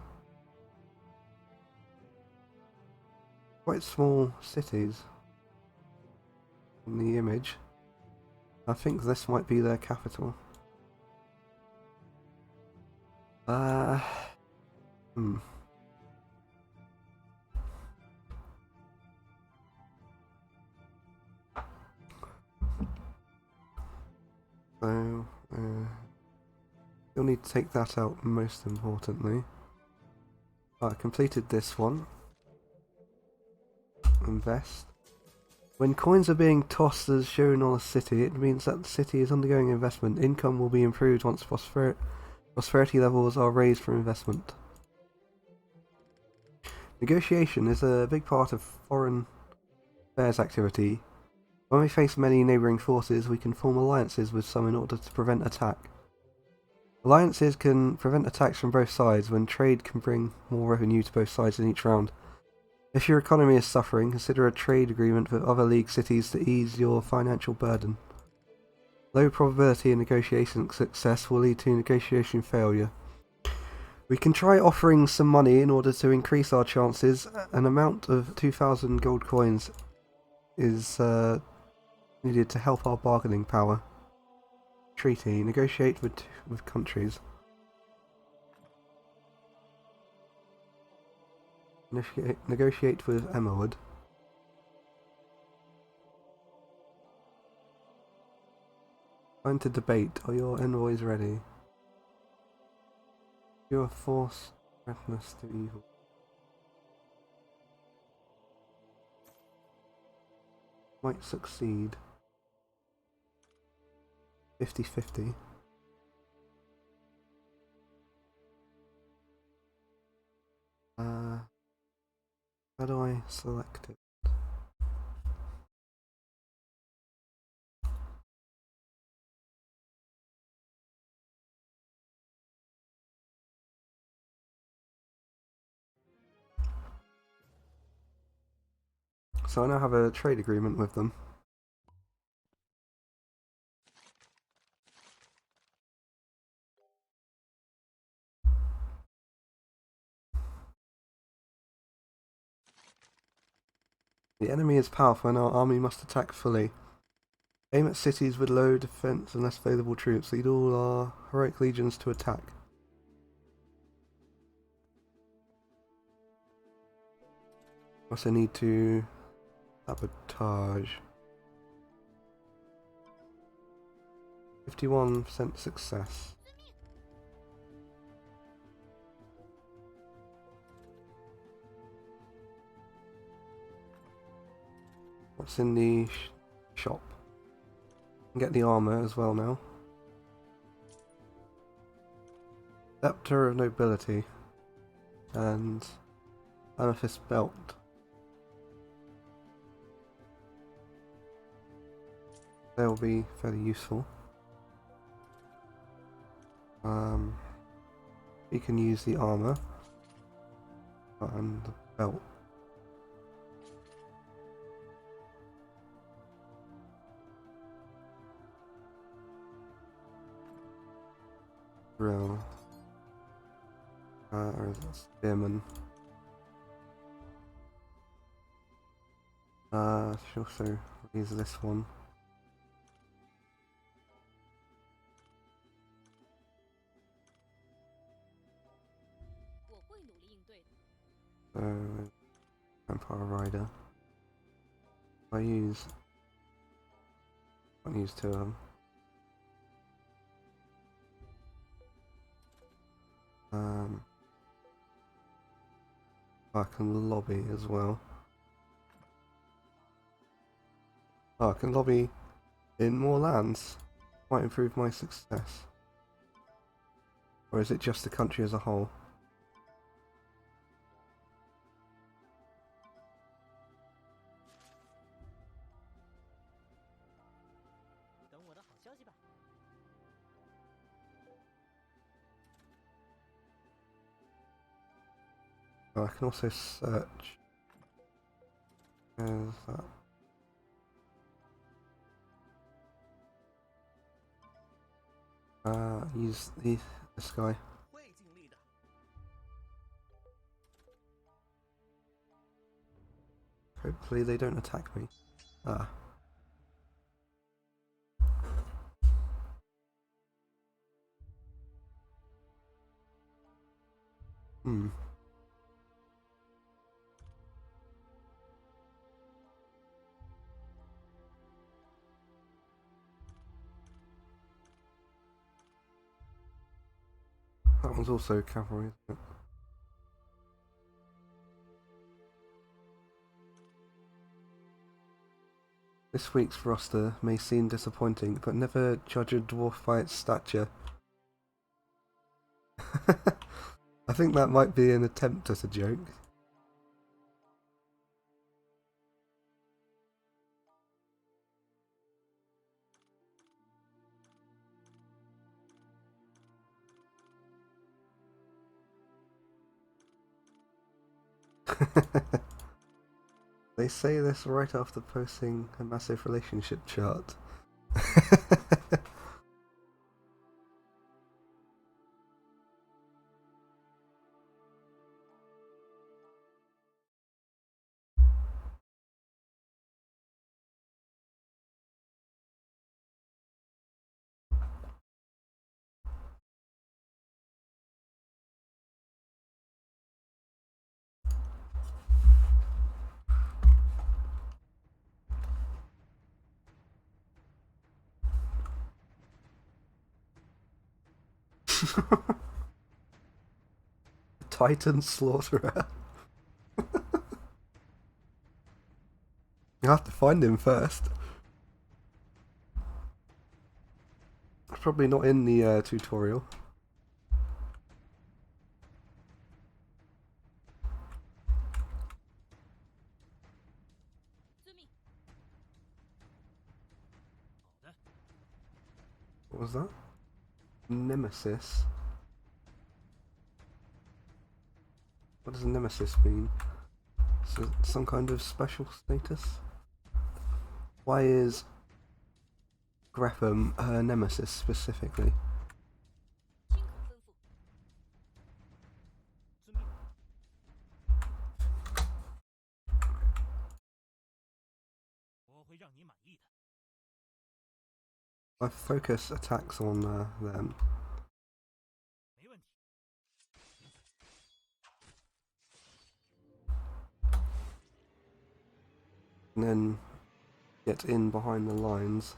quite small cities in the image. I think this might be their capital. So, you'll need to take that out most importantly. I completed this one. Invest. When coins are being tossed as shown on a city, it means that the city is undergoing investment. Income will be improved once prosperity levels are raised from investment. Negotiation is a big part of foreign affairs activity. When we face many neighbouring forces, we can form alliances with some in order to prevent attack. Alliances can prevent attacks from both sides when trade can bring more revenue to both sides in each round. If your economy is suffering, consider a trade agreement with other League cities to ease your financial burden. Low probability in negotiation success will lead to negotiation failure. We can try offering some money in order to increase our chances. An amount of 2,000 gold coins is needed to help our bargaining power. Treaty. Negotiate with countries. Negotiate with Emmawood. Time to debate. Are your envoys ready? You are force threatness to evil. Might succeed. 50-50. How do I select it? So I now have a trade agreement with them. The enemy is powerful and our army must attack fully. Aim at cities with low defense and less available troops. Lead all our heroic legions to attack. Also need to sabotage. 51% success. What's in the shop? Get the armor as well now. Scepter of Nobility and Amethyst Belt. They'll be fairly useful. You can use the armor and the belt. Drill. Or is it Spearman? Should also use this one. Vampire Rider. I can't use two of them. I can lobby as well. Oh, I can lobby in more lands. Might improve my success. Or is it just the country as a whole? Oh, I can also search. There's that. Use this guy. Hopefully they don't attack me. Ah. That one's also cavalry, isn't it? This week's roster may seem disappointing, but never judge a dwarf by its stature. I think that might be an attempt at a joke. They say this right after posting a massive relationship chart. Titan Slaughterer. You have to find him first. Probably not in the tutorial. What was that? Nemesis. What does Nemesis mean? So some kind of special status? Why is Graham her nemesis specifically? I focus attacks on them. And then get in behind the lines.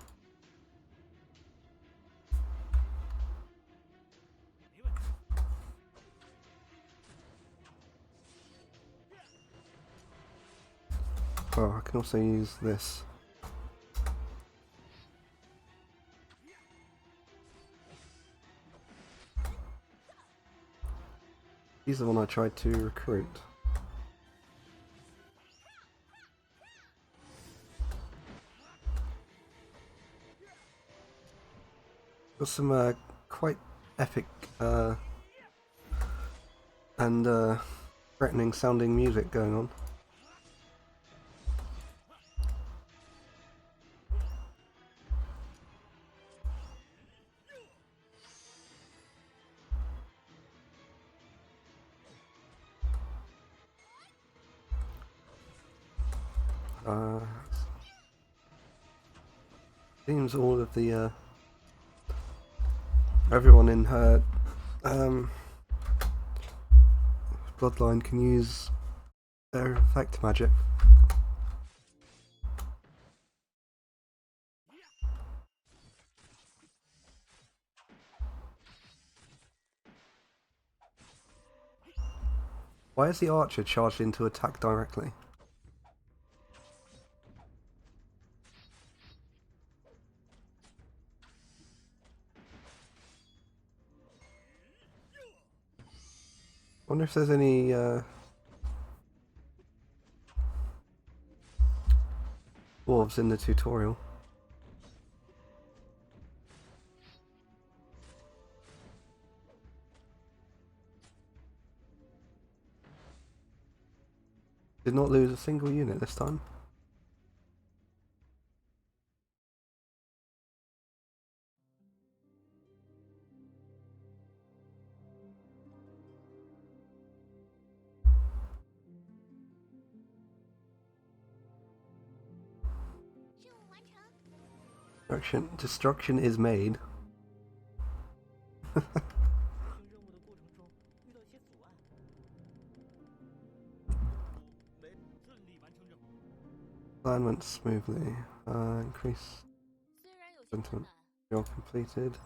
Oh, I can also use this. He's the one I tried to recruit. Got some quite epic and threatening sounding music going on. Seems all of the everyone in her bloodline can use their effect magic. Why is the archer charged in to attack directly? Wonder if there's any dwarves in the tutorial. Did not lose a single unit this time. Destruction is made. Plan went smoothly. Increase sentiment. You're completed.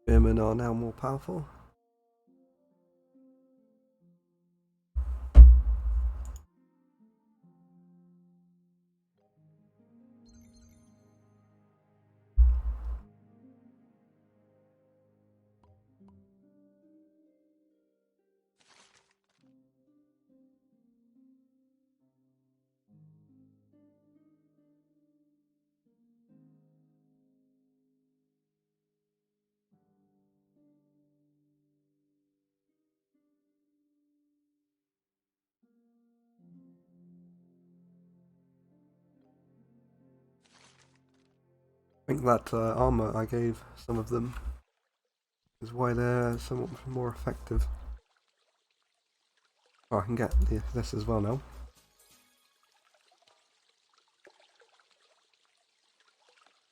Women are now more powerful. I think that armor I gave some of them is why they're somewhat more effective. Oh, I can get this as well now.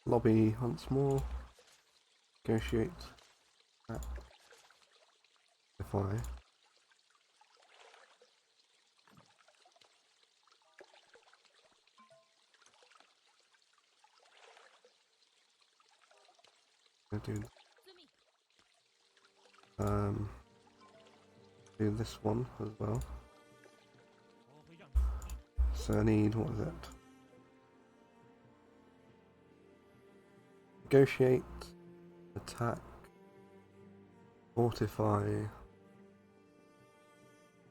Lobby once more. Negotiate. Defy. Do do this one as well. So I need, what is it? Negotiate, attack, fortify,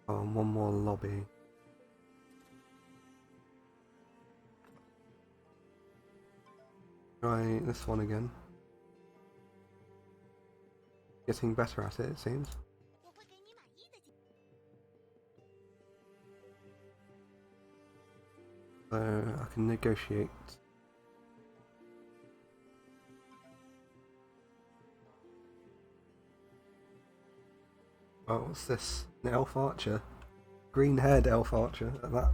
one more lobby. Try this one again. Getting better at it, it seems. So I can negotiate. Oh, what's this? An elf archer. Green haired elf archer at that.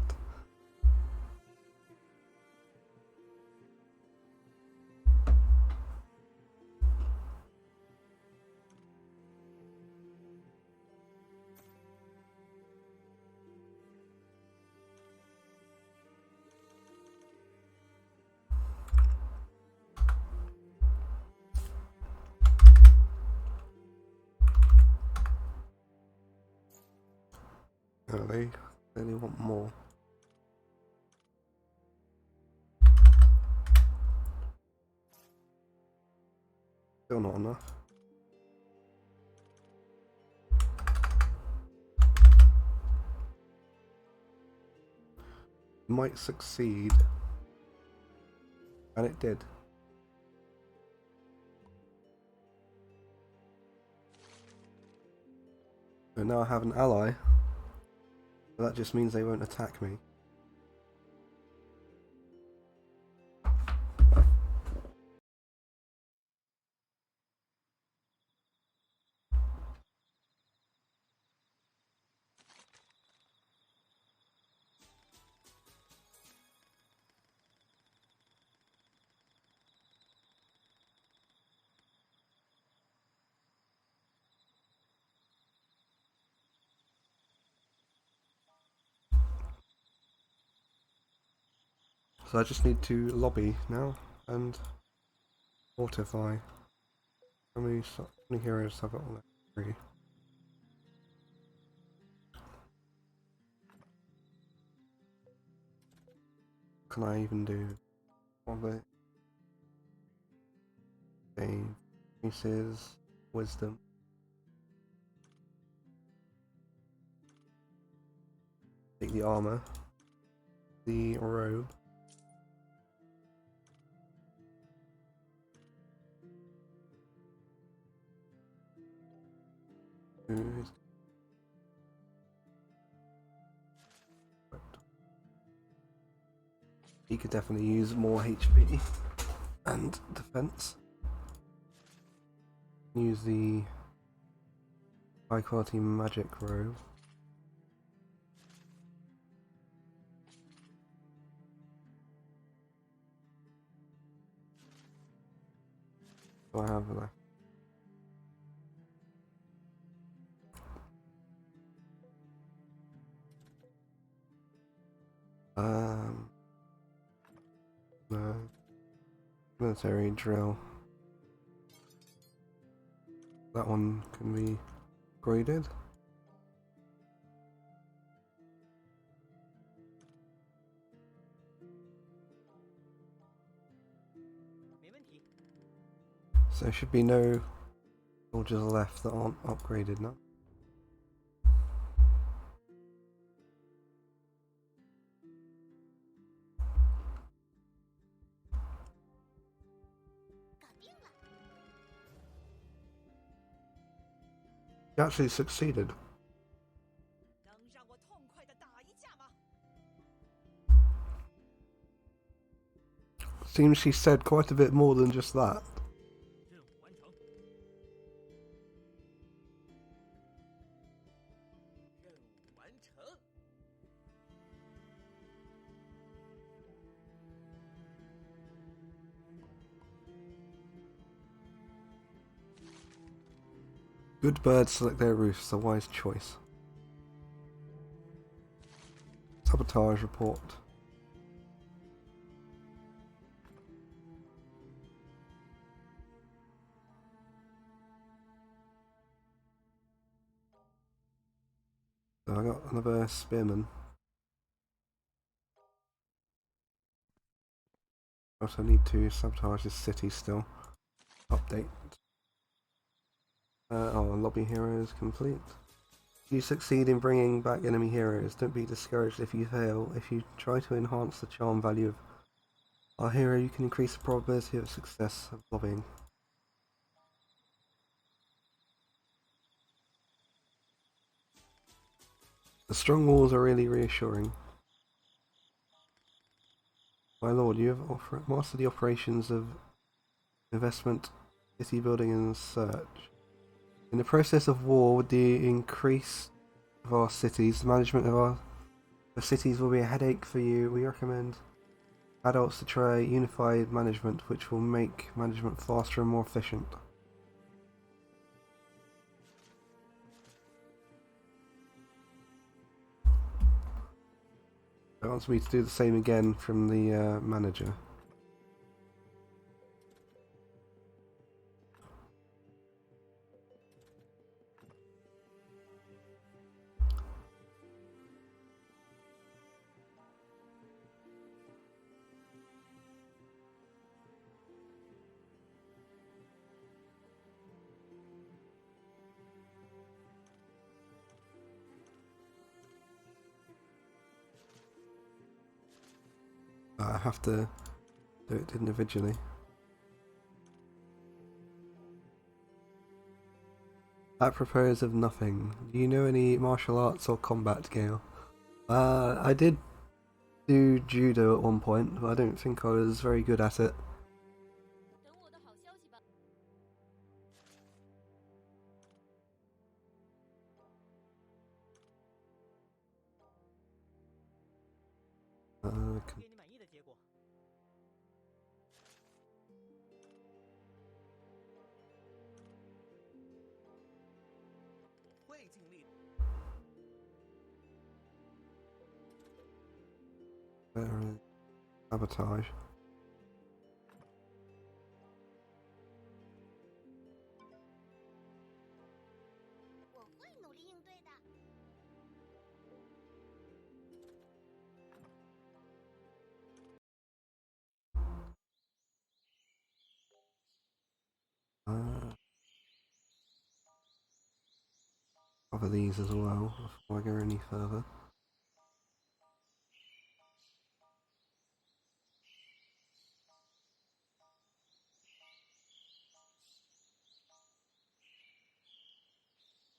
Oh, they really want more. Still not enough. Might succeed. And it did. So now I have an ally. But that just means they won't attack me. So I just need to lobby now and fortify. How many heroes have it on there? 3. What can I even do? What are they? Increases wisdom. Take the armor. The robe. He could definitely use more HP and defense. Use the high quality magic robe. So I have left. No. Military drill. That one can be graded. So there should be no soldiers left that aren't upgraded now. He actually succeeded. Seems she said quite a bit more than just that. Good birds select their roofs, a wise choice. Sabotage report. So I got another spearman. Also need to sabotage this city still. Update. Lobby heroes complete. You succeed in bringing back enemy heroes. Don't be discouraged if you fail. If you try to enhance the charm value of our hero, you can increase the probability of success of lobbying. The strong walls are really reassuring. My lord, you have mastered the operations of investment, city building and search. In the process of war, with the increase of our cities, the management of our cities will be a headache for you. We recommend adults to try unified management, which will make management faster and more efficient. It wants me to do the same again from the manager. I have to do it individually. Apropos of nothing, do you know any martial arts or combat, Gale? I did do judo at one point, but I don't think I was very good at it. Can... Sabotage. Cover these as well before I go any further.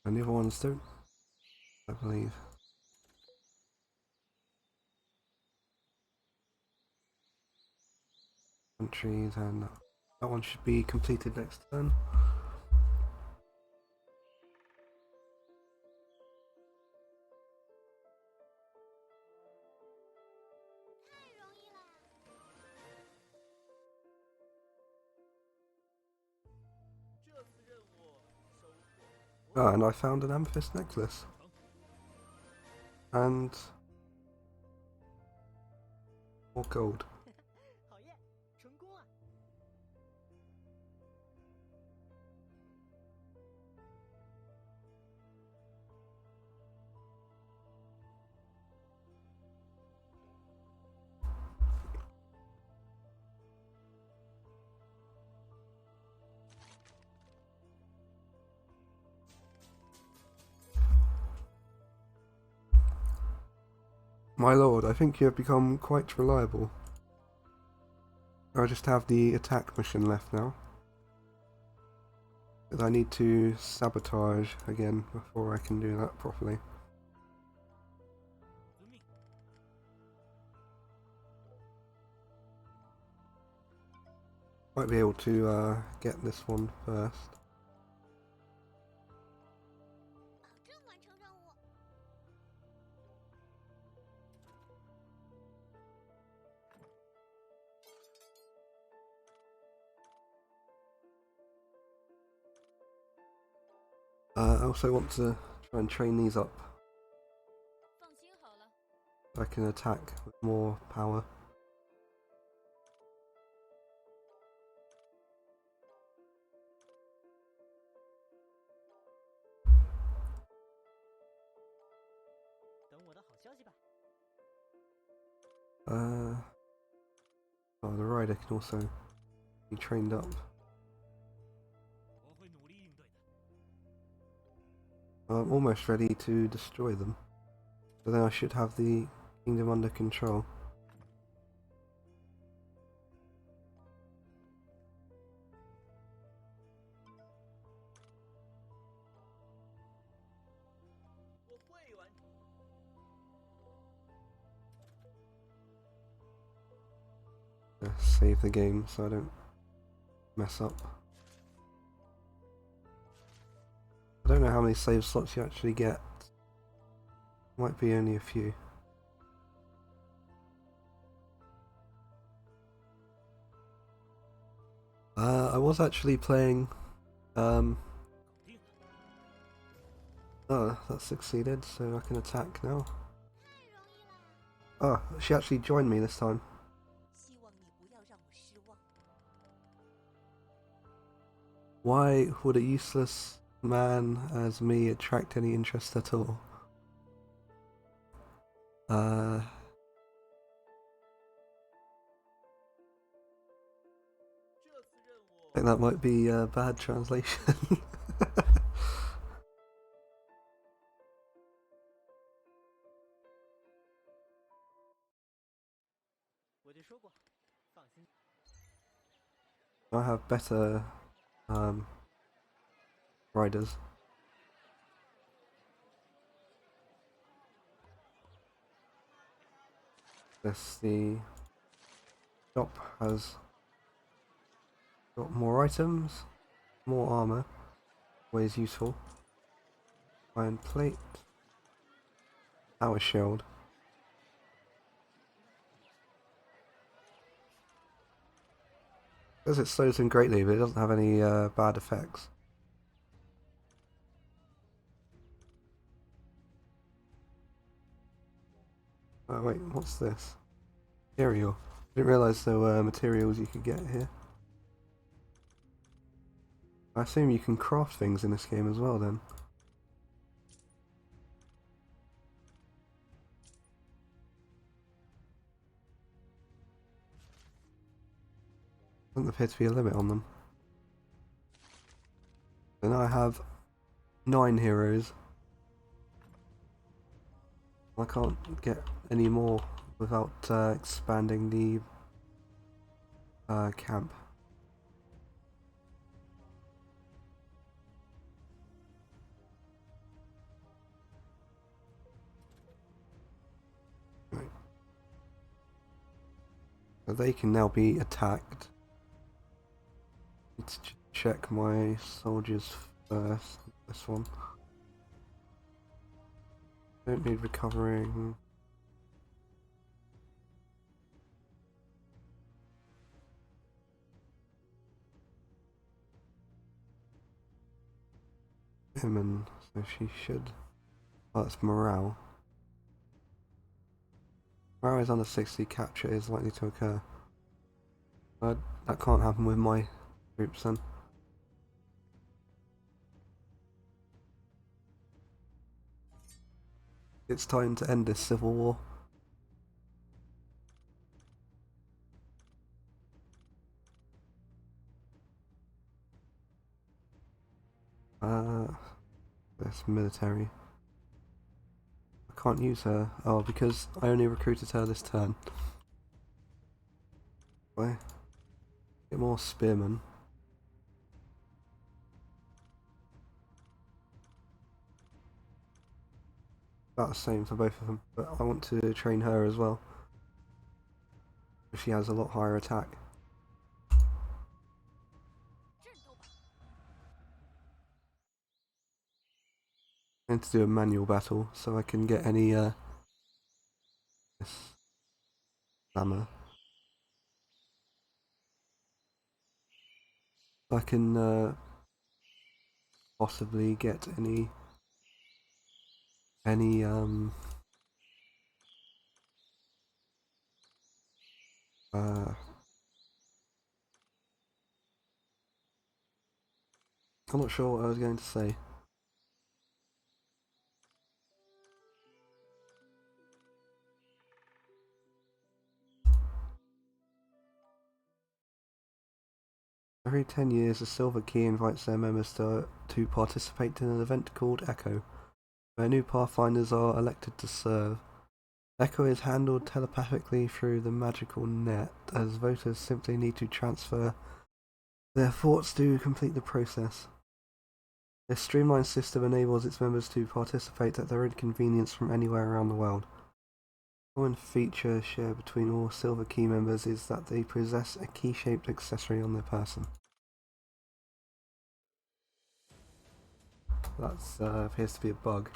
And the other ones don't, I believe. Countries, and that one should be completed next turn. Ah, and I found an amethyst necklace. And more gold. My lord, I think you have become quite reliable. I just have the attack mission left now. Because I need to sabotage again before I can do that properly. Might be able to get this one first. I also want to try and train these up so I can attack with more power. Oh, the rider can also be trained up. I'm almost ready to destroy them. So then I should have the kingdom under control. Save the game so I don't mess up. I don't know how many save slots you actually get. Might be only a few. I was actually playing. Oh, that succeeded, so I can attack now. Oh, she actually joined me this time. Why would a useless man as me attract any interest at all? I think that might be a bad translation. I have better riders. The shop has got more items, more armor, always useful. Iron plate, power shield. Says it slows him greatly, but it doesn't have any bad effects. Oh wait, what's this? Material. Didn't realise there were materials you could get here. I assume you can craft things in this game as well then. Doesn't appear to be a limit on them. So now I have 9 heroes. I can't get any more without expanding the camp. Right. So they can now be attacked. Need to check my soldiers first. This one. Don't need recovering. Women, so she should. Oh, that's morale. Morale is under 60, capture is likely to occur. That can't happen with my troops then. It's time to end this civil war. This military. I can't use her. Oh, because I only recruited her this turn. Why? Get more spearmen. About the same for both of them, but I want to train her as well. She has a lot higher attack. I'm going to do a manual battle so I can get any this hammer. I can possibly get any I'm not sure what I was going to say. Every 10 years, the Silver Key invites their members to participate in an event called Echo, where new Pathfinders are elected to serve. Echo is handled telepathically through the magical net, as voters simply need to transfer their thoughts to complete the process. This streamlined system enables its members to participate at their own convenience from anywhere around the world. A common feature shared between all Silver Key members is that they possess a key-shaped accessory on their person. That appears to be a bug.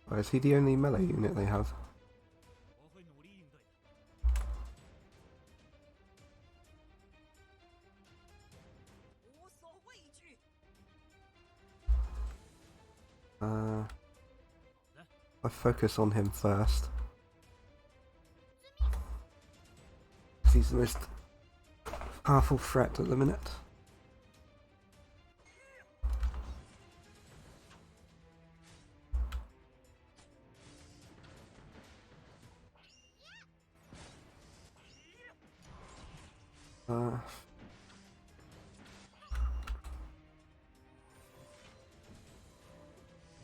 Oh, is he the only melee unit they have? I focus on him first. He's the most powerful threat at the minute.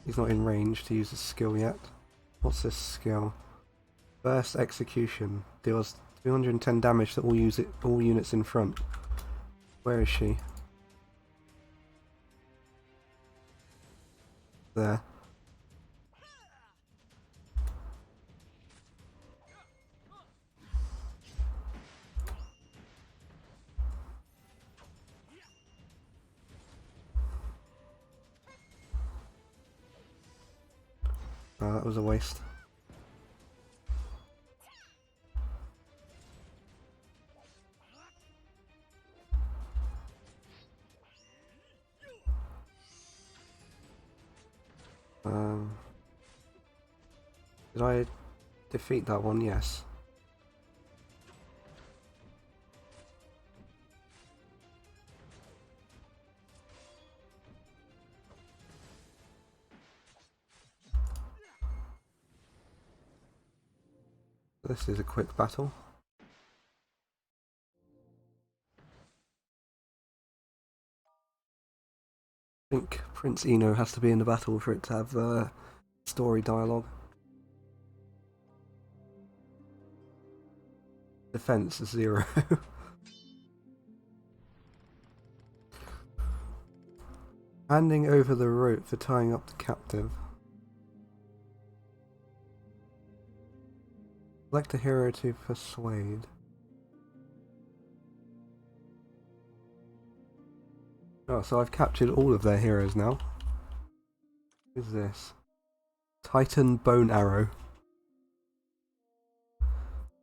He's not in range to use his skill yet. What's this skill? Burst Execution. Deals 210 damage to all units in front. Where is she? There. Oh, that was a waste. Did I defeat that one? Yes. This is a quick battle. I think Prince Eno has to be in the battle for it to have story dialogue. Defense is 0. Handing over the rope for tying up the captive. Select a hero to persuade. Oh, so I've captured all of their heroes now. Who's this? Titan Bone Arrow.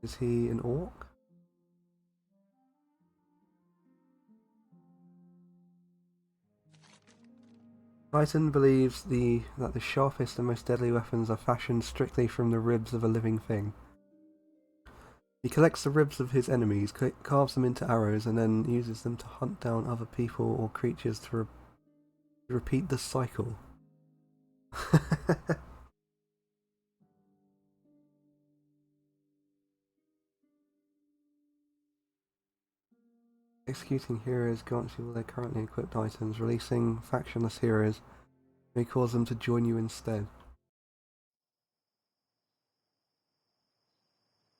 Is he an orc? Titan believes that the sharpest and most deadly weapons are fashioned strictly from the ribs of a living thing. He collects the ribs of his enemies, carves them into arrows, and then uses them to hunt down other people or creatures to repeat the cycle. Executing heroes grants you all their currently equipped items. Releasing factionless heroes may cause them to join you instead.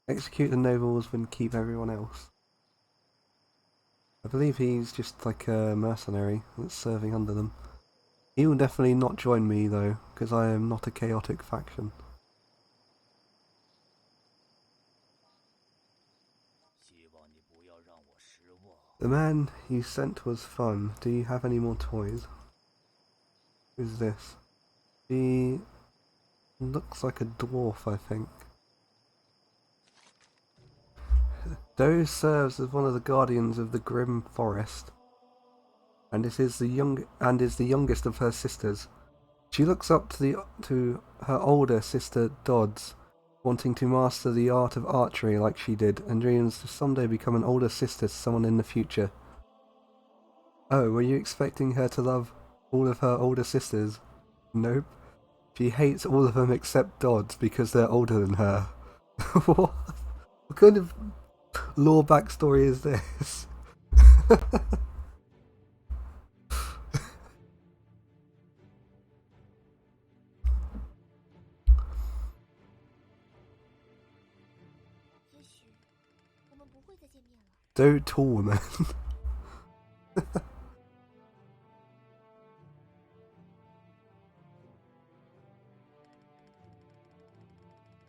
Execute the nobles and keep everyone else. I believe he's just like a mercenary that's serving under them. He will definitely not join me though, because I am not a chaotic faction. The man you sent was fun. Do you have any more toys? Who's this? He looks like a dwarf, I think. Doe serves as one of the guardians of the Grim Forest, and is the youngest of her sisters. She looks up to her older sister Dodds, wanting to master the art of archery like she did, and dreams to someday become an older sister to someone in the future. Oh, were you expecting her to love all of her older sisters? Nope. She hates all of them except Dodds because they're older than her. What kind of lore backstory is this? Don't tall woman.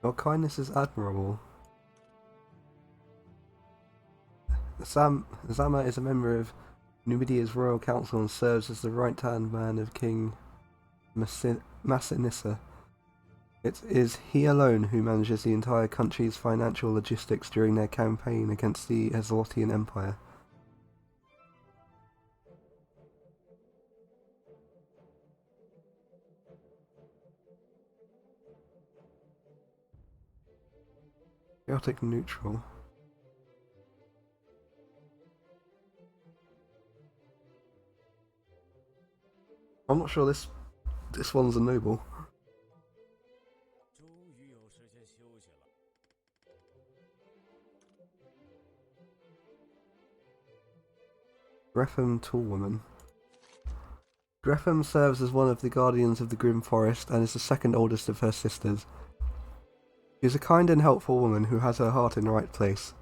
Your kindness is admirable. Zama is a member of Numidia's royal council and serves as the right-hand man of King Massinissa. It is he alone who manages the entire country's financial logistics during their campaign against the Ezlotian Empire. Chaotic neutral. I'm not sure this one's a noble. Greffam Tall Woman. Gretham serves as one of the guardians of the Grim Forest and is the second oldest of her sisters. She is a kind and helpful woman who has her heart in the right place,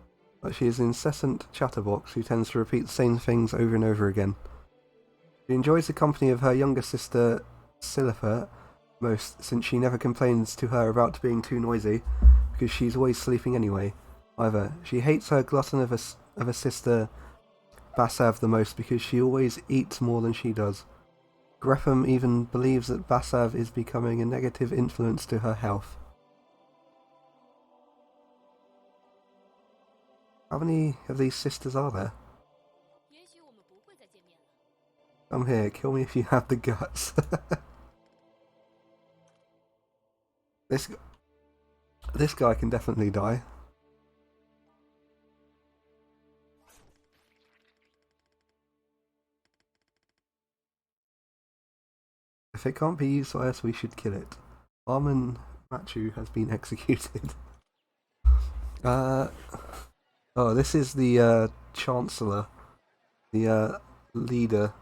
but she is an incessant chatterbox who tends to repeat the same things over and over again. She enjoys the company of her younger sister Silipha most, since she never complains to her about being too noisy, because she's always sleeping anyway. However, she hates her glutton of a sister Basav the most because she always eats more than she does. Gretham even believes that Basav is becoming a negative influence to her health. How many of these sisters are there? Come here, kill me if you have the guts. This guy can definitely die. If it can't be used by us, we should kill it. Armin Machu has been executed. Oh, this is the Chancellor, the leader,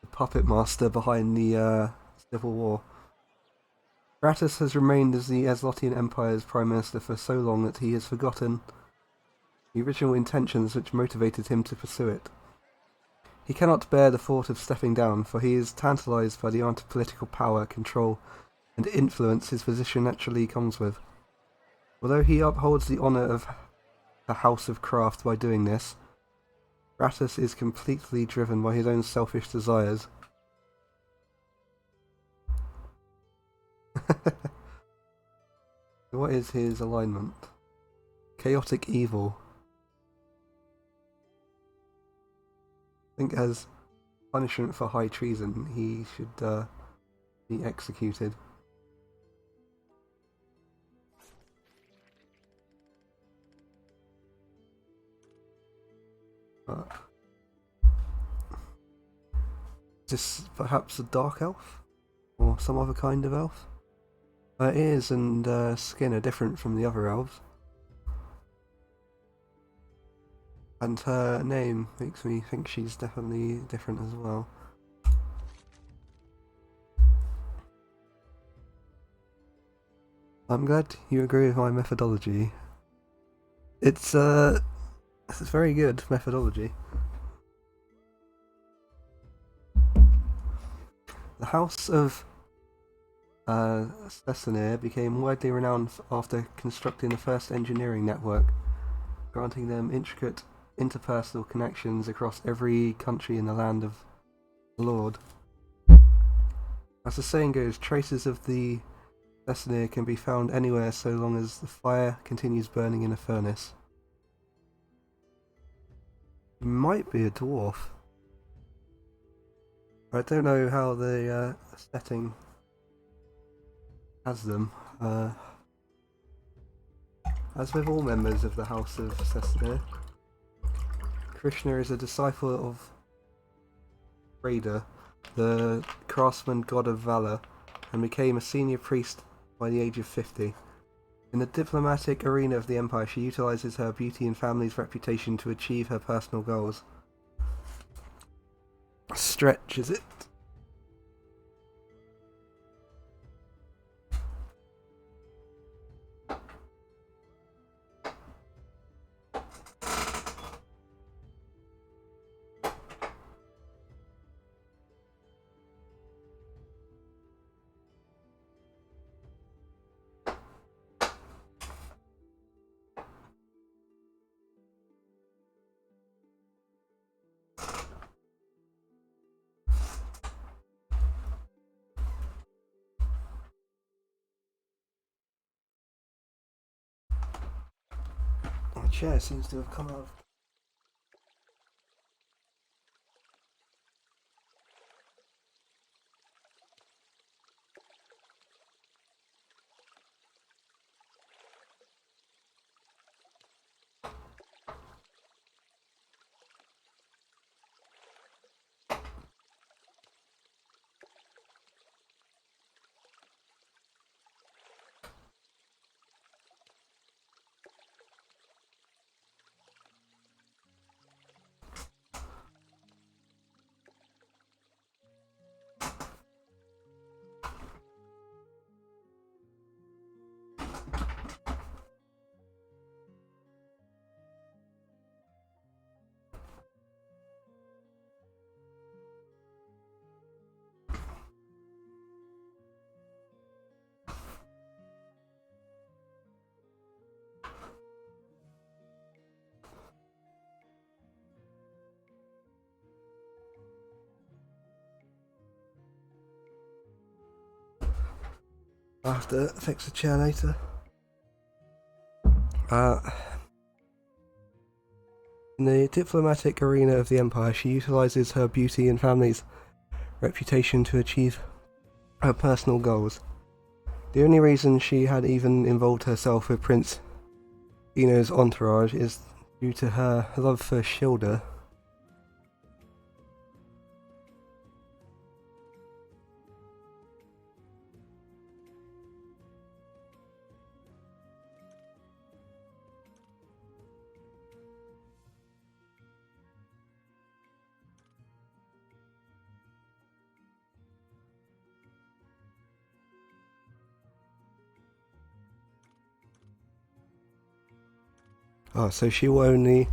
the puppet master behind the Civil War. Gratus has remained as the Eslottian Empire's Prime Minister for so long that he has forgotten the original intentions which motivated him to pursue it. He cannot bear the thought of stepping down, for he is tantalized by the amount of political power, control, and influence his position naturally comes with. Although he upholds the honour of the House of Craft by doing this, Gratus is completely driven by his own selfish desires. What is his alignment? Chaotic evil. I think as punishment for high treason, he should be executed. Is this perhaps a dark elf? Or some other kind of elf? Her ears and skin are different from the other elves. And her name makes me think she's definitely different as well. I'm glad you agree with my methodology. It's very good methodology. The House of Sessanir became widely renowned after constructing the first engineering network, granting them intricate interpersonal connections across every country in the land of the Lord. As the saying goes, traces of the Sessanir can be found anywhere so long as the fire continues burning in a furnace. He might be a dwarf. I don't know how the setting has them. As with all members of the House of Sessanir, Krishna is a disciple of Rada, the craftsman god of valor, and became a senior priest by the age of 50. In the diplomatic arena of the Empire, she utilizes her beauty and family's reputation to achieve her personal goals. Stretch, is it? My chair seems to have come out of... I'll have to fix the chair later. In the diplomatic arena of the Empire, she utilizes her beauty and family's reputation to achieve her personal goals. The only reason she had even involved herself with Prince Eno's entourage is due to her love for Shilda. Oh, so she will only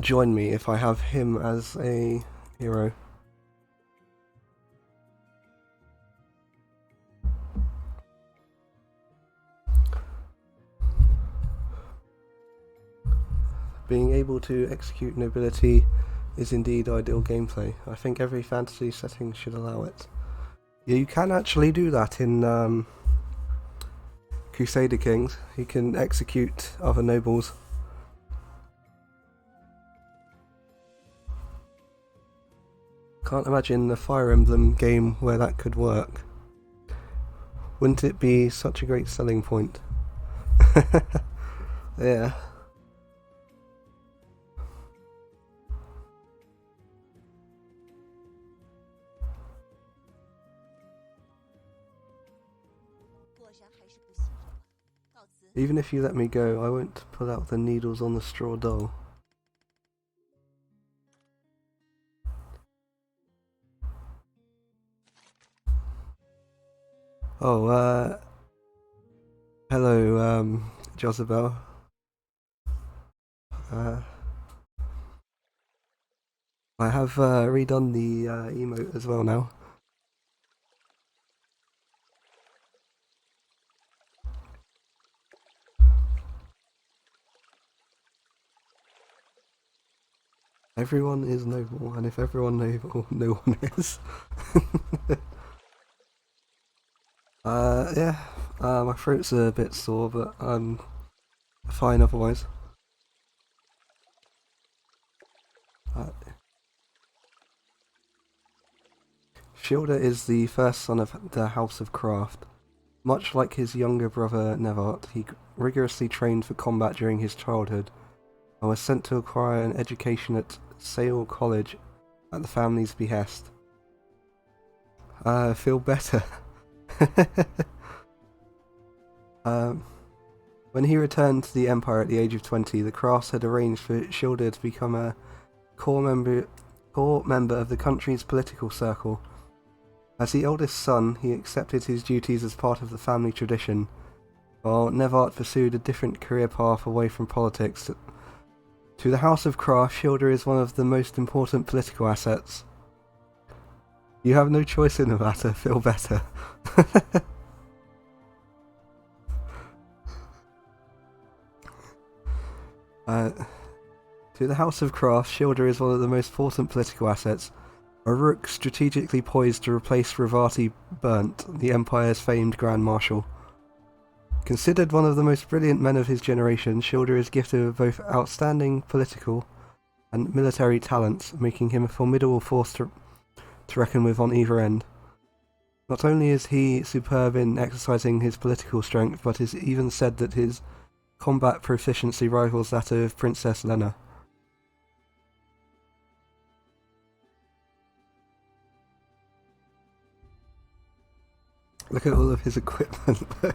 join me if I have him as a hero. Being able to execute nobility is indeed ideal gameplay. I think every fantasy setting should allow it. Yeah, you can actually do that in Crusader Kings. You can execute other nobles. Can't imagine a Fire Emblem game where that could work. Wouldn't it be such a great selling point? Yeah. Even if you let me go, I won't pull out the needles on the straw doll. Oh, hello, Josabel. I have redone the emote as well now. Everyone is noble, and if everyone noble, no one is. Yeah, my throat's a bit sore, but I'm fine otherwise. Shilda is the first son of the House of Craft. Much like his younger brother Nevart, he rigorously trained for combat during his childhood and was sent to acquire an education at Sale College at the family's behest. Feel better. When he returned to the Empire at the age of 20, the Crafts had arranged for Shilda to become a core member of the country's political circle. As the eldest son, he accepted his duties as part of the family tradition, while Nevart pursued a different career path away from politics. To the House of Craft, Shilda is one of the most important political assets. You have no choice in the matter, feel better. To the House of Craft, Shilda is one of the most important political assets. A rook strategically poised to replace Ravati Burnt, the Empire's famed Grand Marshal. Considered one of the most brilliant men of his generation, Shilda is gifted with both outstanding political and military talents, making him a formidable force to reckon with on either end. Not only is he superb in exercising his political strength, but it is even said that his combat proficiency rivals that of Princess Lena. Look at all of his equipment, though.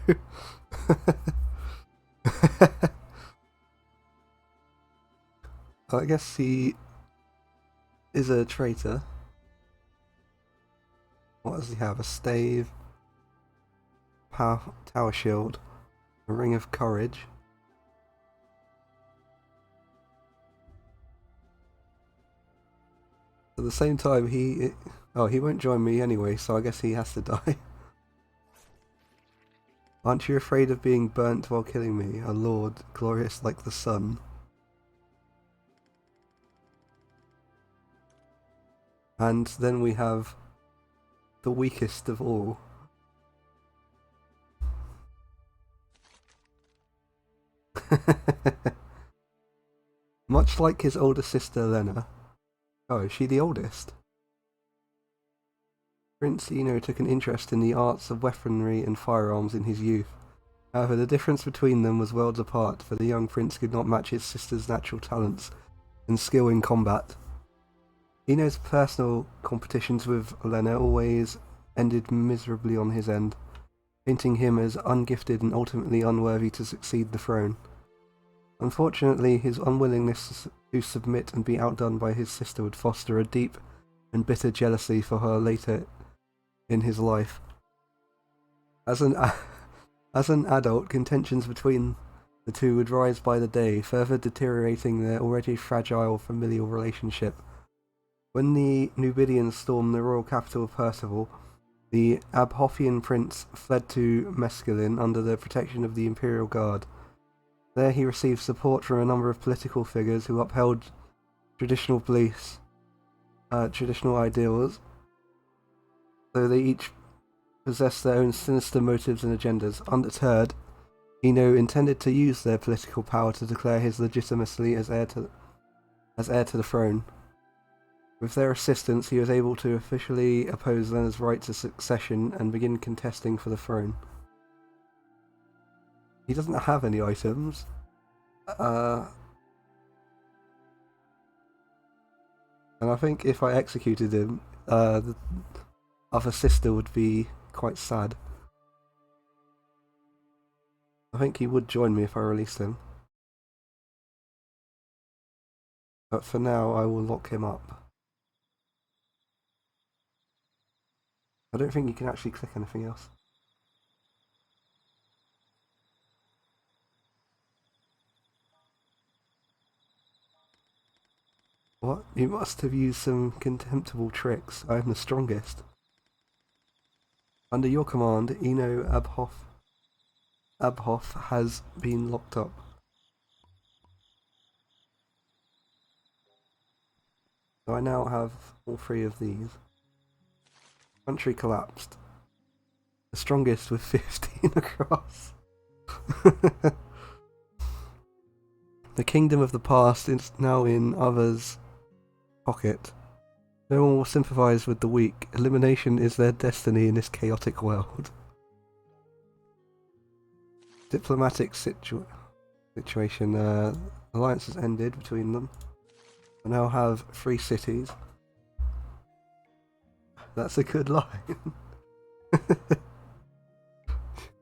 I guess he is a traitor. What does he have? A stave, tower shield, a ring of courage. At the same time, he won't join me anyway, so I guess he has to die. Aren't you afraid of being burnt while killing me, a lord glorious like the sun? And then we have the weakest of all. Much like his older sister Lena. Oh, is she the oldest? Prince Eno took an interest in the arts of weaponry and firearms in his youth. However, the difference between them was worlds apart, for the young prince could not match his sister's natural talents and skill in combat. Eno's personal competitions with Lena always ended miserably on his end, painting him as ungifted and ultimately unworthy to succeed the throne. Unfortunately, his unwillingness to submit and be outdone by his sister would foster a deep and bitter jealousy for her later in his life. As an adult, contentions between the two would rise by the day, further deteriorating their already fragile familial relationship. When the Numidians stormed the royal capital of Percival, the Abhothian prince fled to Mescalin under the protection of the Imperial Guard. There he received support from a number of political figures who upheld traditional beliefs, traditional ideals, though they each possessed their own sinister motives and agendas. Undeterred, Eno intended to use their political power to declare his legitimacy as heir to the throne. With their assistance, he was able to officially oppose Lena's right to succession and begin contesting for the throne. He doesn't have any items. And I think if I executed him, the other sister would be quite sad. I think he would join me if I released him. But for now, I will lock him up. I don't think you can actually click anything else. What? You must have used some contemptible tricks. I am the strongest. Under your command, Eno Abhoth has been locked up. So I now have all three of these. Country collapsed. The strongest with 15 across. The kingdom of the past is now in others' pocket. No one will sympathise with the weak. Elimination is their destiny in this chaotic world. Diplomatic situation. Alliance has ended between them. I now have 3 cities. That's a good line.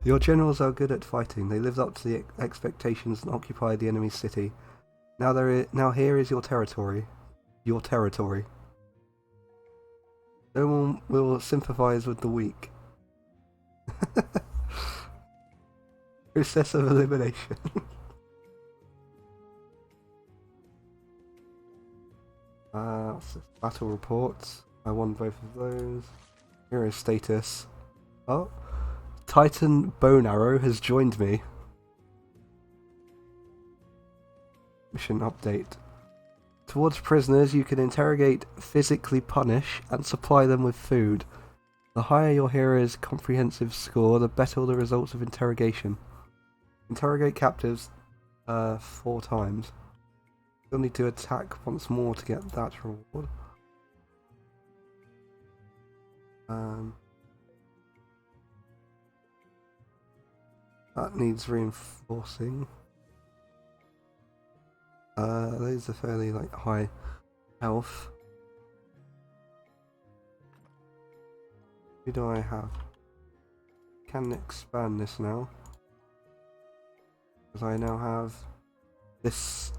Your generals are good at fighting. They lived up to the expectations and occupied the enemy's city. Now here is your territory. Your territory. No one will sympathise with the weak. Process of elimination. Battle reports. I won both of those. Hero status. Oh. Titan Bone Arrow has joined me. Mission update. Towards prisoners, you can interrogate, physically punish, and supply them with food. The higher your hero's comprehensive score, the better the results of interrogation. Interrogate captives 4 times. You'll need to attack once more to get that reward. That needs reinforcing. Those are fairly high health. Who do I have? Can expand this now. Because I now have this.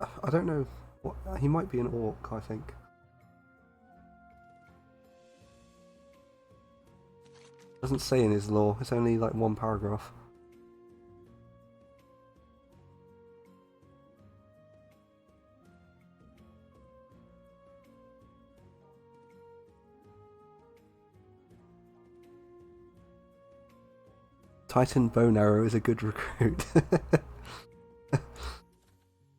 I don't know what he might be an orc, I think. Doesn't say in his lore, it's only 1 paragraph. Titan Bone Arrow is a good recruit.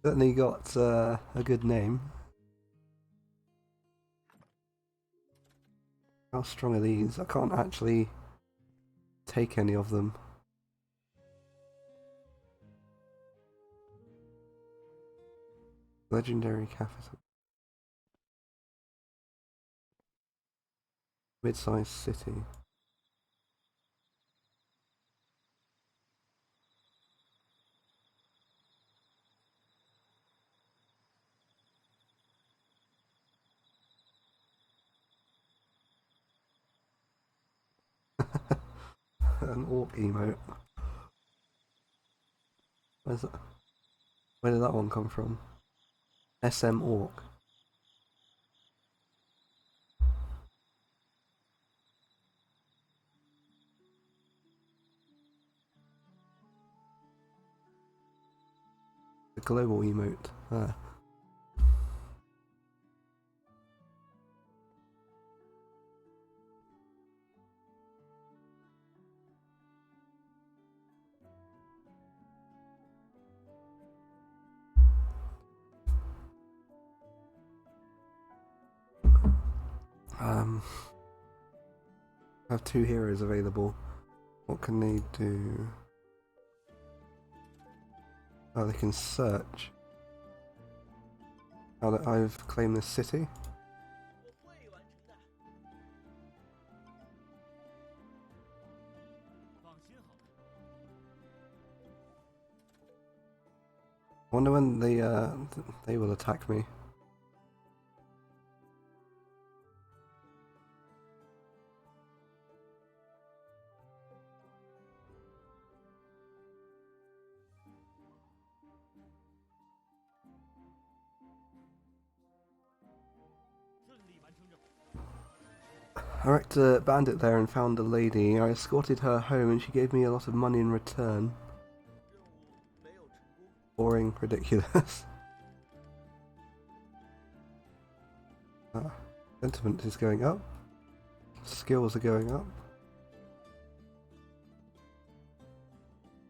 Certainly got a good name. How strong are these? I can't actually take any of them. Legendary capital. Mid-sized city. An orc emote. Where's that? Where did that one come from? SM orc. The global emote. Ah. I have 2 heroes available. What can they do? Oh, they can search. Now that I've claimed this city. I wonder when they will attack me. I wrecked a bandit there and found a lady. I escorted her home and she gave me a lot of money in return. Boring, ridiculous. Sentiment is going up. Skills are going up.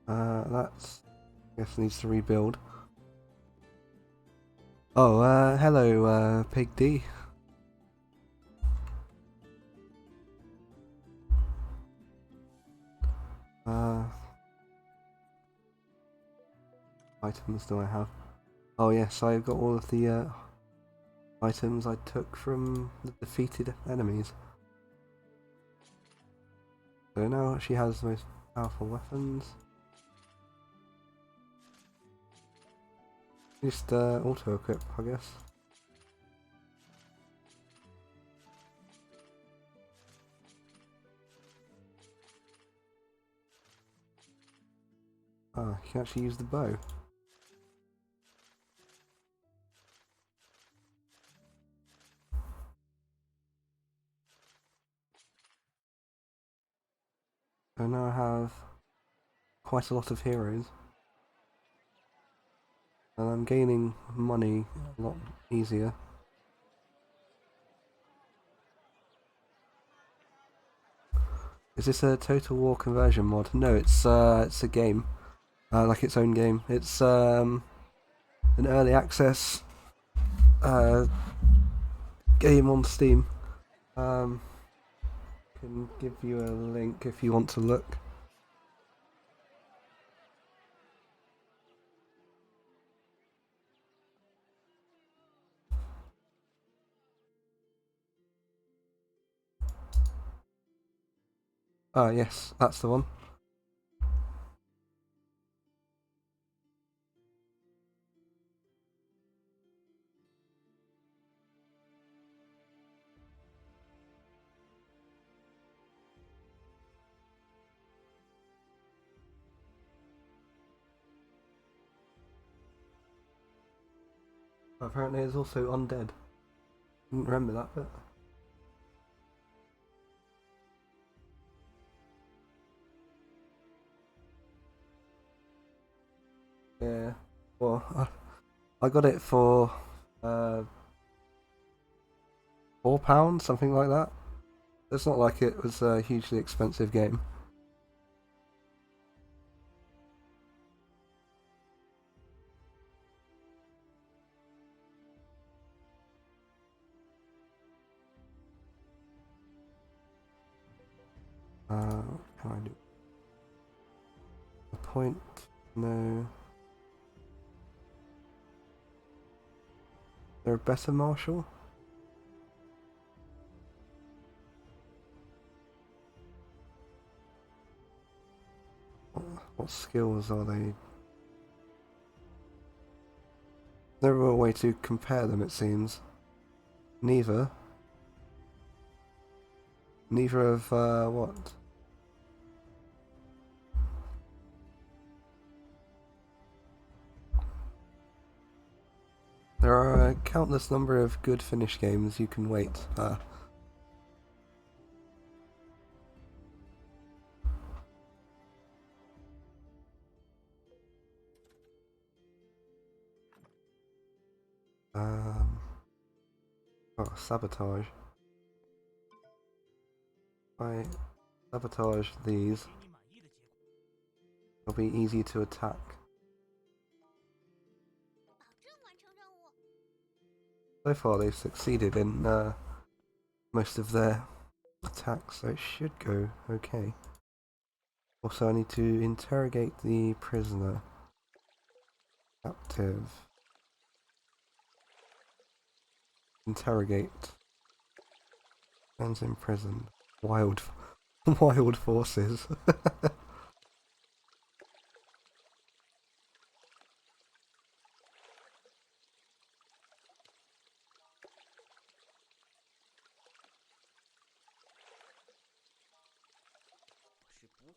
That's... I guess needs to rebuild. Oh, hello, Pig D. Items do I have? Oh yes, I've got all of the items I took from the defeated enemies. So now she has the most powerful weapons. Just auto-equip, I guess. Ah, you can actually use the bow. So now I have quite a lot of heroes. And I'm gaining money a lot easier. Is this a Total War conversion mod? No, it's a game. Like its own game. It's an early access game on Steam. Can give you a link if you want to look. Ah, yes, that's the one. Apparently it's also undead. Didn't remember that bit. Yeah. Well, I got it for £4, something like that. It's not like it was a hugely expensive game. What can I do? A point? No. there a better marshal? What skills are they? Never a way to compare them, it seems. Neither. Neither of, what? There are a countless number of good Finnish games you can wait. Oh, sabotage. If I sabotage these, it'll be easy to attack. So far they've succeeded in most of their attacks, so it should go okay. Also I need to interrogate the prisoner. Captive. Interrogate. Man's imprisoned. Wild forces.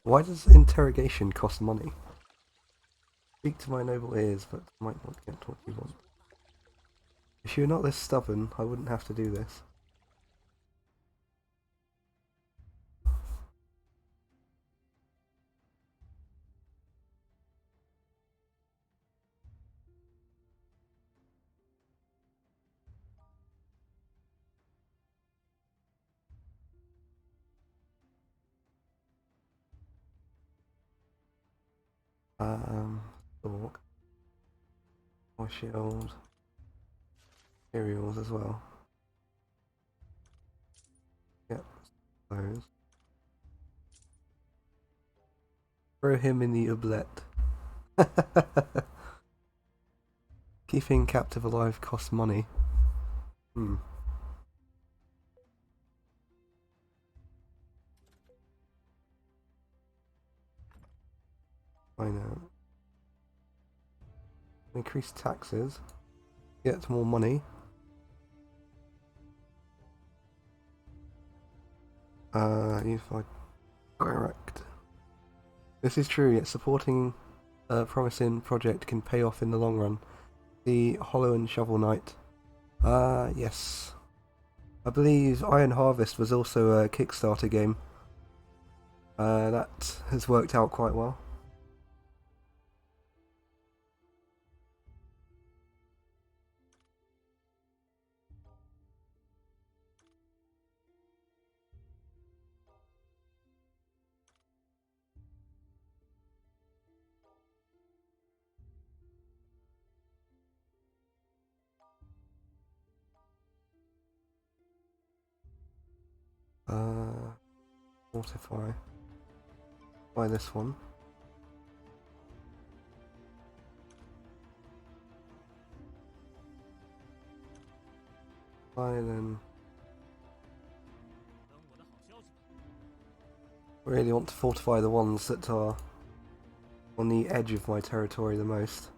Why does interrogation cost money? Speak to my noble ears, but might not get what you want. If you were not this stubborn, I wouldn't have to do this. Stalk. More shield. Materials as well. Yep, those. Throw him in the oublet. Keeping captive alive costs money. I know. Increase taxes. Get more money. Unified direct. This is true, yet supporting a promising project can pay off in the long run. The Hollow and Shovel Knight. Yes. I believe Iron Harvest was also a Kickstarter game. That has worked out quite well. Fortify. Buy this one. Buy then. I really want to fortify the ones that are on the edge of my territory the most.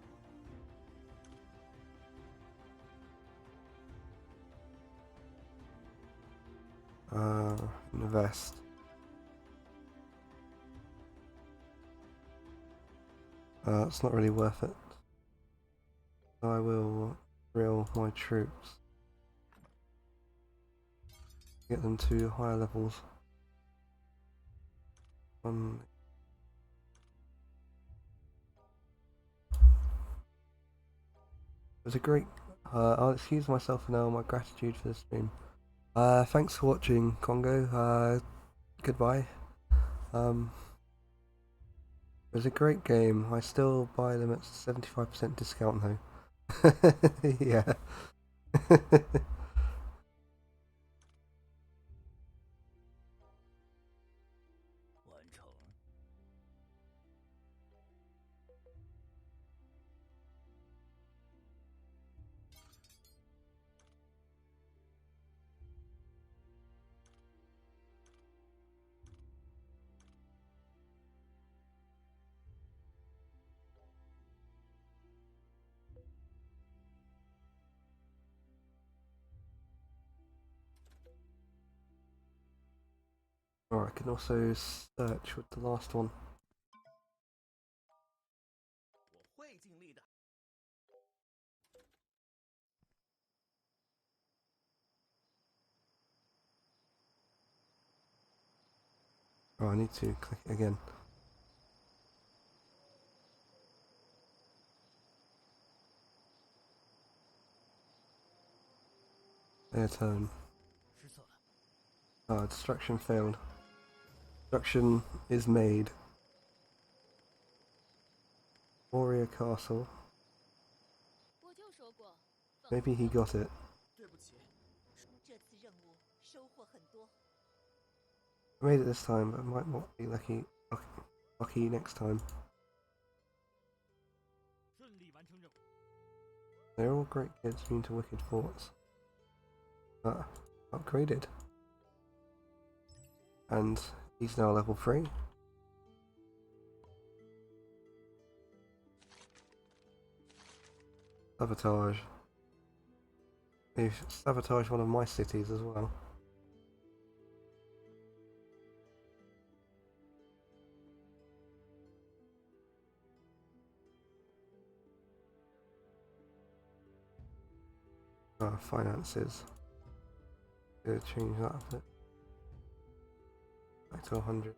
Invest. It's not really worth it. I will drill my troops. Get them to higher levels. It was a great... I'll excuse myself now, my gratitude for the stream. Thanks for watching, Congo. Goodbye. It was a great game. I still buy them at 75% discount though. Yeah. Or I can also search with the last one. Oh, I need to click it again. Their turn. Destruction failed. Destruction is made. Warrior Castle. Maybe he got it. I made it this time, but I might not be lucky next time. They're all great kids, immune to wicked forts. Upgraded. And he's now level 3. Sabotage. They've sabotaged one of my cities as well. Finances. Gonna change that a bit. Back to 100.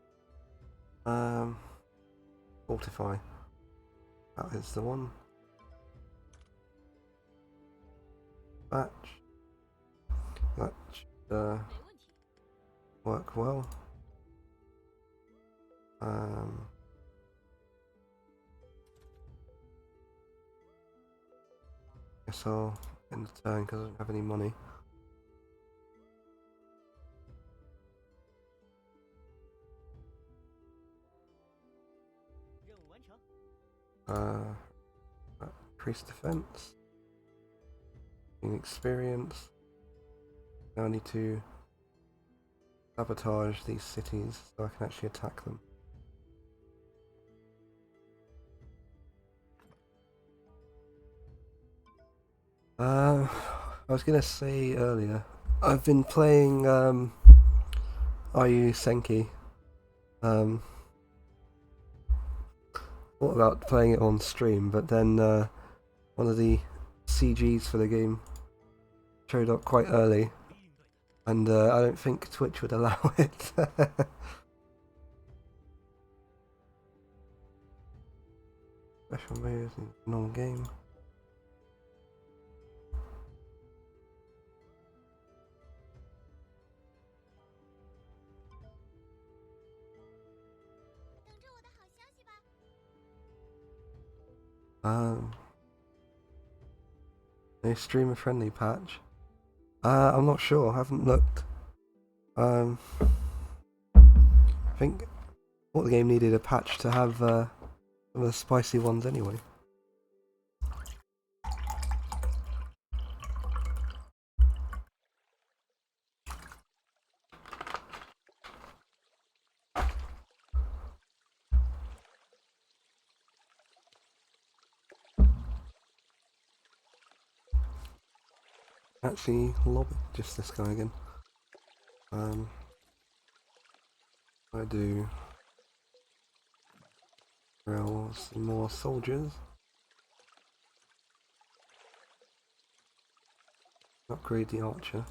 Fortify. That is the one. Batch. That should work well. Guess I'll end the turn because I don't have any money. Increase defense. Gain experience. Now I need to sabotage these cities so I can actually attack them. I was gonna say earlier, I've been playing Are Senki. Thought about playing it on stream, but then one of the CGs for the game showed up quite early, and I don't think Twitch would allow it. Special moves in normal game. A streamer friendly patch. I'm not sure, I haven't looked. I think the game needed a patch to have some of the spicy ones anyway. Actually, lobby just this guy again. I do some more soldiers. Upgrade the archer.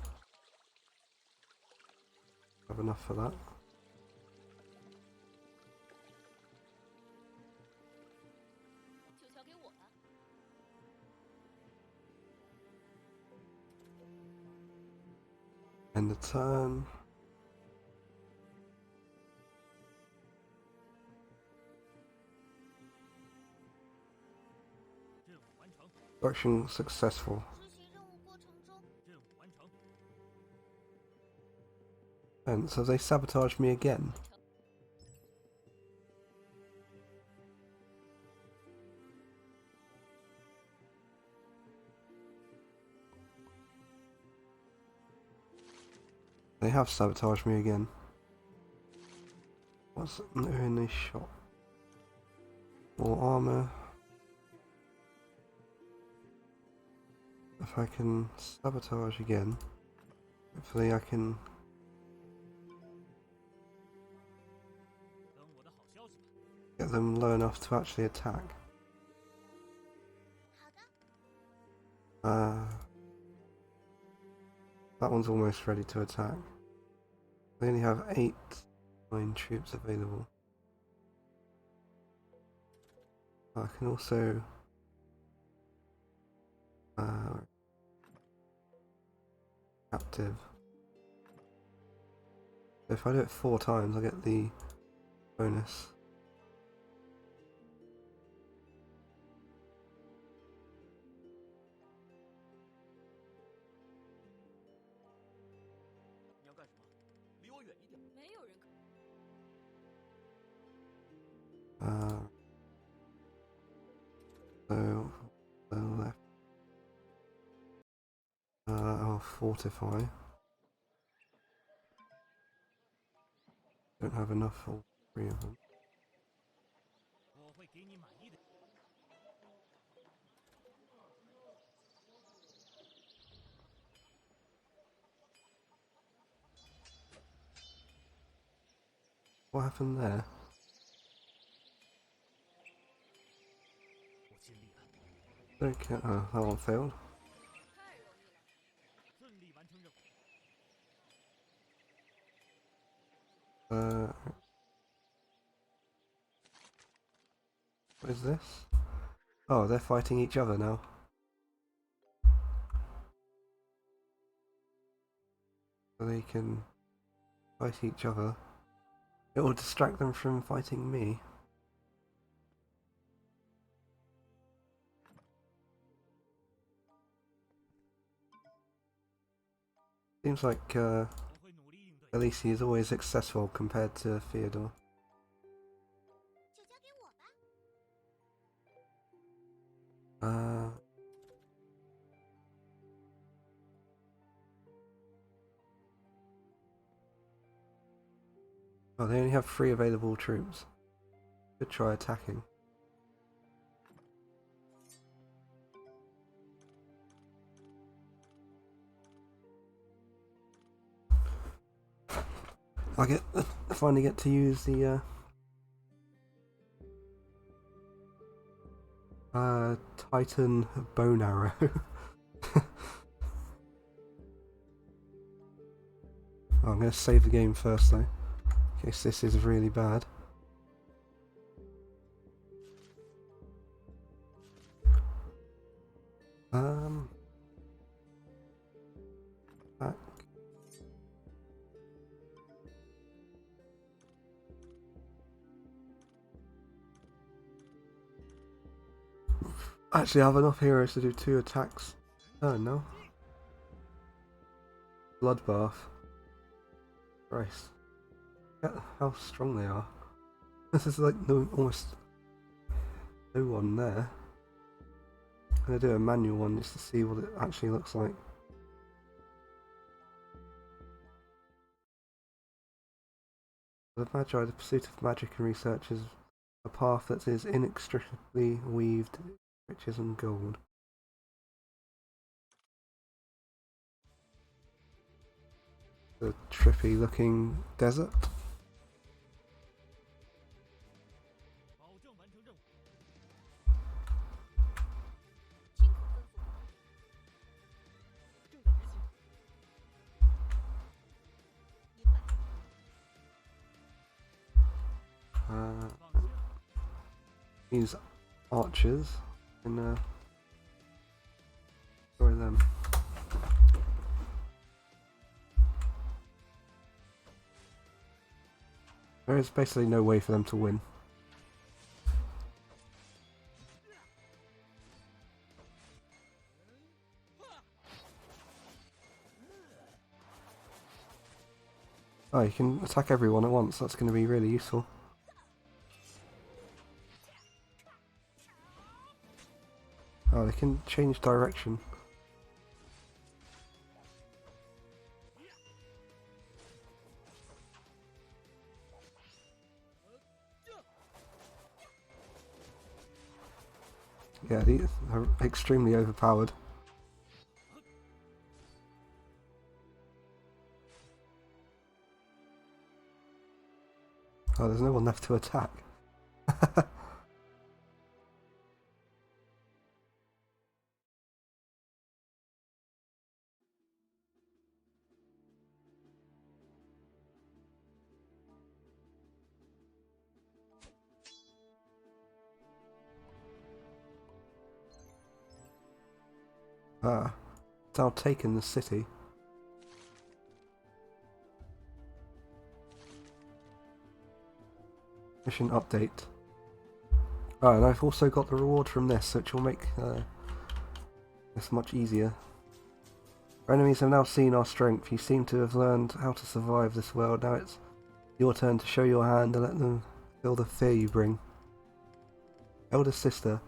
Have enough for that. End the turn. Action successful. And so they sabotaged me again. They have sabotaged me again. What's in this shop? More armor. If I can sabotage again, hopefully I can get them low enough to actually attack. That one's almost ready to attack. They only have 9 troops available. I can also captive. So if I do it 4 times, I get the bonus. So the left. I'll fortify. Don't have enough for 3 of them. What happened there? Okay, that one failed. What is this? Oh, they're fighting each other now. So they can fight each other. It will distract them from fighting me. Seems like Elise is always successful compared to Theodore. Oh, they only have 3 available troops. Could try attacking. I finally get to use the Titan bone arrow. Oh, I'm going to save the game first though, in case this is really bad. Back. Actually, I have enough heroes to do 2 attacks. Oh no. Bloodbath. Christ. Look at how strong they are. This is like almost no one there. I'm going to do a manual one just to see what it actually looks like. The Magi, the pursuit of magic and research is a path that is inextricably weaved in riches and gold. The trippy looking desert. Use archers and destroy them. There is basically no way for them to win. Oh, you can attack everyone at once. That's going to be really useful. Oh, they can change direction. Yeah, these are extremely overpowered. Oh, there's no one left to attack. Ah, it's now taken the city. Mission update. Oh, and I've also got the reward from this, which will make this much easier. Our enemies have now seen our strength. You seem to have learned how to survive this world. Now it's your turn to show your hand and let them feel the fear you bring. Elder sister,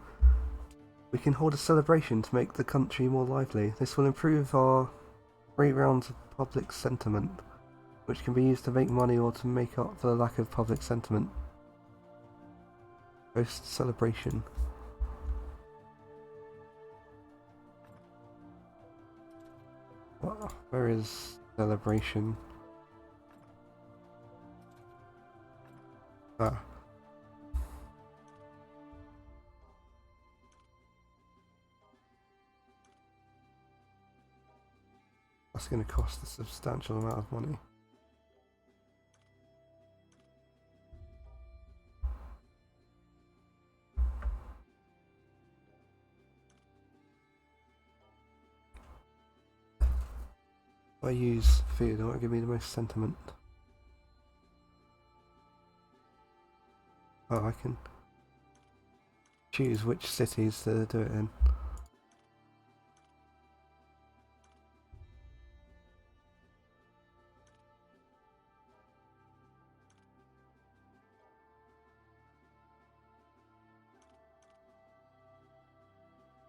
we can hold a celebration to make the country more lively. This will improve our 3 rounds of public sentiment, which can be used to make money or to make up for the lack of public sentiment. Host celebration. Where is celebration? Ah. That's going to cost a substantial amount of money. If I use food, it won't give me the most sentiment. Oh, I can choose which cities to do it in.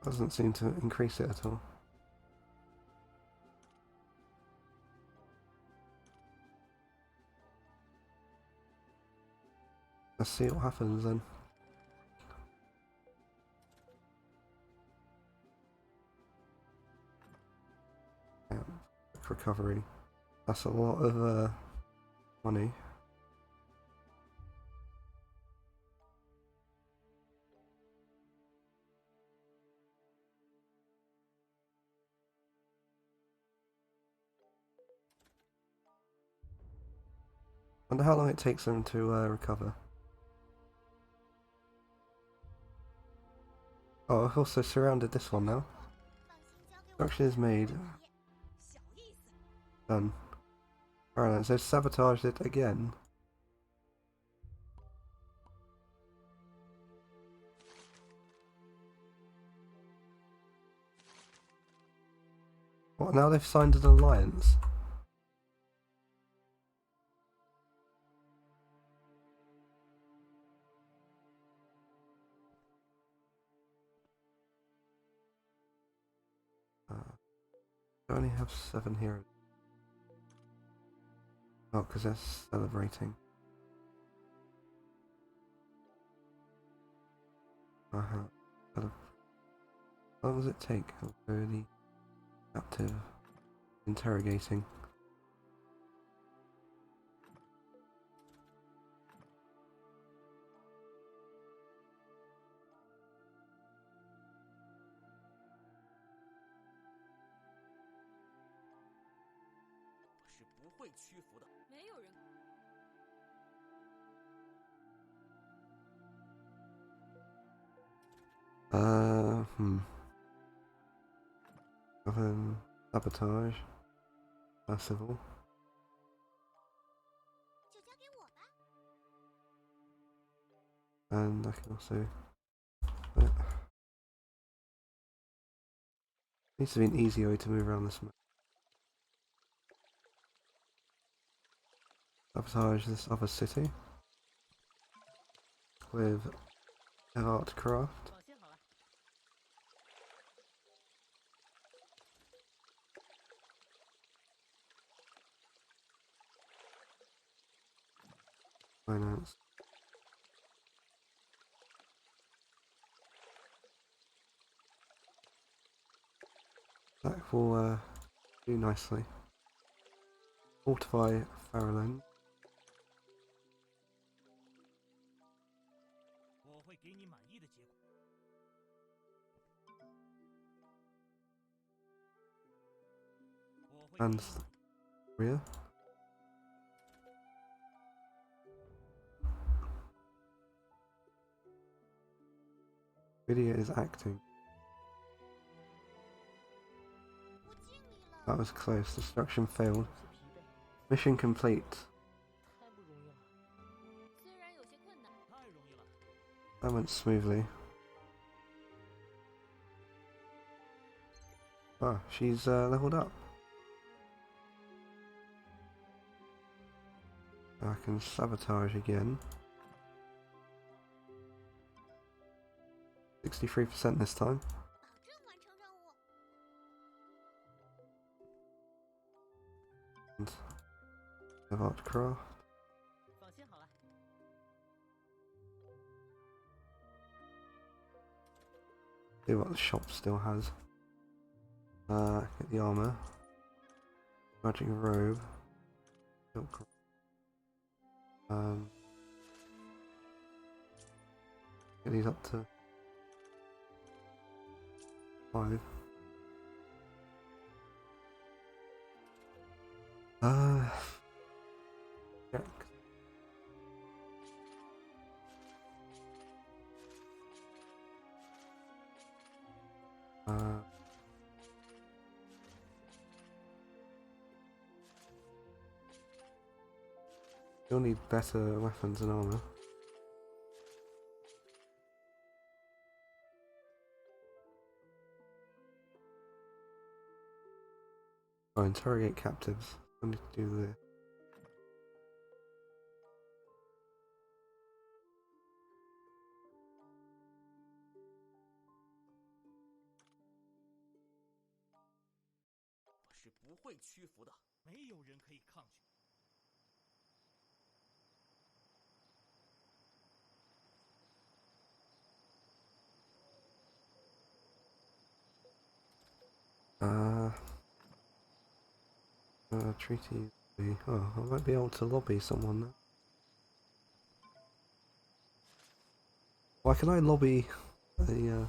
Doesn't seem to increase it at all. Let's see what happens then. Yeah, recovery. That's a lot of money. Wonder how long it takes them to recover. Oh, I've also surrounded this one now. Construction is made. Done. Alright then, so sabotaged it again. What, now they've signed an alliance? I only have 7 heroes. Oh, because they're celebrating. How long does it take? Really active interrogating. Sabotage. Civil. And I can also... needs to be an easy way to move around this map. Sabotage this other city. With art craft. Finance. That will do nicely. Fortify Farrowland. and Korea. Video is acting. That was close. Destruction failed. Mission complete. That went smoothly. Oh, she's leveled up. I can sabotage again. 63% this time. And about craft. See what the shop still has. Get the armor. Magic robe. Silk. Get these up to 5. Check. You'll need better weapons and armor. Oh, interrogate captives. I need to do this. Treaty. Oh, I might be able to lobby someone now. Why can I lobby the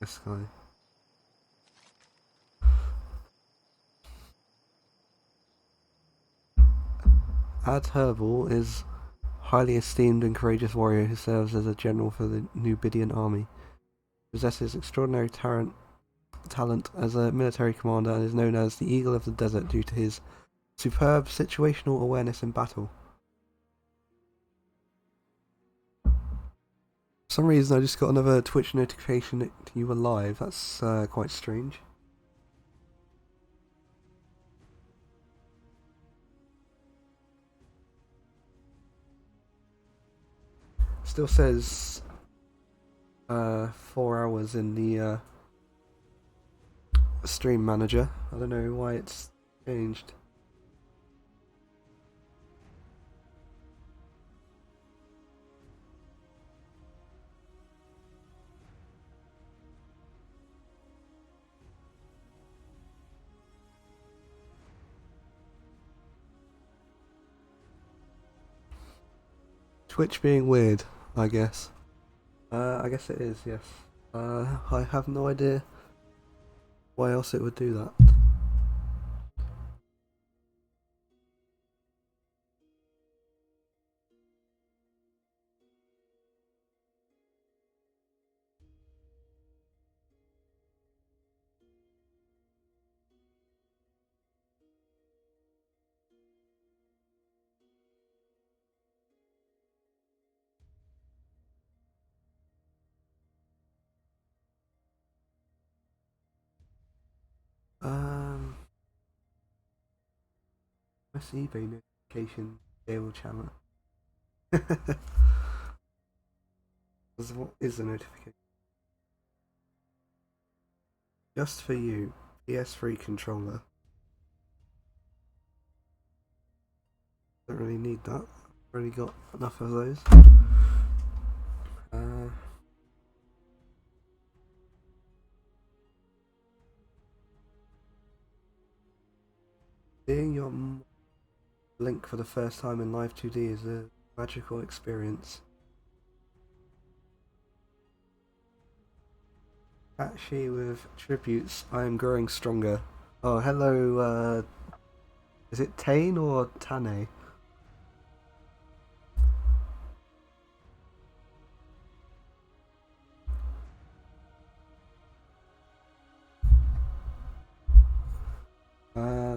this guy? Ad Herbal is highly esteemed and courageous warrior who serves as a general for the Nubidian army. Possesses extraordinary talent as a military commander and is known as the Eagle of the Desert due to his superb situational awareness in battle. For some reason I just got another Twitch notification that you were live. That's quite strange. Still says 4 hours in the stream manager. I don't know why it's changed. Twitch being weird, I guess. I guess it is, yes. I have no idea why else it would do that. What's eBay notification table channel? What is the notification? Just for you, PS3 controller. Don't really need that. I've already got enough of those. Seeing your Link for the first time in Live 2D is a magical experience. Catchy with tributes, I am growing stronger. Oh, hello, is it Tane or Tane? Uh,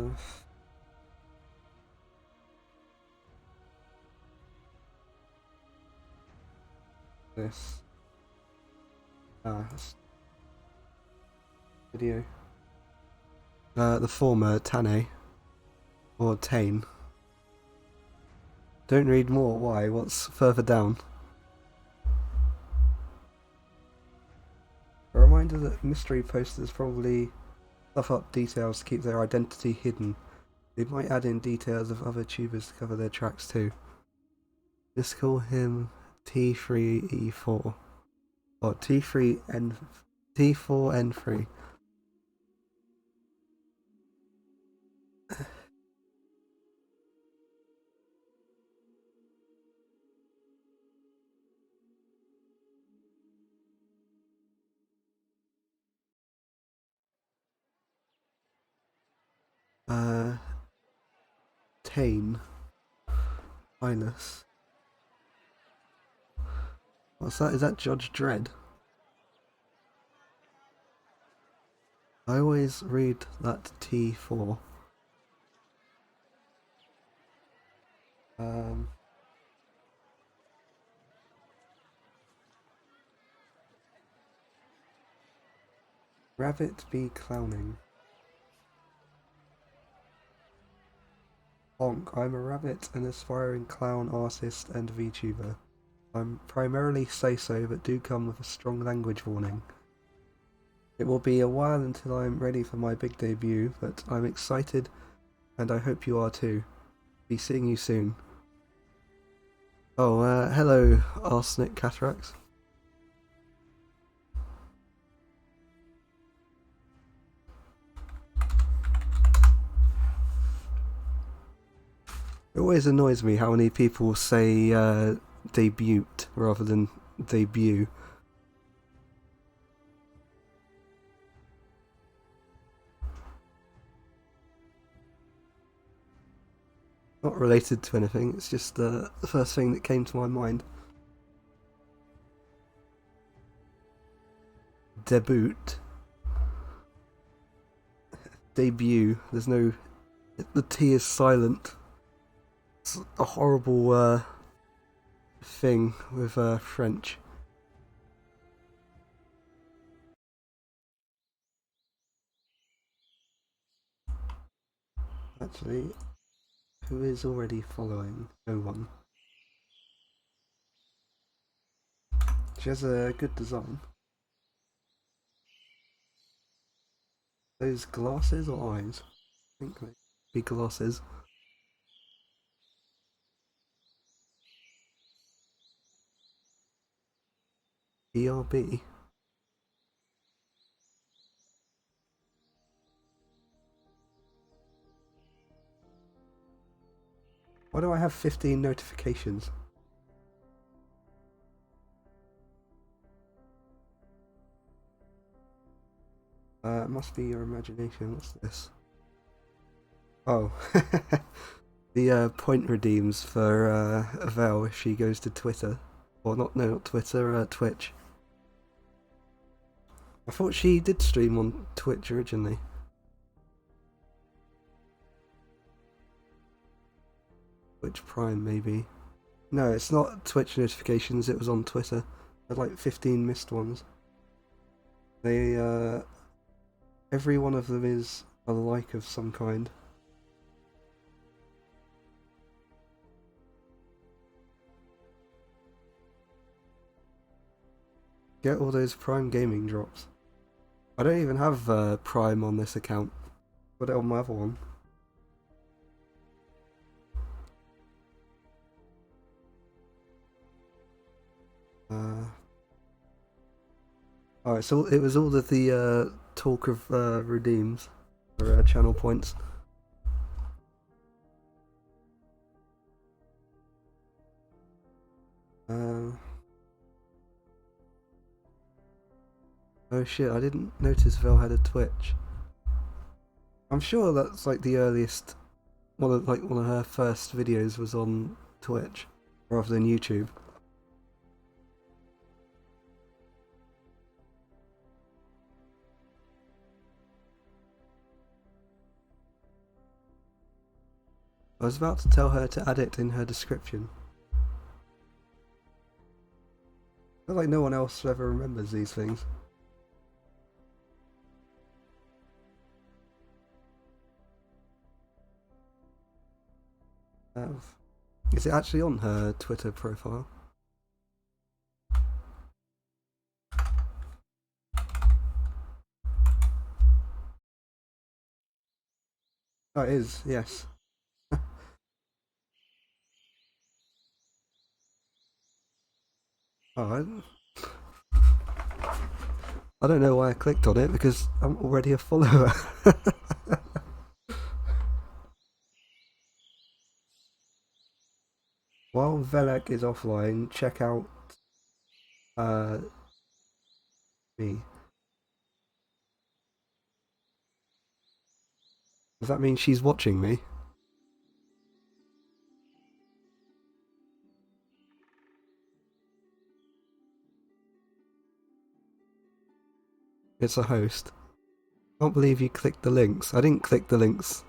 this, this video. The former Tane, or Tane. Don't read more, why? What's further down? A reminder that mystery posters probably stuff up details to keep their identity hidden. They might add in details of other tubers to cover their tracks too. Just call him T3E4. Or T3N... T4N3. Tane. Highness. What's that? Is that Judge Dredd? I always read that T4. Rabbit be clowning. Honk, I'm a rabbit, an aspiring clown artist and VTuber. I'm primarily say-so, but do come with a strong language warning. It will be a while until I'm ready for my big debut, but I'm excited and I hope you are too. Be seeing you soon. Oh, hello, Arsenic Cataracts. It always annoys me how many people say debut rather than debut. Not related to anything, it's just the first thing that came to my mind. Debut. Debut. There's no... The T is silent. It's a horrible thing with French. Actually, who is already following? No one. She has a good design. Those glasses or eyes? I think they be glasses. ERB. Why do I have 15 notifications? It must be your imagination. What's this? Oh. The point redeems for Vel if she goes to Twitter. Or not Twitter, Twitch. I thought she did stream on Twitch originally. Twitch Prime, maybe. No, it's not Twitch notifications, it was on Twitter. I had like 15 missed ones. They, every one of them is a like of some kind. Get all those Prime gaming drops. I don't even have Prime on this account. Put it on my other one. Alright, so it was all of the talk of redeems or channel points. Oh shit, I didn't notice Vel had a Twitch. I'm sure that's like the earliest one of her first videos was on Twitch rather than YouTube. I was about to tell her to add it in her description. I feel like no one else ever remembers these things. Is it actually on her Twitter profile? Oh, it is, yes. Oh, I don't know why I clicked on it because I'm already a follower. While Velek is offline, check out uh, me. Does that mean she's watching me? It's a host. I can't believe you clicked the links. I didn't click the links.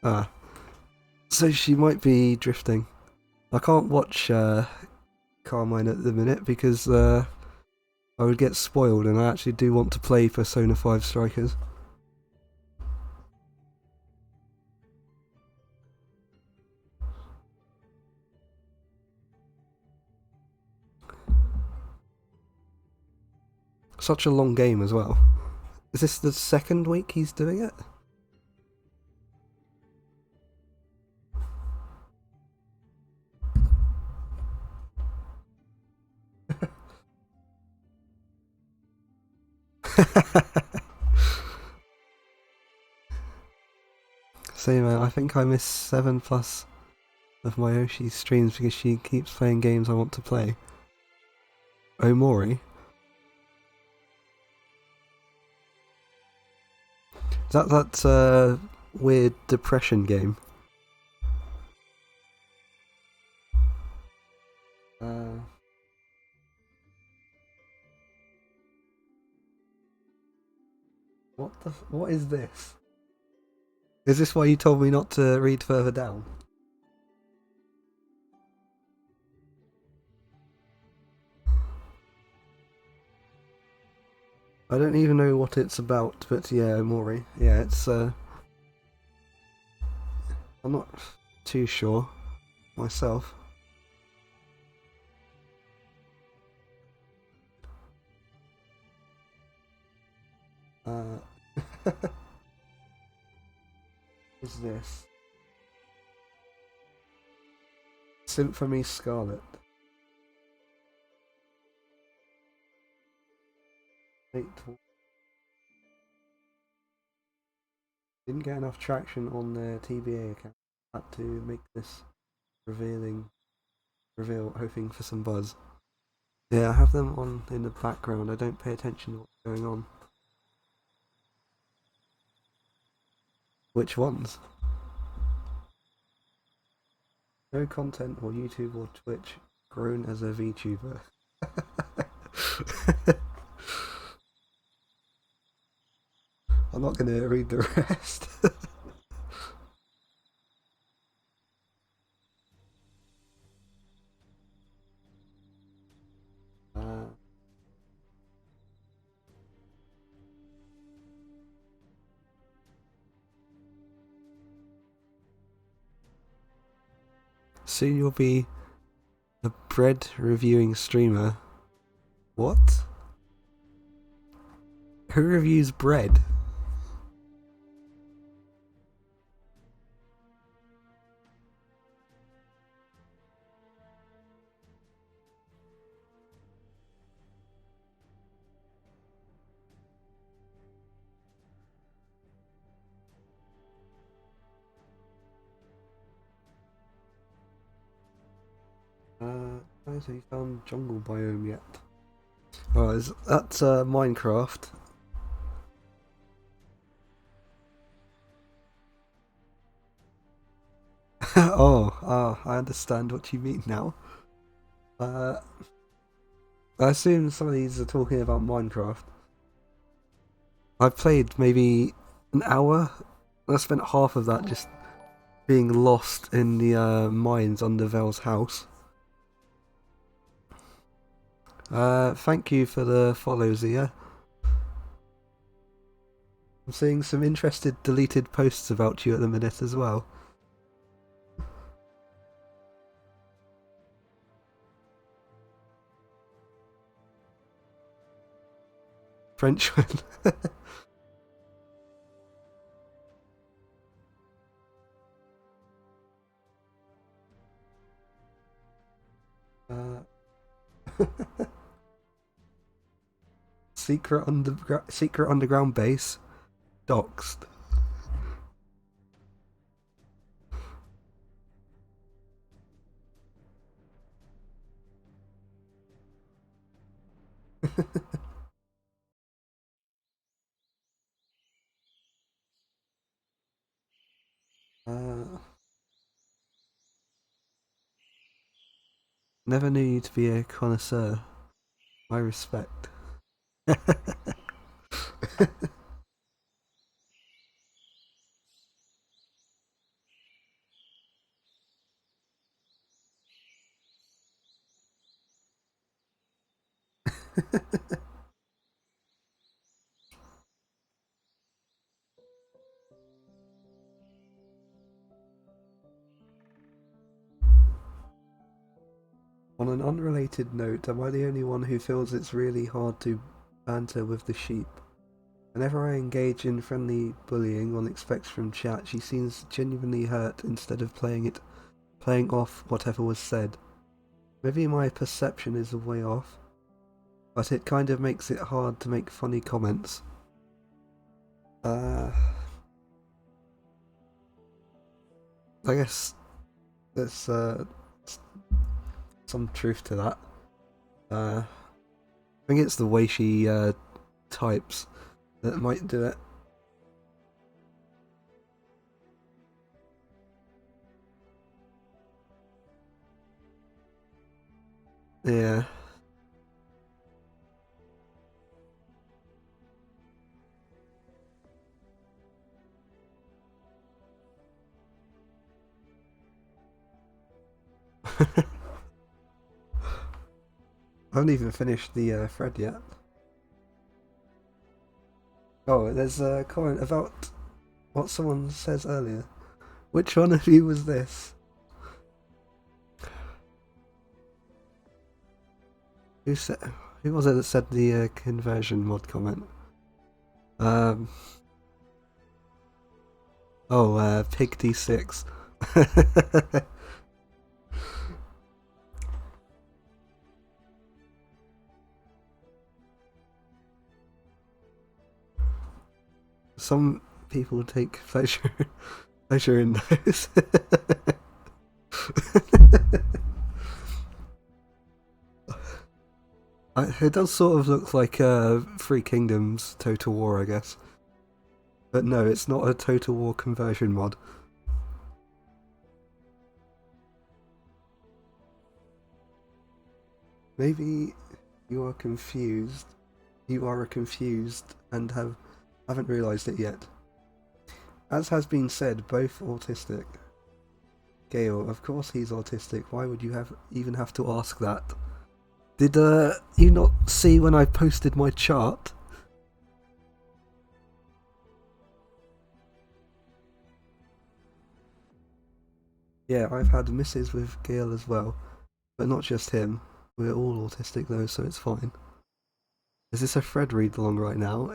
Ah. So she might be drifting. I can't watch Carmine at the minute because I would get spoiled, and I actually do want to play Persona 5 Strikers. Such a long game as well. Is this the second week he's doing it? Same, man. I think I miss 7 plus of my Yoshi's streams because she keeps playing games I want to play. Omori? Is that weird depression game? Uh, what is this? Is this why you told me not to read further down? I don't even know what it's about, but yeah, Omori. Yeah, it's I'm not too sure myself. Uh, is this Symphony Scarlet? Didn't get enough traction on their TBA account. Had to make this reveal, hoping for some buzz. Yeah, I have them on in the background. I don't pay attention to what's going on. Which ones? No content or YouTube or Twitch. Grown as a VTuber. I'm not going to read the rest. uh, soon you'll be a bread reviewing streamer. What? Who reviews bread? Have you found jungle biome yet? Oh, is that Minecraft? Oh, I understand what you mean now. Uh, I assume some of these are talking about Minecraft. I've played maybe an hour. I spent half of that just being lost in the mines under Vel's house. Thank you for the follow, Zia. I'm seeing some interested deleted posts about you at the minute as well. Frenchman. uh, secret underground base. Doxed. uh, Never knew you to be a connoisseur. My respect. On an unrelated note, am I the only one who feels it's really hard to banter with the sheep? Whenever I engage in friendly bullying one expects from chat, she seems genuinely hurt instead of playing off whatever was said. Maybe my perception is way off, but it kind of makes it hard to make funny comments. I guess there's some truth to that. I think it's the way she types that might do it. Yeah. I haven't even finished the thread yet. Oh, there's a comment about what someone says earlier. Which one of you was this? Who was it that said the conversion mod comment? Um. Oh, Pig D6. Some people take pleasure in those. It does sort of look like Three Kingdoms Total War, I guess. But no, it's not a Total War conversion mod. Maybe you are confused. You are confused and haven't realised it yet. As has been said, both autistic. Gale, of course he's autistic. Why would you even have to ask that? Did you not see when I posted my chart? Yeah, I've had misses with Gale as well, but not just him. We're all autistic though, so it's fine. Is this a Fred read along right now?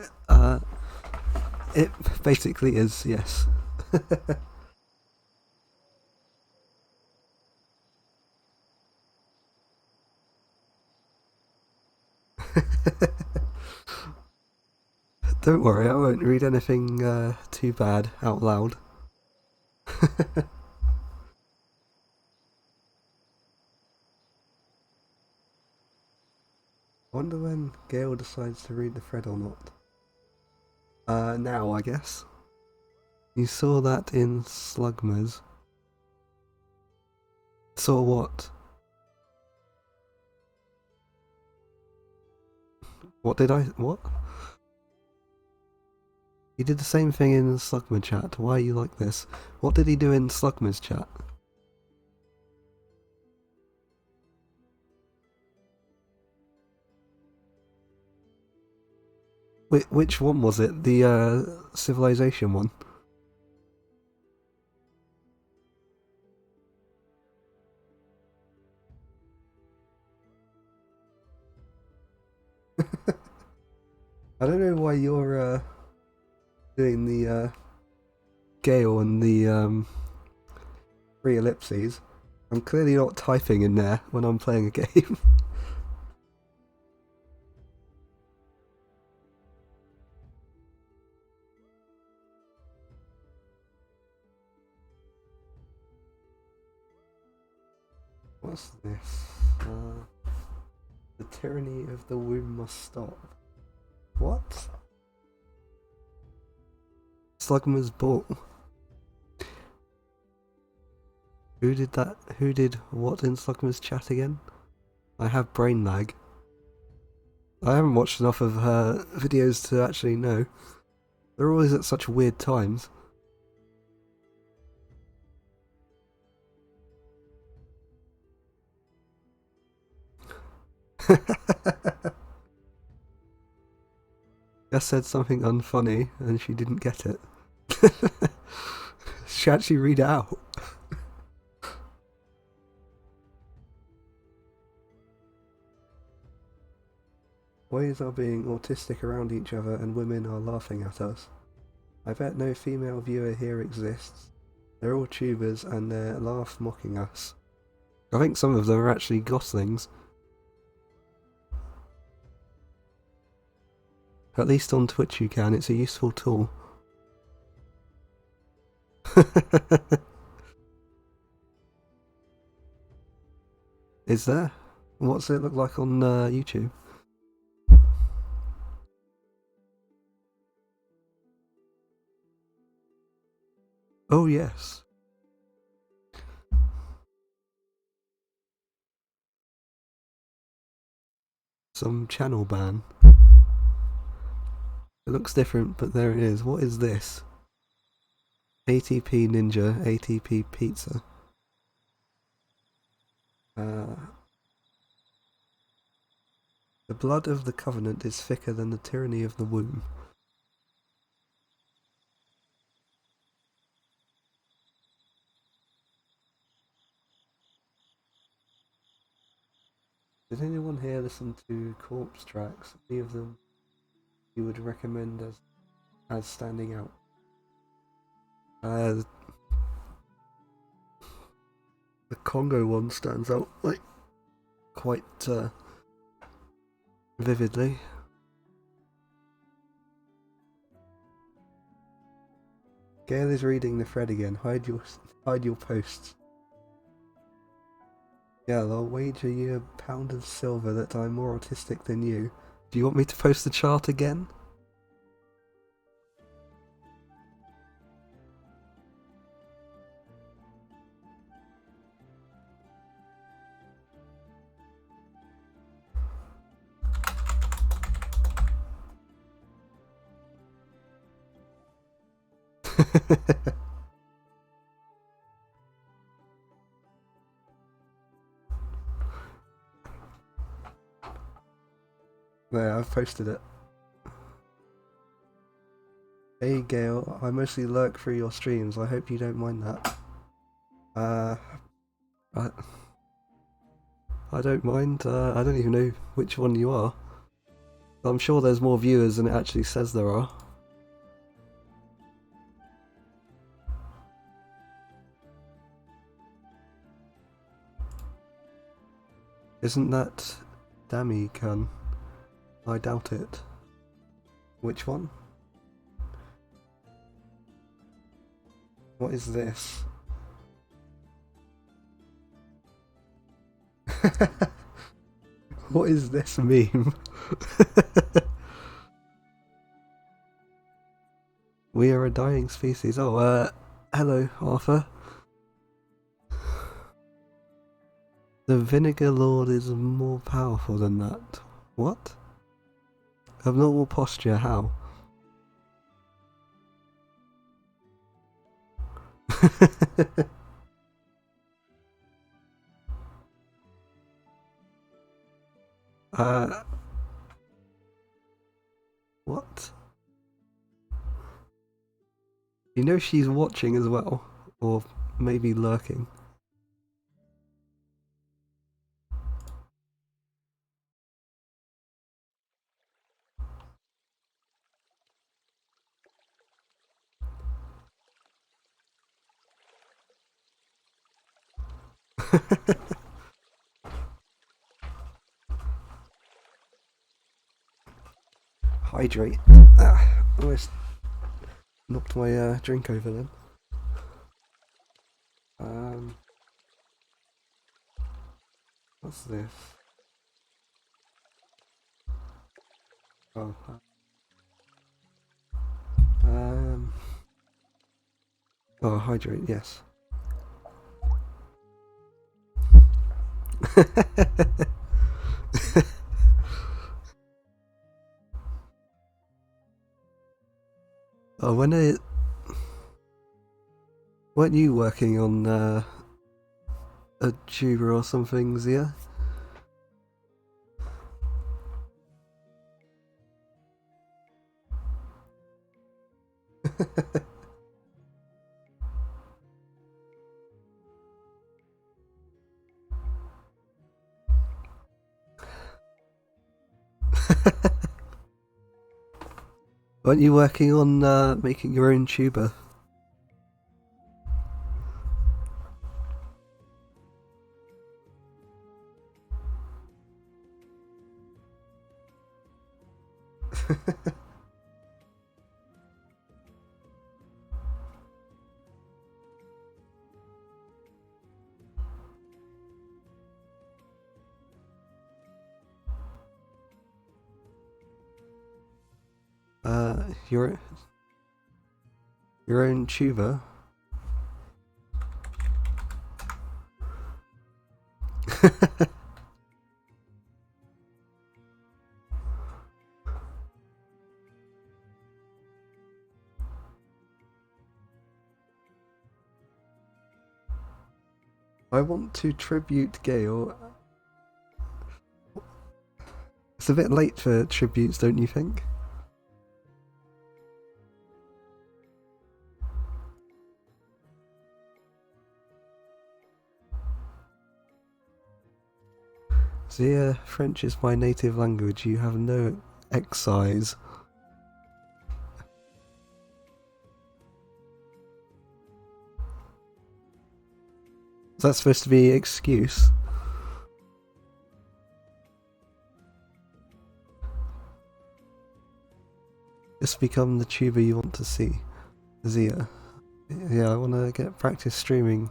It basically is, yes. Don't worry, I won't read anything too bad out loud. Wonder when Gale decides to read the thread or not. Now, I guess. You saw that in Slugmas. Saw what? What did I... what? He did the same thing in Slugma chat. Why are you like this? What did he do in Slugma's chat? Which one was it? The Civilization one? I don't know why you're doing the Gale and the 3 ellipses. I'm clearly not typing in there when I'm playing a game. What's this? The tyranny of the womb must stop. What? Slugma's ball. Who did that? Who did what in Slugma's chat again? I have brain lag. I haven't watched enough of her videos to actually know. They're always at such weird times. Gus said something unfunny and she didn't get it. She actually read it out. Boys are being autistic around each other and women are laughing at us. I bet no female viewer here exists. They're all tubers and they're laugh mocking us. I think some of them are actually goslings. At least on Twitch you can, it's a useful tool. Is there? What's it look like on YouTube? Oh yes. Some channel ban. It looks different, but there it is. What is this? ATP Ninja, ATP Pizza. The blood of the Covenant is thicker than the tyranny of the womb. Did anyone here listen to Corpse tracks? Any of them you would recommend as standing out? The Congo one stands out like quite vividly. Gail is reading the thread again. Hide your posts. Gail, I'll wager you a pound of silver that I'm more autistic than you. Do you want me to post the chart again? There, I've posted it. Hey Gail, I mostly lurk through your streams. I hope you don't mind that. I don't mind. I don't even know which one you are. I'm sure there's more viewers than it actually says there are. Isn't that Dammy Kun? I doubt it. Which one? What is this? What is this meme? We are a dying species. Oh, hello, Arthur. The Vinegar Lord is more powerful than that. What? Abnormal posture, how? What? You know she's watching as well, or maybe lurking. Hydrate. Almost knocked my drink over then. What's this? Oh. Oh, hydrate, yes. Oh, weren't you working on a tuber or something, Zia? Weren't you working on making your own tuber? Your own tuber? I want to tribute Gale. It's a bit late for tributes, don't you think? Zia, French is my native language. You have no excise. Is that supposed to be an excuse? Just become the tuber you want to see. Zia. Yeah, I want to get practice streaming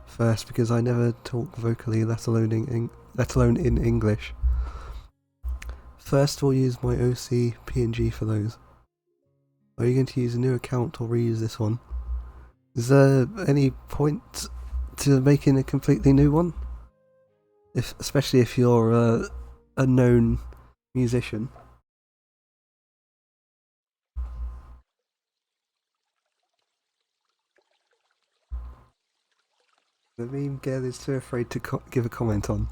first because I never talk vocally, let alone in English. First, we'll use my OC PNG for those. Are you going to use a new account or reuse this one? Is there any point to making a completely new one? Especially if you're a known musician. The meme girl is too afraid to give a comment on.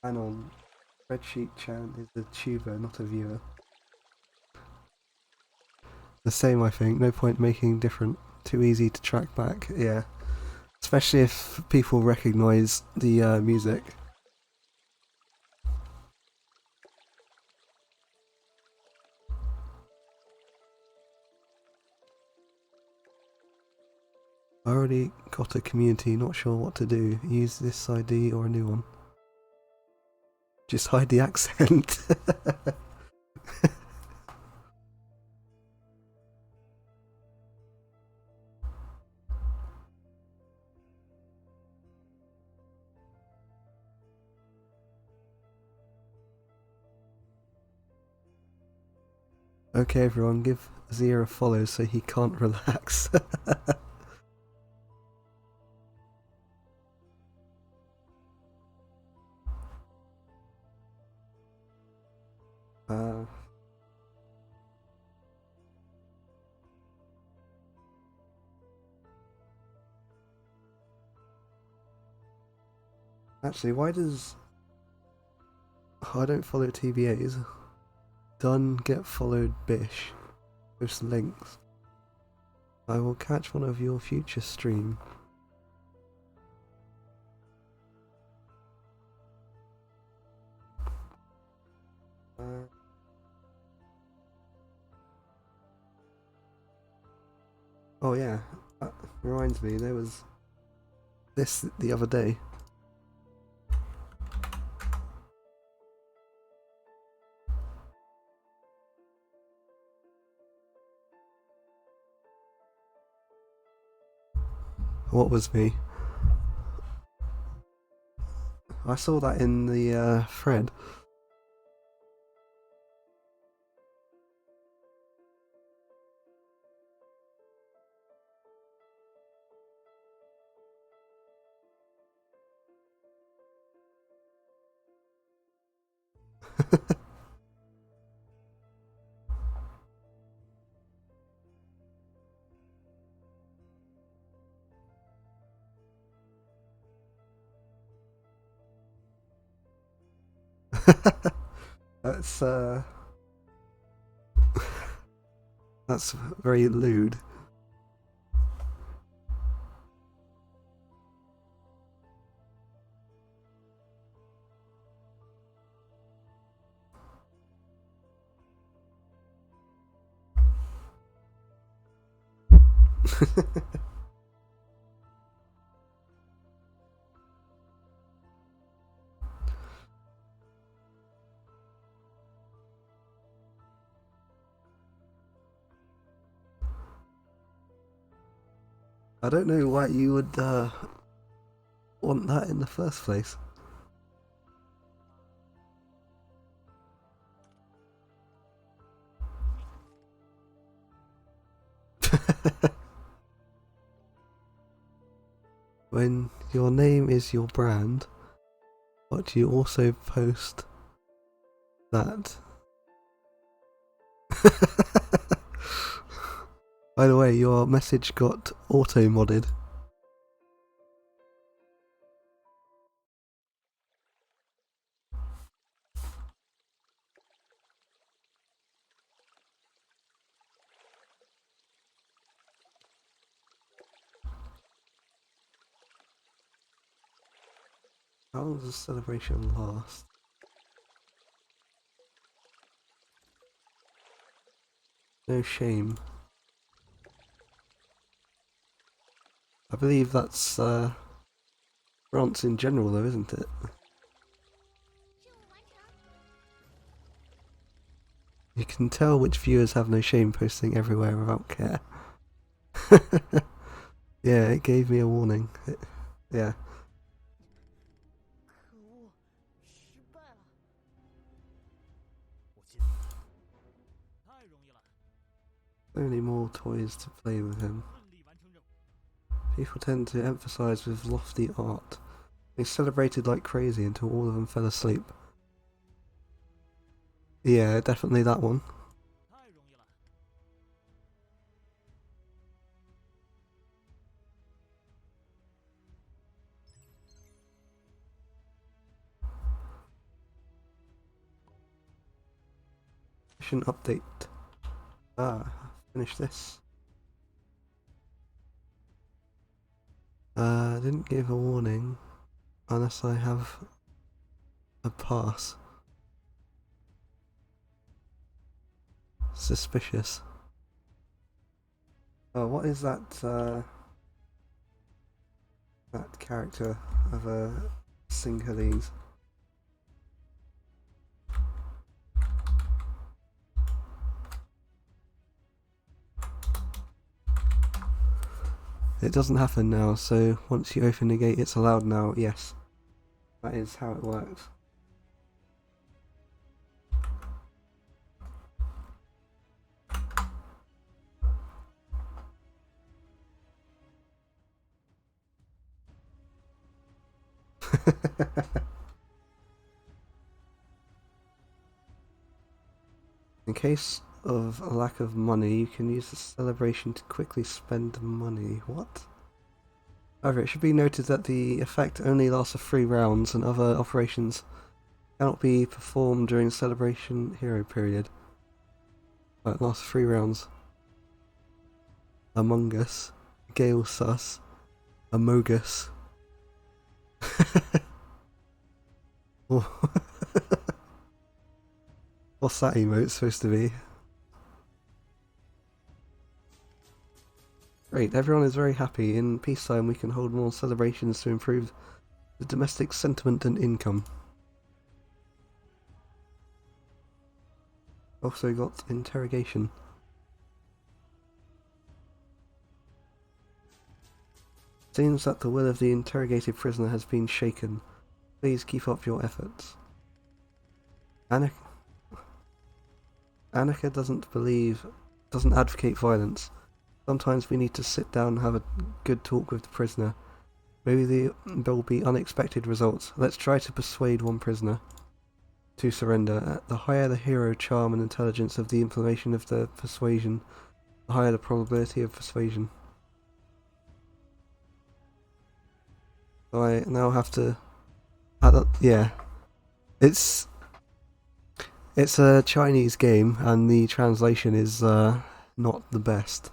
And on Spreadsheet Chan is a tuber, not a viewer. The same, I think. No point making different. Too easy to track back. Yeah. Especially if people recognise the music. I already got a community, not sure what to do. Use this ID or a new one. Just hide the accent. Okay, everyone, give Zia a follow so he can't relax. uh, Actually, why does... Oh, I don't follow TBAs. Done, get followed, bish. Post links. I will catch one of your future stream. Oh yeah, that reminds me, there was this the other day. What was me? I saw that in the thread. That's that's very lewd. I don't know why you would want that in the first place. When your name is your brand, but you also post that. By the way, your message got auto-modded. How long does the celebration last? No shame. I believe that's France in general though, isn't it? You can tell which viewers have no shame posting everywhere without care. Yeah, it gave me a warning. Yeah. Only more toys to play with him. People tend to emphasise with lofty art. They celebrated like crazy until all of them fell asleep. Yeah, definitely that one. Mission update. Finish this. Didn't give a warning unless I have a pass. Suspicious. Oh, what is that, that character of a Sinhalese? It doesn't happen now, so once you open the gate it's allowed now, yes. That is how it works. In case of a lack of money, you can use the celebration to quickly spend money. What? However, it should be noted that the effect only lasts for 3 rounds and other operations cannot be performed during the celebration hero period. But it lasts 3 rounds. Among Us, Gale Sus, Amogus. What's that emote supposed to be? Great, everyone is very happy. In peacetime we can hold more celebrations to improve the domestic sentiment and income. Also got interrogation. Seems that the will of the interrogated prisoner has been shaken. Please keep up your efforts. Annika doesn't advocate violence. Sometimes we need to sit down and have a good talk with the prisoner. Maybe there will be unexpected results. Let's try to persuade one prisoner to surrender. The higher the hero charm and intelligence of the implementation of the persuasion, the higher the probability of persuasion. So I now have to... yeah. It's a Chinese game and the translation is not the best.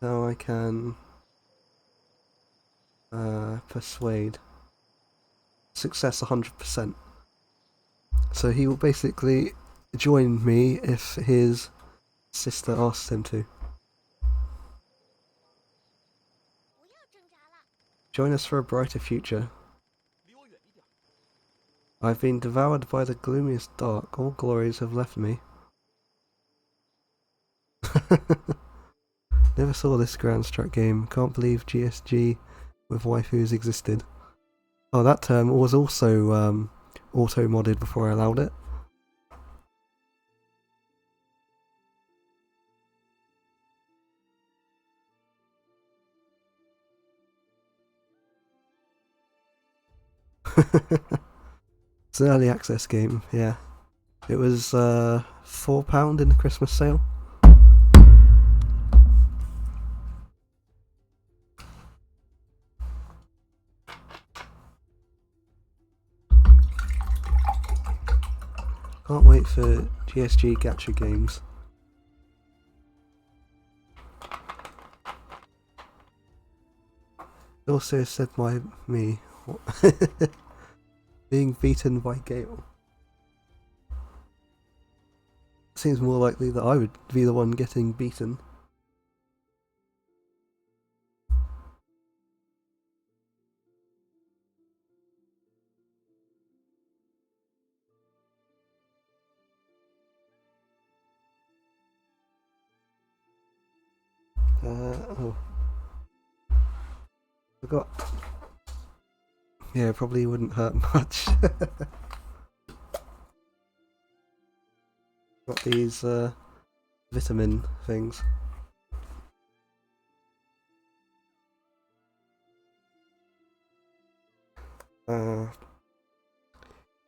Now I can persuade. Success 100%. So he will basically join me if his sister asks him to. Join us for a brighter future. I've been devoured by the gloomiest dark. All glories have left me. Never saw this Groundstruck game. Can't believe GSG with waifus existed. Oh, that term was also auto-modded before I allowed it. It's an early access game, yeah. It was £4 in the Christmas sale. Can't wait for GSG gacha games. It also said me being beaten by Gale. Seems more likely that I would be the one getting beaten. Oh. Forgot. Yeah, probably wouldn't hurt much. Got these vitamin things.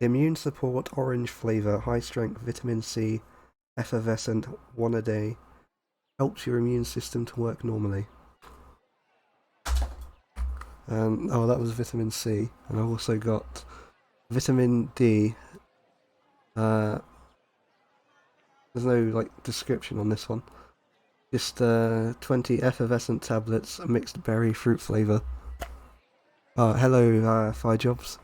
Immune support, orange flavour, high strength, vitamin C, effervescent, 1 a day. Helps your immune system to work normally. Oh, that was vitamin C, and I've also got vitamin D. There's no description on this one. Just 20 effervescent tablets, mixed berry fruit flavour. Oh, hello, Fire Jobs.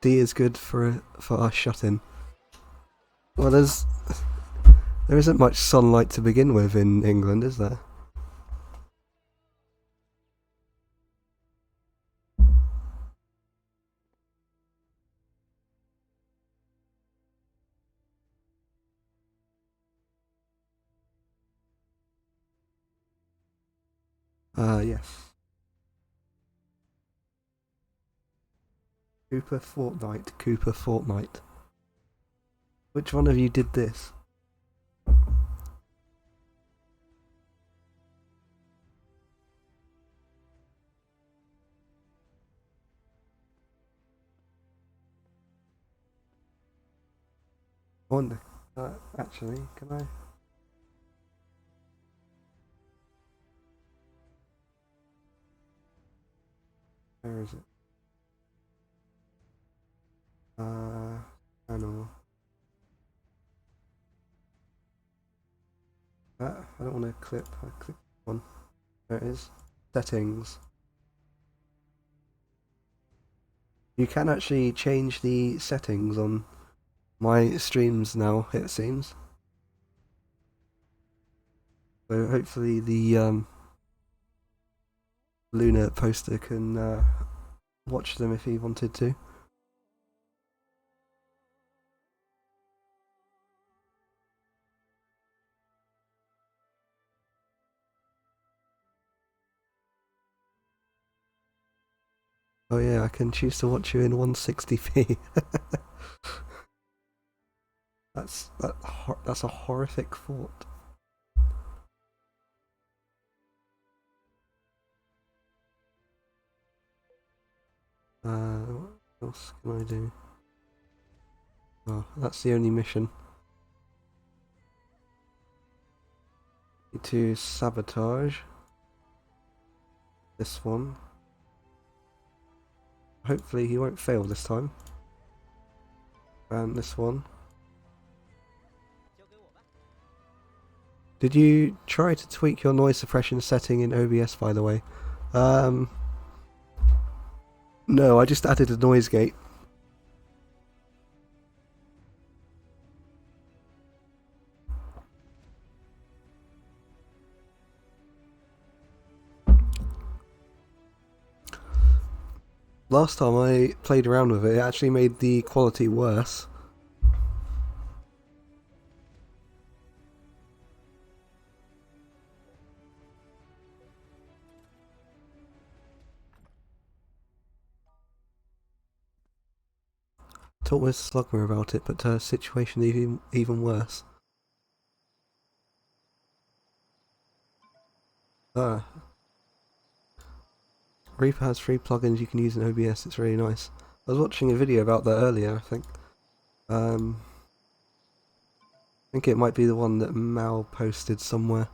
D is good for us shut-in. Well, there isn't much sunlight to begin with in England, is there? Yes. Cooper Fortnite. Which one of you did this? I wonder, actually, can I? Where is it? I know. I don't want to clip. I click one. There it is. Settings. You can actually change the settings on my streams now, it seems. So hopefully the Luna poster can watch them if he wanted to. Oh yeah, I can choose to watch you in 160p. That's a horrific thought. What else can I do? Oh, that's the only mission. Need to sabotage this one. Hopefully he won't fail this time. And this one. Did you try to tweak your noise suppression setting in OBS, by the way? No, I just added a noise gate. Last time I played around with it, it actually made the quality worse. Talked with Slugmer about it, but her situation even worse. Reaper has free plugins you can use in OBS, it's really nice. I was watching a video about that earlier, I think. I think it might be the one that Mal posted somewhere.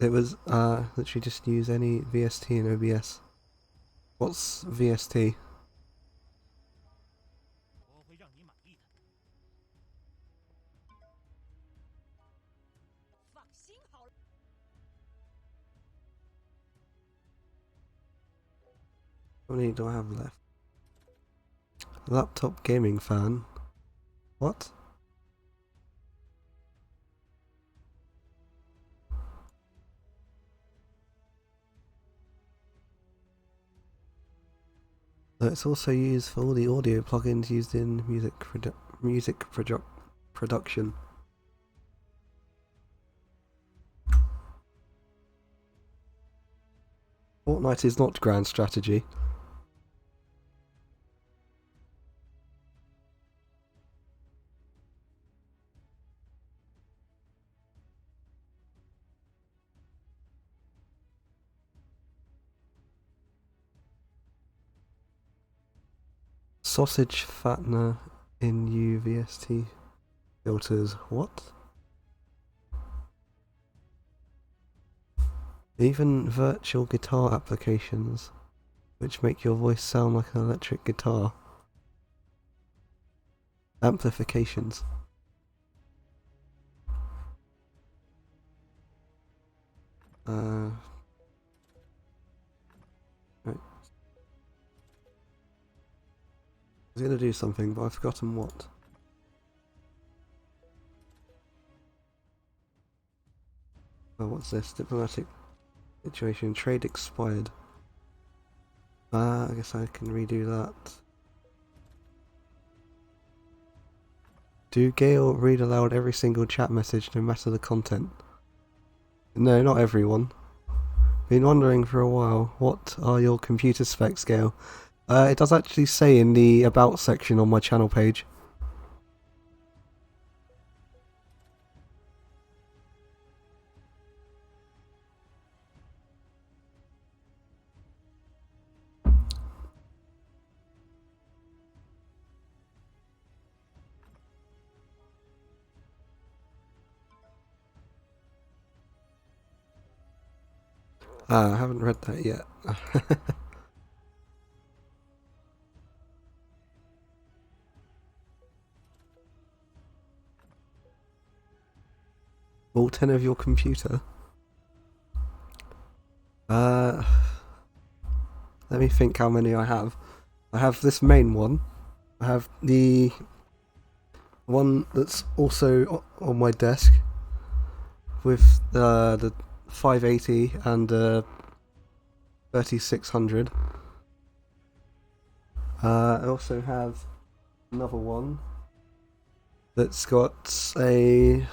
It was, literally just use any VST in OBS. What's VST? How many do I have left? Laptop gaming fan. What? It's also used for all the audio plugins used in music production. Fortnite is not grand strategy. Sausage fattener in UVST filters. What? Even virtual guitar applications, which make your voice sound like an electric guitar. Amplifications. Right. I was gonna do something, but I've forgotten what. Oh, what's this? Diplomatic situation. Trade expired. I guess I can redo that. Do Gale read aloud every single chat message, no matter the content? No, not everyone. Been wondering for a while, what are your computer specs, Gale? It does actually say in the About section on my channel page. I haven't read that yet. All 10 of your computer? Let me think how many I have. I have this main one. I have the one that's also on my desk with the 580 and 3600. I also have another one that's got a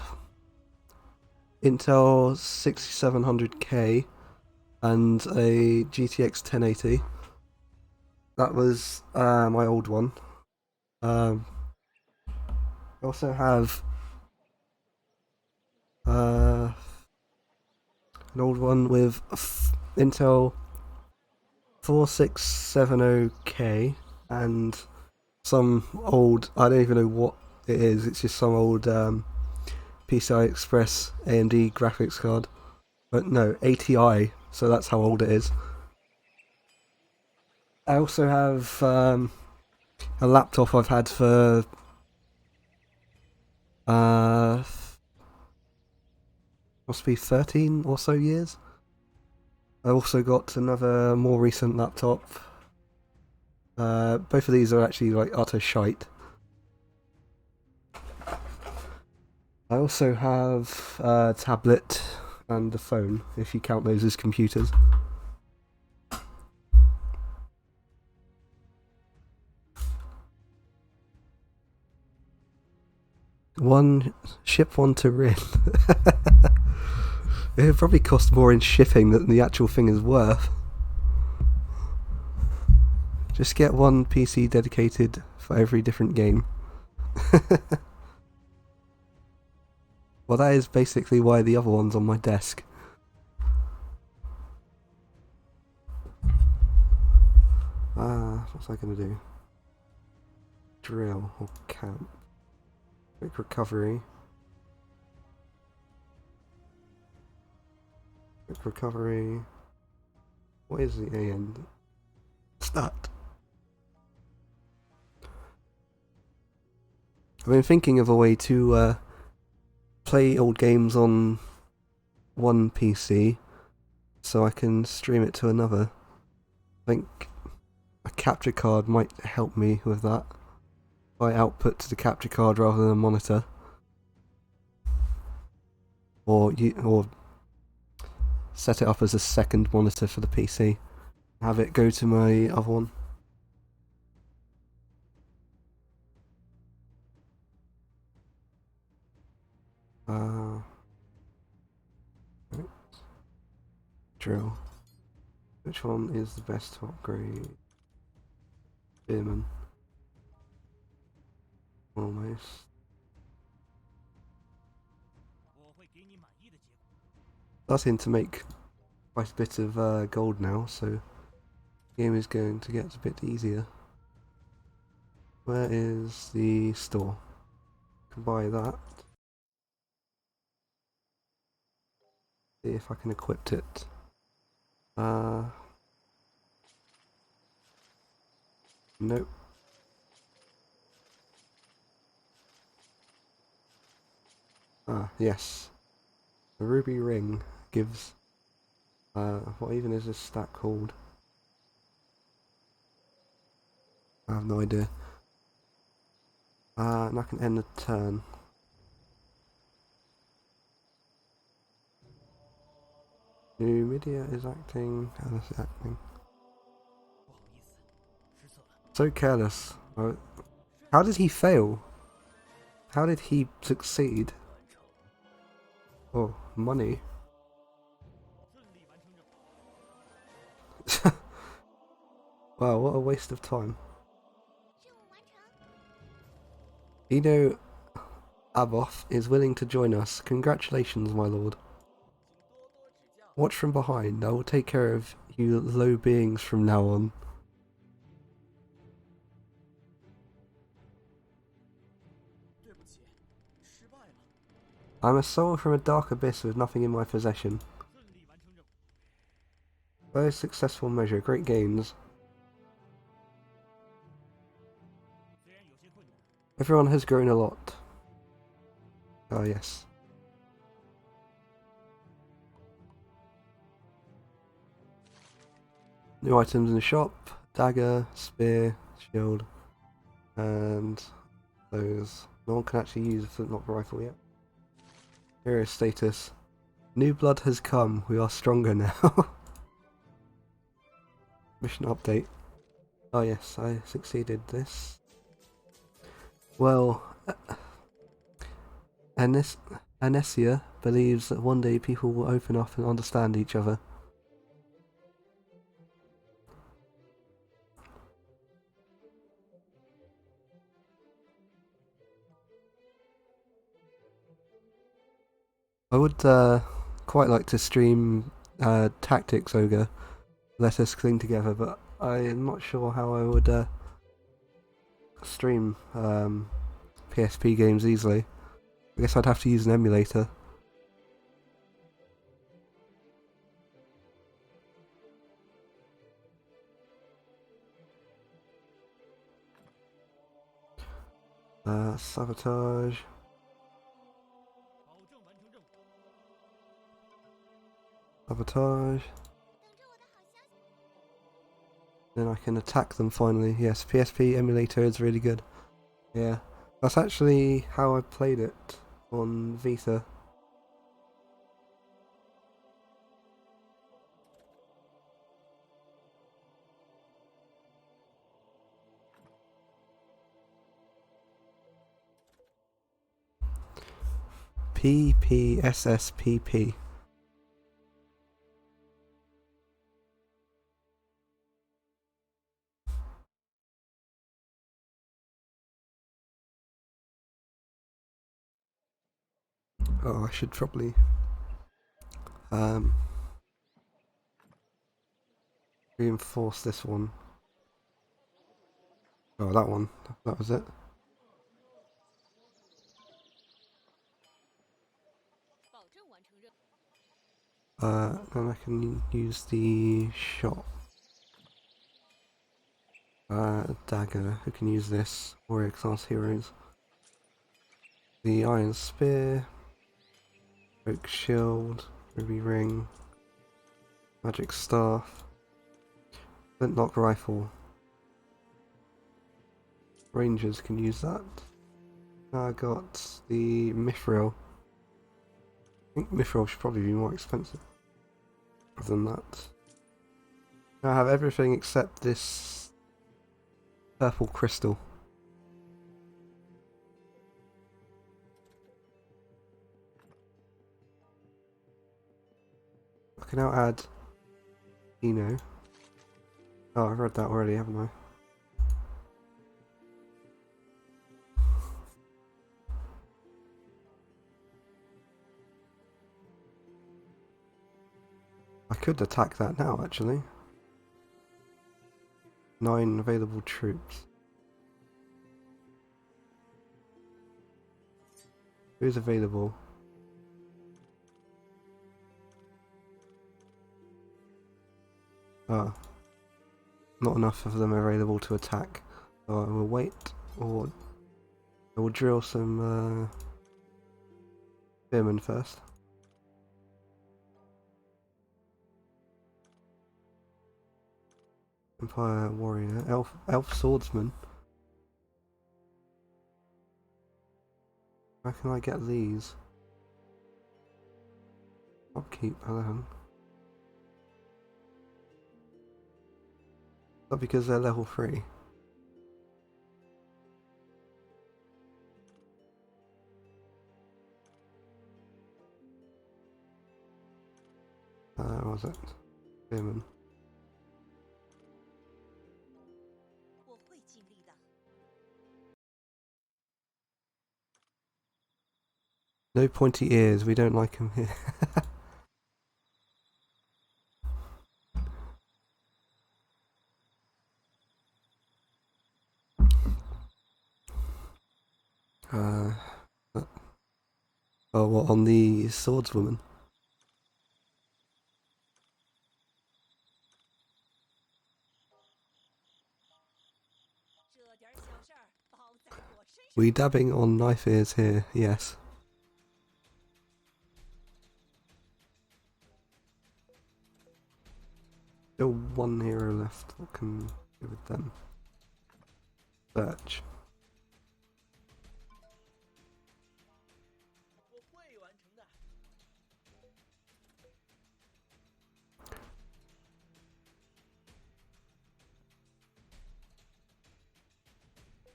Intel 6700K and a GTX 1080. That was my old one. I also have an old one with Intel 4670K and some old, I don't even know what it is, it's just some old PCI Express AMD graphics card. But no, ATI, so that's how old it is. I also have a laptop I've had for must be 13 or so years. I also got another more recent laptop. Both of these are actually like utter shite. I also have a tablet and a phone, if you count those as computers. Ship one to Rin. It would probably cost more in shipping than the actual thing is worth. Just get one PC dedicated for every different game. Well, that is basically why the other one's on my desk. What's I gonna do? Drill or camp? Quick recovery. Quick recovery. What is the end? Start. I've been thinking of a way to play old games on one PC so I can stream it to another. I think a capture card might help me with that. I output to the capture card rather than a monitor. Or set it up as a second monitor for the PC. Have it go to my other one. Right. Drill. Which one is the best to upgrade? Spearman. Almost. Starting to make quite a bit of gold now, so the game is going to get a bit easier. Where is the store? I can buy that. See if I can equip it. Nope. Yes. The ruby ring gives... what even is this stat called? I have no idea. And I can end the turn. Numidia is acting. How is it acting? So careless. How did he fail? How did he succeed? Oh, money. Wow, what a waste of time. Eno Aboth is willing to join us. Congratulations, my lord. Watch from behind. I will take care of you low beings from now on. I'm a soul from a dark abyss with nothing in my possession. By a successful measure, great gains. Everyone has grown a lot. Ah, yes. New items in the shop. Dagger, spear, shield, and those. No one can actually use the not rifle yet. Hero status. New blood has come. We are stronger now. Mission update. Oh yes, I succeeded this. Well, Anesia believes that one day people will open up and understand each other. I would quite like to stream Tactics Ogre, Let Us Cling Together, but I'm not sure how I would stream PSP games easily. I guess I'd have to use an emulator. Sabotage. Sabotage. Then I can attack them finally. Yes, PSP emulator is really good. Yeah, that's actually how I played it on Vita. PPSSPP. Oh, I should probably reinforce this one. Oh, that one. That was it. Then I can use the shot. Dagger. Who can use this? Warrior class heroes. The Iron Spear. Oak Shield. Ruby Ring. Magic Staff. Flintlock Rifle. Rangers can use that. I got the Mithril. I think Mithril should probably be more expensive than that. I have everything except this purple crystal. I can now add Eno. Oh, I've read that already, haven't I? I could attack that now, actually. 9 available troops. Who's available? Ah, not enough of them available to attack. So I will wait, or I will drill some spearmen first. Empire warrior, elf swordsman. Where can I get these? Upkeep, hello. Not because they're level 3. What was it? Spearman. No pointy ears, we don't like him here. Oh, what, on the swordswoman? We dabbing on knife ears here, yes. Still one hero left that can do with them. Search.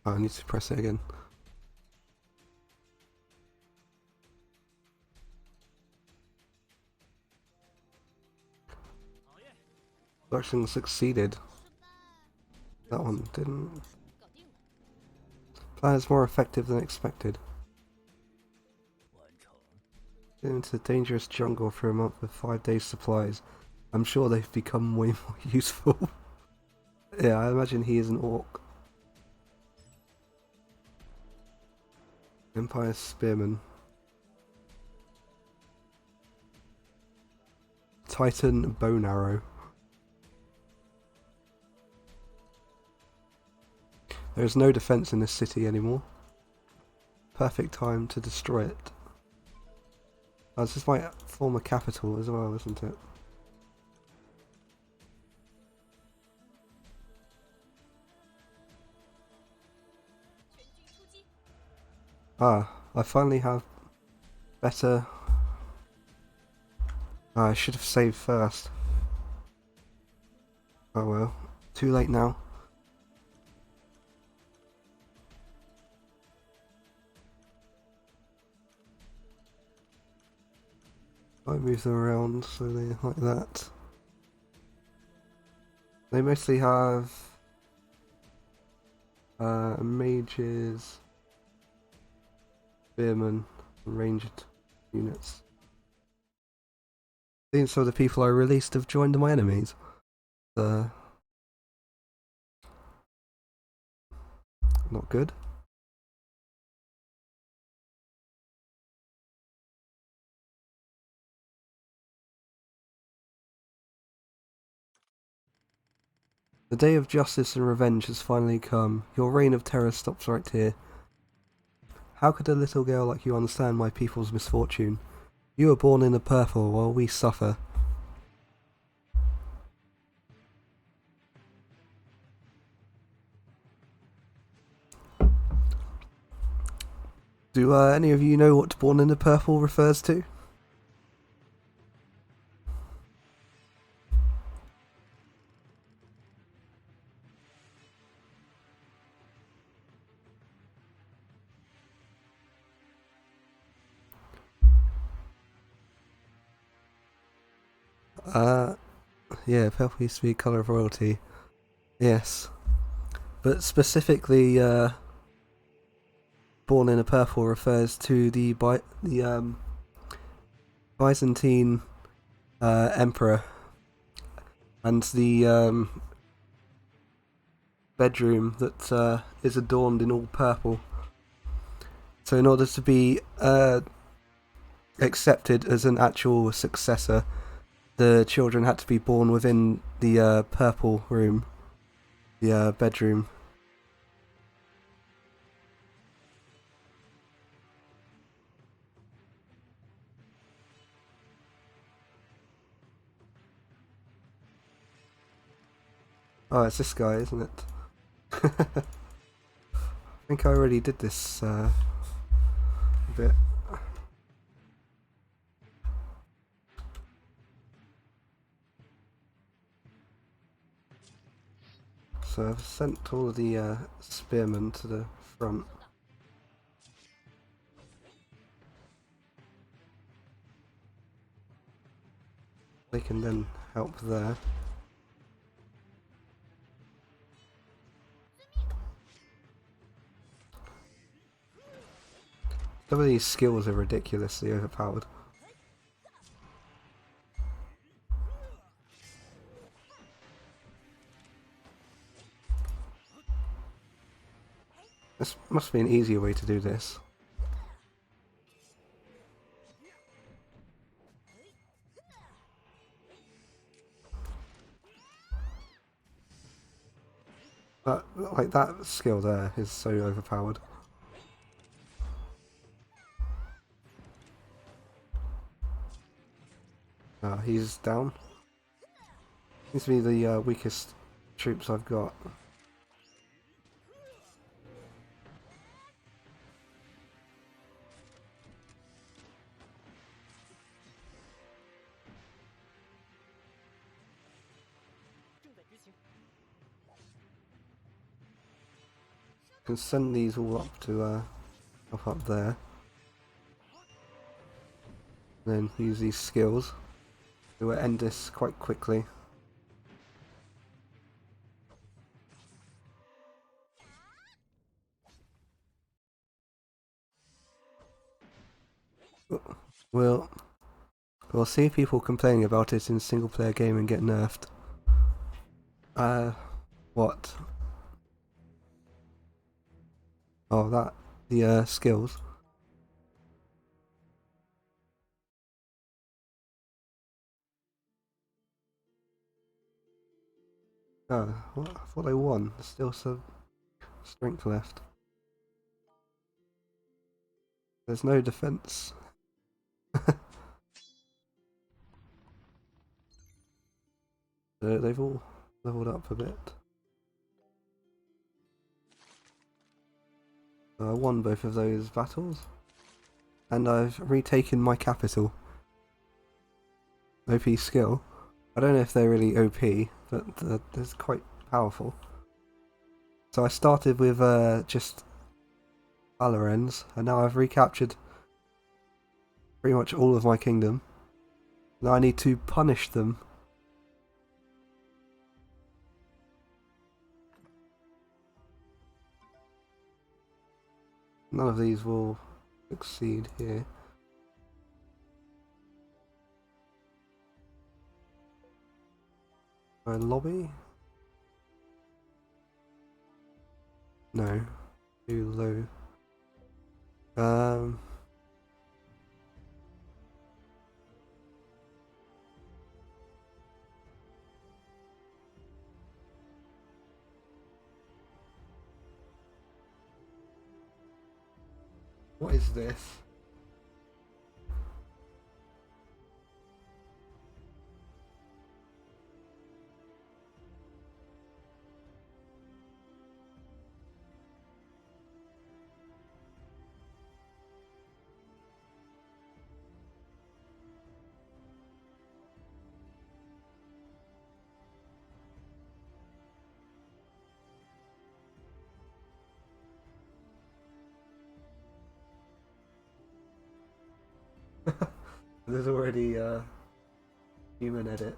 Oh, I need to press it again. Searching succeeded. That one didn't. Plan is more effective than expected. Get into the dangerous jungle for a month with 5 days supplies. I'm sure they've become way more useful. Yeah, I imagine he is an orc. Empire Spearman. Titan Bone Arrow. There is no defense in this city anymore. Perfect time to destroy it. Oh, this is my former capital as well, isn't it? Ah, I finally have better... Ah, I should have saved first. Oh well, too late now. I move them around so they like that. They mostly have mages, spearmen, ranged units. Seems some of the people I released have joined my enemies. Not good. The day of justice and revenge has finally come. Your reign of terror stops right here. How could a little girl like you understand my people's misfortune? You were born in the purple while we suffer. Do any of you know what born in the purple refers to? Yeah, purple used to be a colour of royalty. Yes. But specifically, born in a purple refers to the Byzantine emperor and the bedroom that is adorned in all purple. So in order to be accepted as an actual successor, the children had to be born within the purple room, the bedroom. Oh, it's this guy, isn't it? I think I already did this bit. So I've sent all of the spearmen to the front. They can then help there. Some of these skills are ridiculously overpowered. This must be an easier way to do this. But, like, that skill there is so overpowered. He's down. Seems to be the weakest troops I've got. Can send these all up to up there. Then use these skills to end this quite quickly. We'll see people complaining about it in single player game and get nerfed. What? Oh, that the skills. Oh, what? I thought they won. There's still some strength left. There's no defense. They've all leveled up a bit. I won both of those battles, and I've retaken my capital. OP skill. I don't know if they're really OP, but they're quite powerful. So I started with just Valorens, and now I've recaptured pretty much all of my kingdom. Now I need to punish them. None of these will succeed here. My lobby? No. Too low. What is this? There's already human edit.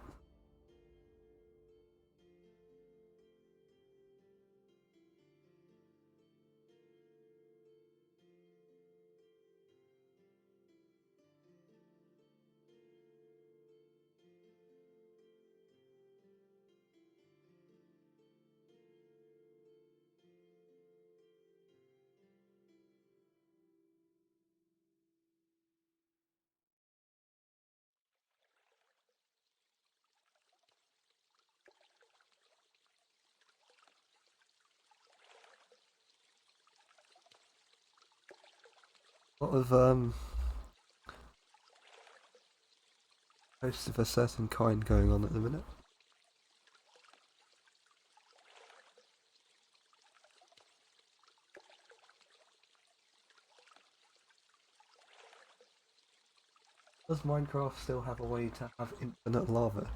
A lot of hosts of a certain kind going on at the minute. Does Minecraft still have a way to have infinite lava?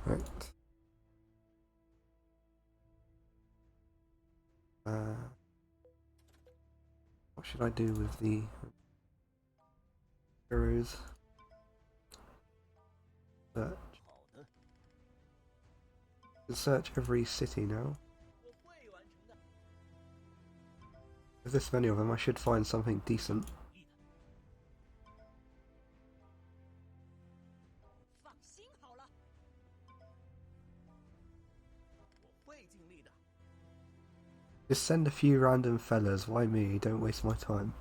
Right. What should I do with the heroes? Search. Search every city now. With this many of them, I should find something decent. Just send a few random fellas, why me? Don't waste my time.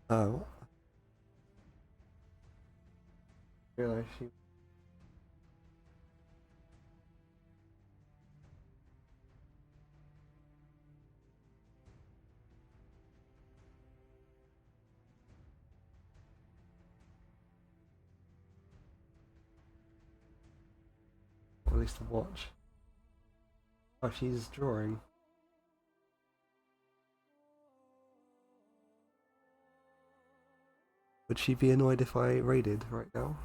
Oh, realize she. Or at least to watch. Oh, she's drawing. Would she be annoyed if I raided right now?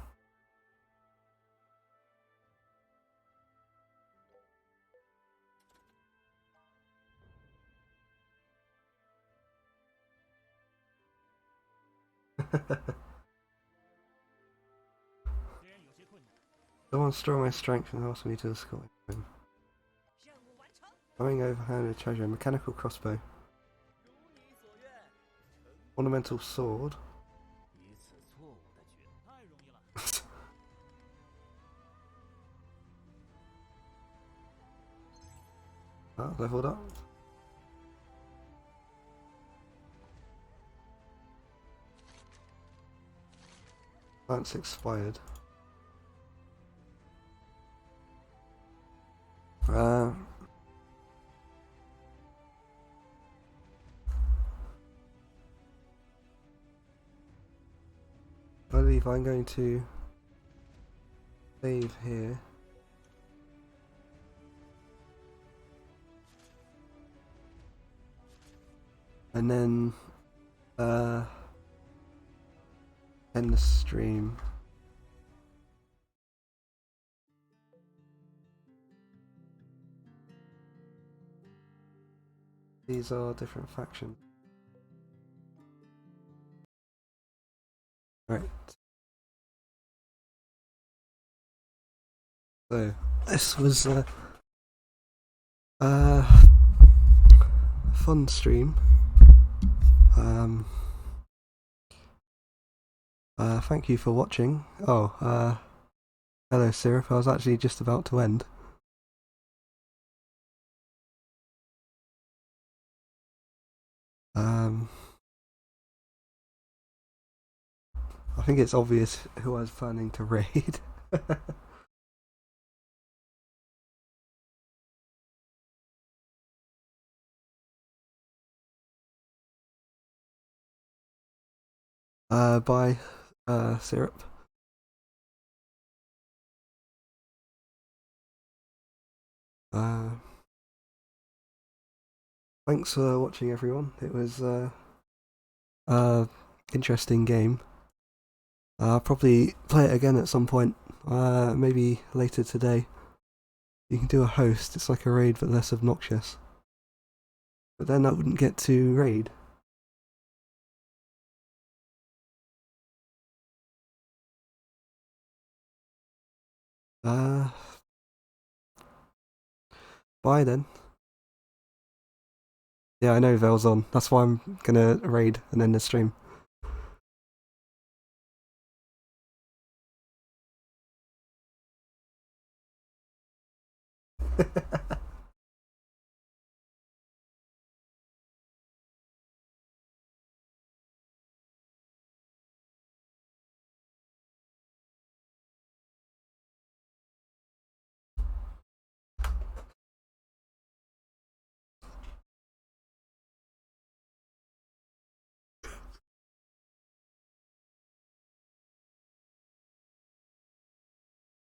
Someone stole my strength and asked me to escort him. Throwing overhanded treasure, mechanical crossbow. Ornamental sword. Oh, leveled up. Lance expired. I believe I'm going to save here. And then end the stream. These are different factions. Right. So this was a fun stream. Thank you for watching. Oh, hello Syrup, I was actually just about to end. I think it's obvious who I was planning to raid. Bye, Syrup. Thanks for watching, everyone. It was interesting game. I'll probably play it again at some point. Maybe later today. You can do a host. It's like a raid, but less obnoxious. But then I wouldn't get to raid. Bye then. Yeah, I know Vel's on. That's why I'm gonna raid and end the stream.